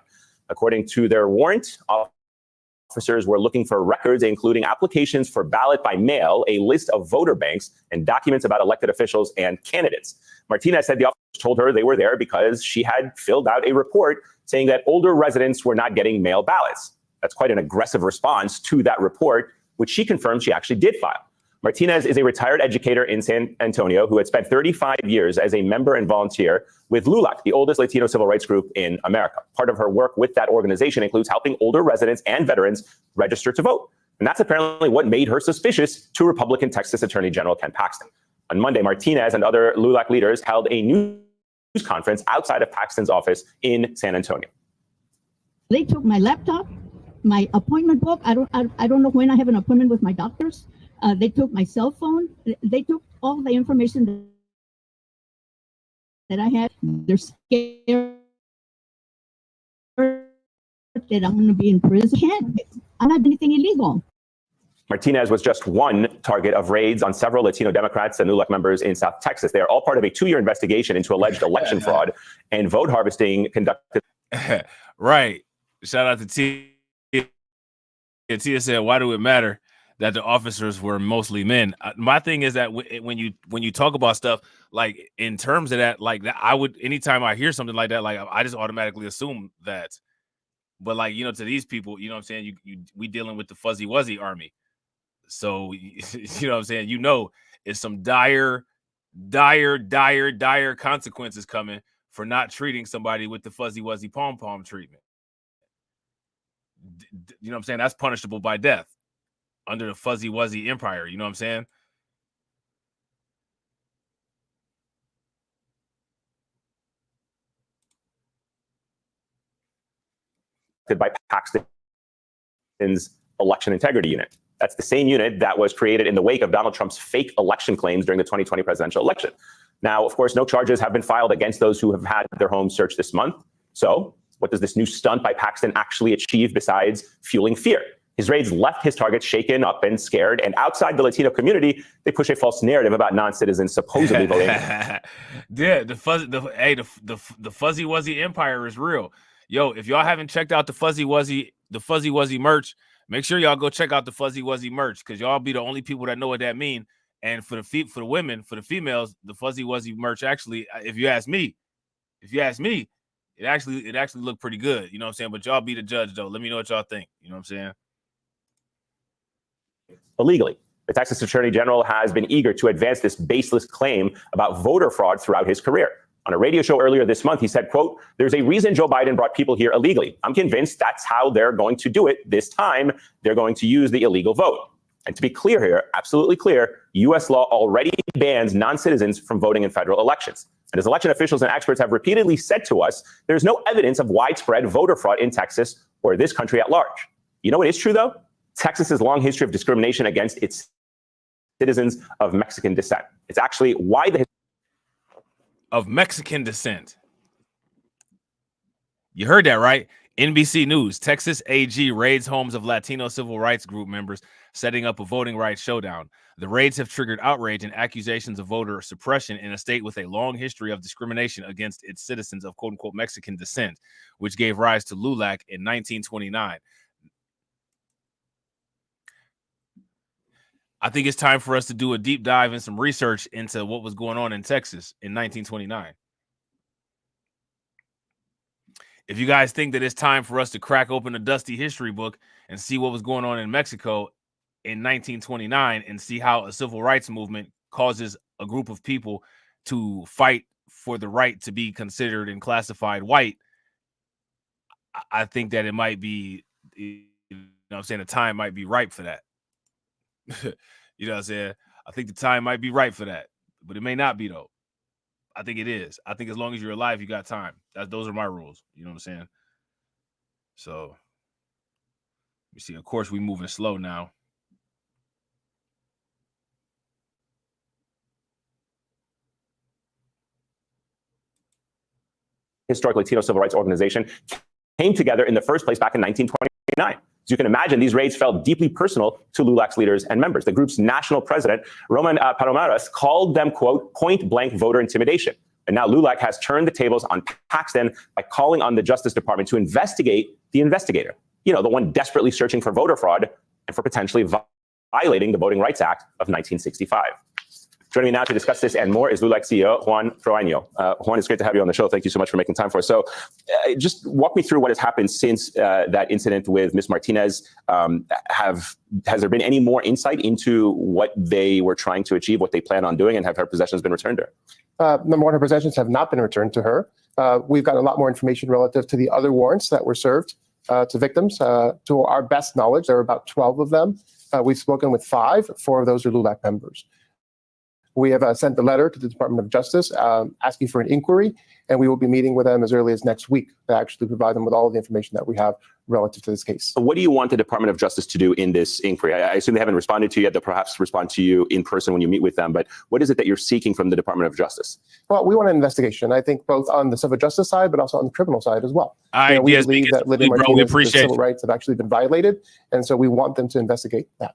According to their warrant, officers were looking for records, including applications for ballot by mail, a list of voter banks, and documents about elected officials and candidates. Martinez said the officers told her they were there because she had filled out a report saying that older residents were not getting mail ballots. That's quite an aggressive response to that report, which she confirmed she actually did file. Martinez is a retired educator in San Antonio who had spent 35 years as a member and volunteer with LULAC, the oldest Latino civil rights group in America. Part of her work with that organization includes helping older residents and veterans register to vote. And that's apparently what made her suspicious to Republican Texas Attorney General Ken Paxton. On Monday, Martinez and other LULAC leaders held a news conference outside of Paxton's office in San Antonio. They took my laptop, my appointment book. I don't know when I have an appointment with my doctors. They took my cell phone. They took all the information that I had. They're scared that I'm going to be in prison. I'm not doing anything illegal. Martinez was just one target of raids on several Latino Democrats and LULAC members in South Texas. They are all part of a 2-year investigation into alleged election fraud and vote harvesting conducted. Right. Shout out to Tia. Tia said, why do it matter that the officers were mostly men. My thing is that when you talk about stuff like in terms of that, like that, I would, anytime I hear something like that, like I just automatically assume that. But like, you know, to these people, you know what I'm saying, we dealing with the fuzzy wuzzy army. So you know what I'm saying, you know, it's some dire consequences coming for not treating somebody with the fuzzy wuzzy pom-pom treatment. You know what I'm saying? That's punishable by death under the fuzzy wuzzy empire. You know what I'm saying? By Paxton's election integrity unit. That's the same unit that was created in the wake of Donald Trump's fake election claims during the 2020 presidential election. Now, of course, no charges have been filed against those who have had their homes searched this month. So what does this new stunt by Paxton actually achieve besides fueling fear? His raids left his targets shaken up and scared, and outside the Latino community, they push a false narrative about non-citizens supposedly voting. Yeah, the fuzzy wuzzy empire is real. Yo, if y'all haven't checked out the fuzzy wuzzy merch, make sure y'all go check out the fuzzy wuzzy merch, because y'all be the only people that know what that mean. And for the women, for the females, the fuzzy wuzzy merch actually, if you ask me, it actually looked pretty good. You know what I'm saying? But y'all be the judge though. Let me know what y'all think. You know what I'm saying? Illegally. The Texas Attorney General has been eager to advance this baseless claim about voter fraud throughout his career. On a radio show earlier this month, he said, quote, "There's a reason Joe Biden brought people here illegally. I'm convinced that's how they're going to do it. This time, they're going to use the illegal vote." And to be clear here, absolutely clear, U.S. law already bans non-citizens from voting in federal elections. And as election officials and experts have repeatedly said to us, there's no evidence of widespread voter fraud in Texas or this country at large. You know what is true, though? Texas's long history of discrimination against its citizens of Mexican descent. It's actually why the of Mexican descent. You heard that right? NBC News, Texas AG raids homes of Latino civil rights group members, setting up a voting rights showdown. The raids have triggered outrage and accusations of voter suppression in a state with a long history of discrimination against its citizens of quote-unquote Mexican descent, which gave rise to LULAC in 1929. I think it's time for us to do a deep dive and some research into what was going on in Texas in 1929. If you guys think that it's time for us to crack open a dusty history book and see what was going on in Mexico in 1929 and see how a civil rights movement causes a group of people to fight for the right to be considered and classified white, I think that it might be, you know what I'm saying, the time might be ripe for that. You know what I'm saying? I think the time might be right for that, but it may not be though. I think it is. I think as long as you're alive, you got time. Those are my rules. You know what I'm saying? So, you see, of course, we're moving slow now. Historic Latino civil rights organization came together in the first place back in 1929. As you can imagine, these raids felt deeply personal to LULAC's leaders and members. The group's national president, Roman Palomares, called them, quote, point-blank voter intimidation. And now LULAC has turned the tables on Paxton by calling on the Justice Department to investigate the investigator. You know, the one desperately searching for voter fraud and for potentially violating the Voting Rights Act of 1965. Joining me now to discuss this and more is LULAC CEO Juan Proaño. Juan, it's great to have you on the show. Thank you so much for making time for us. So just walk me through what has happened since that incident with Ms. Martinez. Has there been any more insight into what they were trying to achieve, what they plan on doing, and have her possessions been returned to her? Number one, her possessions have not been returned to her. We've got a lot more information relative to the other warrants that were served to victims. To our best knowledge, there were about 12 of them. We've spoken with 5. 4 of those are LULAC members. We have sent a letter to the Department of Justice asking for an inquiry, and we will be meeting with them as early as next week to actually provide them with all of the information that we have relative to this case. What do you want the Department of Justice to do in this inquiry? I assume they haven't responded to you yet. They'll perhaps respond to you in person when you meet with them. But what is it that you're seeking from the Department of Justice? Well, we want an investigation, I think, both on the civil justice side, but also on the criminal side as well. We believe that Lydia Martinez's civil rights have actually been violated, and so we want them to investigate that.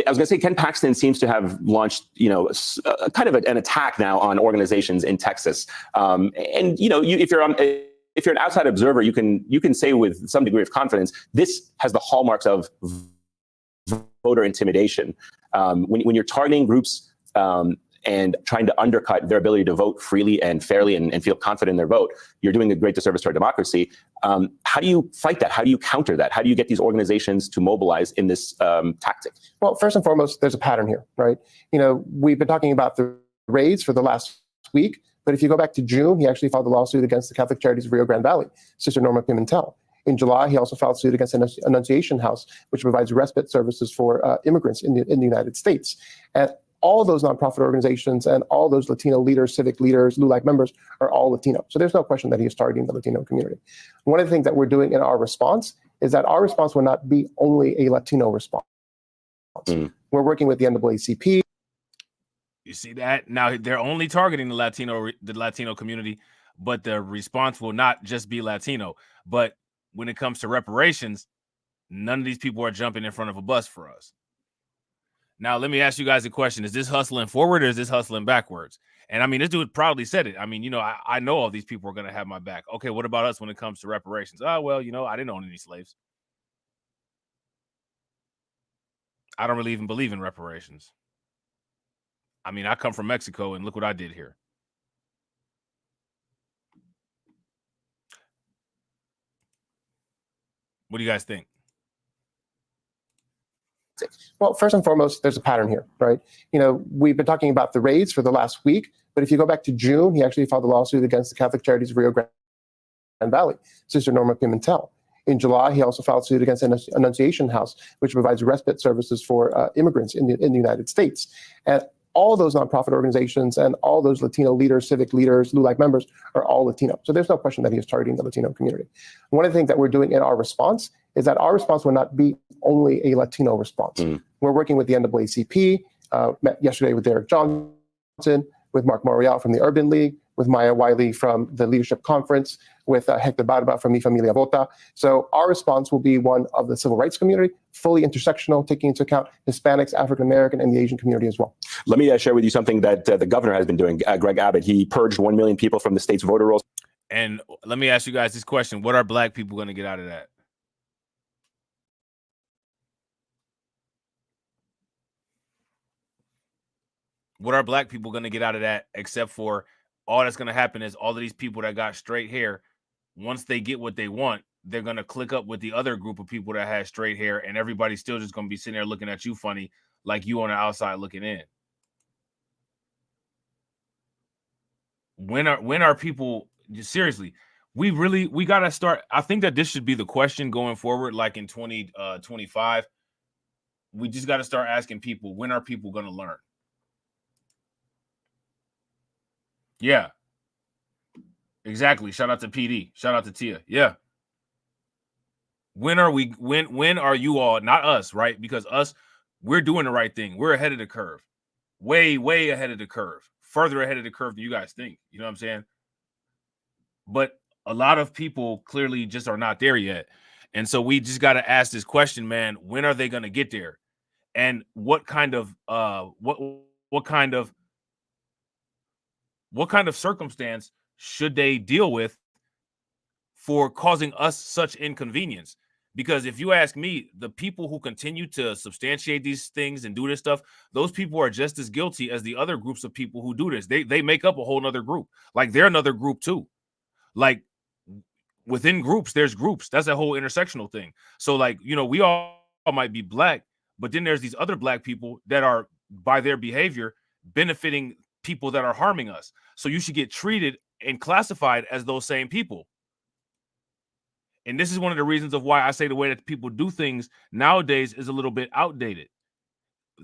I was going to say, Ken Paxton seems to have launched, kind of an attack now on organizations in Texas. And if you're an outside observer, you can say with some degree of confidence, this has the hallmarks of voter intimidation. When you're targeting groups and trying to undercut their ability to vote freely and fairly and feel confident in their vote, you're doing a great disservice to our democracy. How do you fight that? How do you counter that? How do you get these organizations to mobilize in this tactic? Well, first and foremost, there's a pattern here, right? We've been talking about the raids for the last week, but if you go back to June, he actually filed a lawsuit against the Catholic Charities of Rio Grande Valley, Sister Norma Pimentel. In July, he also filed suit against an Annunciation House, which provides respite services for immigrants in the United States. And all those nonprofit organizations and all those Latino leaders, civic leaders, LULAC members are all Latino. So there's no question that he is targeting the Latino community. One of the things that we're doing in our response is that our response will not be only a Latino response. We're working with the NAACP. You see that? Now they're only targeting the Latino community, but the response will not just be Latino. But when it comes to reparations, none of these people are jumping in front of a bus for us. Now, let me ask you guys a question. Is this hustling forward or is this hustling backwards? And I mean, this dude proudly said it. I mean, I know all these people are going to have my back. Okay, what about us when it comes to reparations? Oh, well, I didn't own any slaves. I don't really even believe in reparations. I mean, I come from Mexico and look what I did here. What do you guys think? Well, first and foremost, there's a pattern here, right? We've been talking about the raids for the last week, but if you go back to June, he actually filed a lawsuit against the Catholic Charities of Rio Grande Valley, Sister Norma Pimentel. In July, he also filed suit against an Annunciation House, which provides respite services for immigrants in the United States. And all those nonprofit organizations and all those Latino leaders, civic leaders, LULAC members are all Latino. So there's no question that he is targeting the Latino community. One of the things that we're doing in our response is that our response will not be only a Latino response. We're working with the NAACP, met yesterday with Derek Johnson, with Mark Morial from the Urban League, with Maya Wiley from the Leadership Conference, with Hector Barba from Mi Familia Vota. So our response will be one of the civil rights community, fully intersectional, taking into account Hispanics, African-American, and the Asian community as well. Let me share with you something that the governor has been doing, Greg Abbott. He purged 1 million people from the state's voter rolls. And let me ask you guys this question. What are black people going to get out of that? What are black people going to get out of that, except for all that's going to happen is all of these people that got straight hair, once they get what they want, they're going to click up with the other group of people that had straight hair, and everybody's still just going to be sitting there looking at you funny, like you on the outside looking in. When are people, seriously, we got to start. I think that this should be the question going forward, like in 2025. We just got to start asking people, when are people going to learn? Yeah, exactly. Shout out to PD. Shout out to Tia. Yeah. When are you all, not us, right? Because us, we're doing the right thing. We're ahead of the curve. Way, way ahead of the curve. Further ahead of the curve than you guys think. You know what I'm saying? But a lot of people clearly just are not there yet. And so we just got to ask this question, man, when are they going to get there? And what kind of circumstance should they deal with for causing us such inconvenience? Because if you ask me, the people who continue to substantiate these things and do this stuff, those people are just as guilty as the other groups of people who do this. They make up a whole nother group. Like they're another group too. Like within groups, there's groups. That's a whole intersectional thing. So like, we all might be black, but then there's these other black people that are, by their behavior, benefiting people that are harming us. So you should get treated and classified as those same people. And this is one of the reasons of why I say the way that people do things nowadays is a little bit outdated.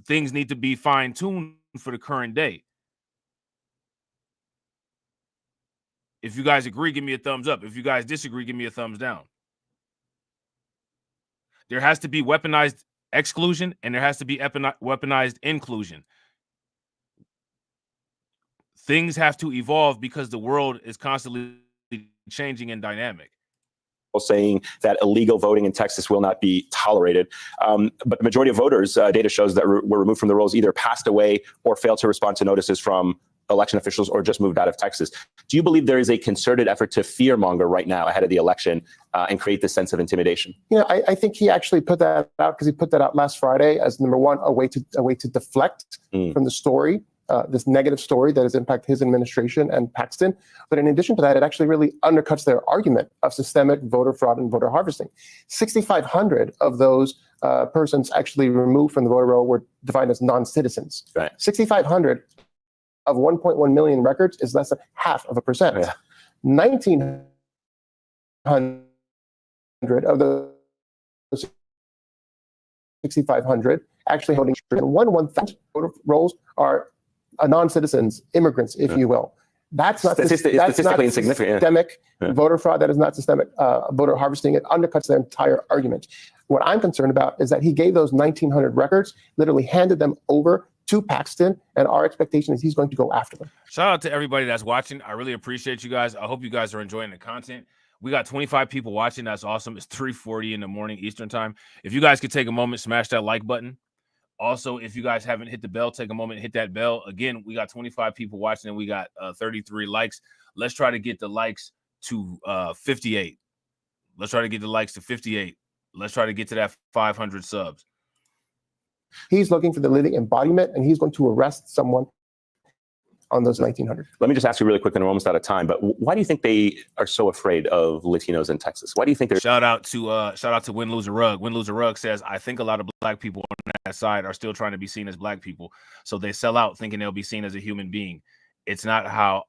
Things need to be fine-tuned for the current day. If you guys agree, give me a thumbs up. If you guys disagree, give me a thumbs down. There has to be weaponized exclusion and there has to be weaponized inclusion. Things have to evolve because the world is constantly changing and dynamic. Saying that illegal voting in Texas will not be tolerated. But the majority of voters, data shows that were removed from the rolls either passed away or failed to respond to notices from election officials or just moved out of Texas. Do you believe there is a concerted effort to fearmonger right now ahead of the election and create this sense of intimidation? You know, I think he actually put that out because he put that out last Friday as number one, a way to deflect from the story, this negative story that has impacted his administration and Paxton. But in addition to that, it actually really undercuts their argument of systemic voter fraud and voter harvesting. 6,500 of those persons actually removed from the voter roll were defined as non-citizens. Right. 6,500 of 1.1 million records is less than 0.5%. Yeah. 1,900 of those 6,500 actually holding, and 1,000 voter rolls are non-citizens, immigrants, if you will. That's not statistically insignificant. Systemic voter fraud. That is not systemic voter harvesting. It undercuts their entire argument. What I'm concerned about is that he gave those 1,900 records, literally handed them over to Paxton, and our expectation is he's going to go after them. Shout out to everybody that's watching. I really appreciate you guys. I hope you guys are enjoying the content. We got 25 people watching. That's awesome. It's 3:40 in the morning Eastern time. If you guys could take a moment, smash that like button. Also, if you guys haven't hit the bell, take a moment and hit that bell. Again, we got 25 people watching and we got 33 likes. Let's try to get the likes to 58. Let's try to get the likes to 58. Let's try to get to that 500 subs. He's looking for the living embodiment, and he's going to arrest someone on those 1,900. Let me just ask you really quick, and we're almost out of time, but why do you think they are so afraid of Latinos in Texas? Why do you think they're... Shout out to Win Lose a Rug. Win Lose a Rug says, I think a lot of black people on that side are still trying to be seen as black people. So they sell out thinking they'll be seen as a human being. It's not how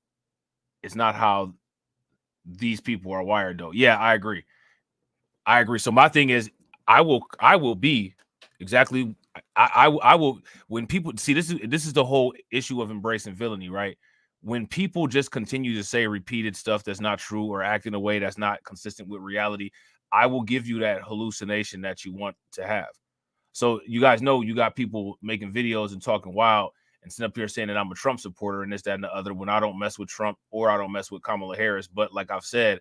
these people are wired, though. Yeah, I agree. So my thing is, I will be exactly... I will, when people see this is the whole issue of embracing villainy, right? When people just continue to say repeated stuff that's not true or act in a way that's not consistent with reality, I will give you that hallucination that you want to have. So you guys know you got people making videos and talking wild and sitting up here saying that I'm a Trump supporter and this, that, and the other when I don't mess with Trump or I don't mess with Kamala Harris. But like I've said,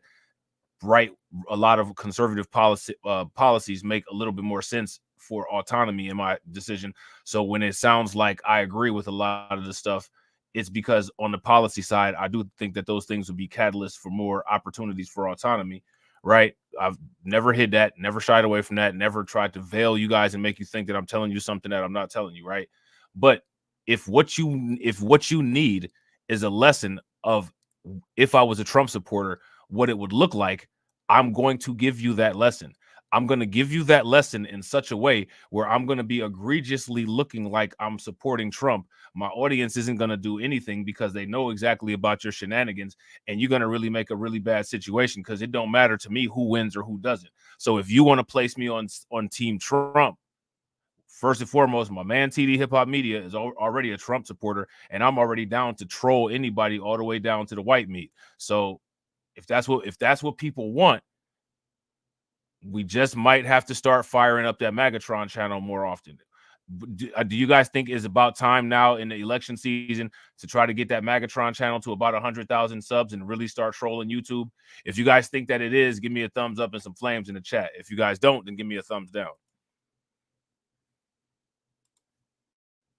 right, a lot of conservative policies make a little bit more sense for autonomy in my decision. So when it sounds like I agree with a lot of the stuff, it's because on the policy side, I do think that those things would be catalysts for more opportunities for autonomy, right? I've never hid that, never shied away from that, never tried to veil you guys and make you think that I'm telling you something that I'm not telling you, right? But if what you need is a lesson of if I was a Trump supporter, what it would look like, I'm going to give you that lesson. I'm going to give you that lesson in such a way where I'm going to be egregiously looking like I'm supporting Trump. My audience isn't going to do anything because they know exactly about your shenanigans, and you're going to really make a really bad situation because it don't matter to me who wins or who doesn't. So if you want to place me on Team Trump, first and foremost, my man TD Hip Hop Media is already a Trump supporter, and I'm already down to troll anybody all the way down to the white meat. So if that's what people want, we just might have to start firing up that Megatron channel more often. Do you guys think it's about time now in the election season to try to get that Megatron channel to about 100,000 subs and really start trolling YouTube? If you guys think that it is, give me a thumbs up and some flames in the chat. If you guys don't, then give me a thumbs down.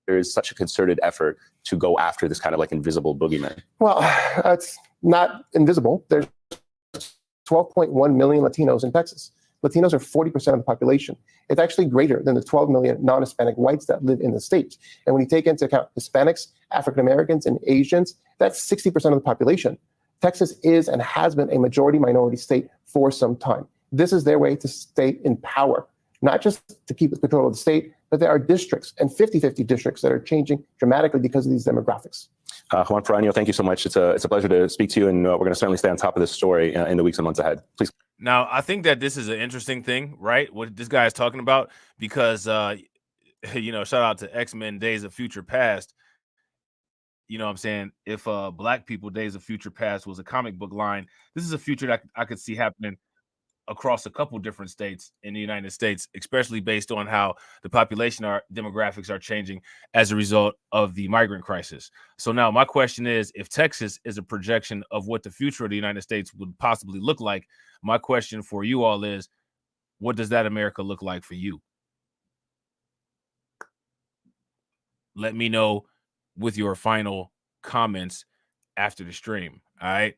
There is such a concerted effort to go after this kind of like invisible boogeyman. Well, it's not invisible. There's 12.1 million Latinos in Texas. Latinos are 40% of the population. It's actually greater than the 12 million non-Hispanic whites that live in the state. And when you take into account Hispanics, African Americans, and Asians, that's 60% of the population. Texas is and has been a majority minority state for some time. This is their way to stay in power, not just to keep control of the state, but there are districts and 50-50 districts that are changing dramatically because of these demographics. Juan Peranio, thank you so much. It's a pleasure to speak to you, and we're going to certainly stay on top of this story in the weeks and months ahead. Please. Now, I think that this is an interesting thing, right? What this guy is talking about, because, shout out to X-Men Days of Future Past. You know what I'm saying? If Black People Days of Future Past was a comic book line, this is a future that I could see happening across a couple different states in the United States, especially based on how the population demographics are changing as a result of the migrant crisis. So now my question is, if Texas is a projection of what the future of the United States would possibly look like, my question for you all is, what does that America look like for you? Let me know with your final comments after the stream. All right.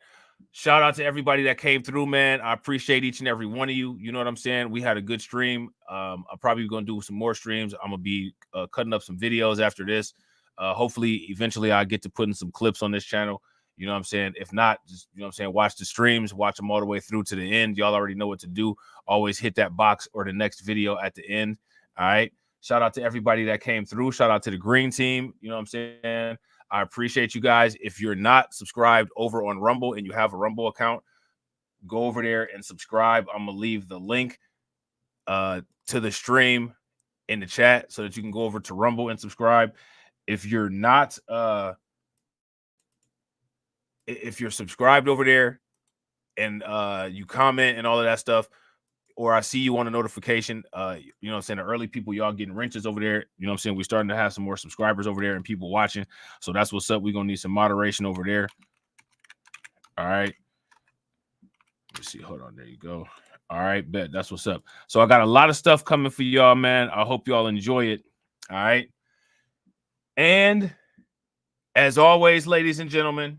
Shout out to everybody that came through, man. I appreciate each and every one of you. You know what I'm saying? We had a good stream. I'm probably going to do some more streams. I'm going to be cutting up some videos after this. Hopefully, eventually, I get to putting some clips on this channel. You know what I'm saying? If not, just, you know what I'm saying, watch the streams, watch them all the way through to the end. Y'all already know what to do. Always hit that box or the next video at the end. All right. Shout out to everybody that came through. Shout out to the green team. You know what I'm saying? I appreciate you guys. If you're not subscribed over on Rumble and you have a Rumble account, go over there and subscribe. I'm going to leave the link to the stream in the chat so that you can go over to Rumble and subscribe. If you're not, if you're subscribed over there and you comment and all of that stuff, or I see you on a notification, you know what I'm saying, the early people, y'all getting wrenches over there. You know what I'm saying? We're starting to have some more subscribers over there and people watching. So that's what's up. We're going to need some moderation over there. All right. Let me see. Hold on. There you go. All right. Bet. That's what's up. So I got a lot of stuff coming for y'all, man. I hope y'all enjoy it. All right. And as always, ladies and gentlemen,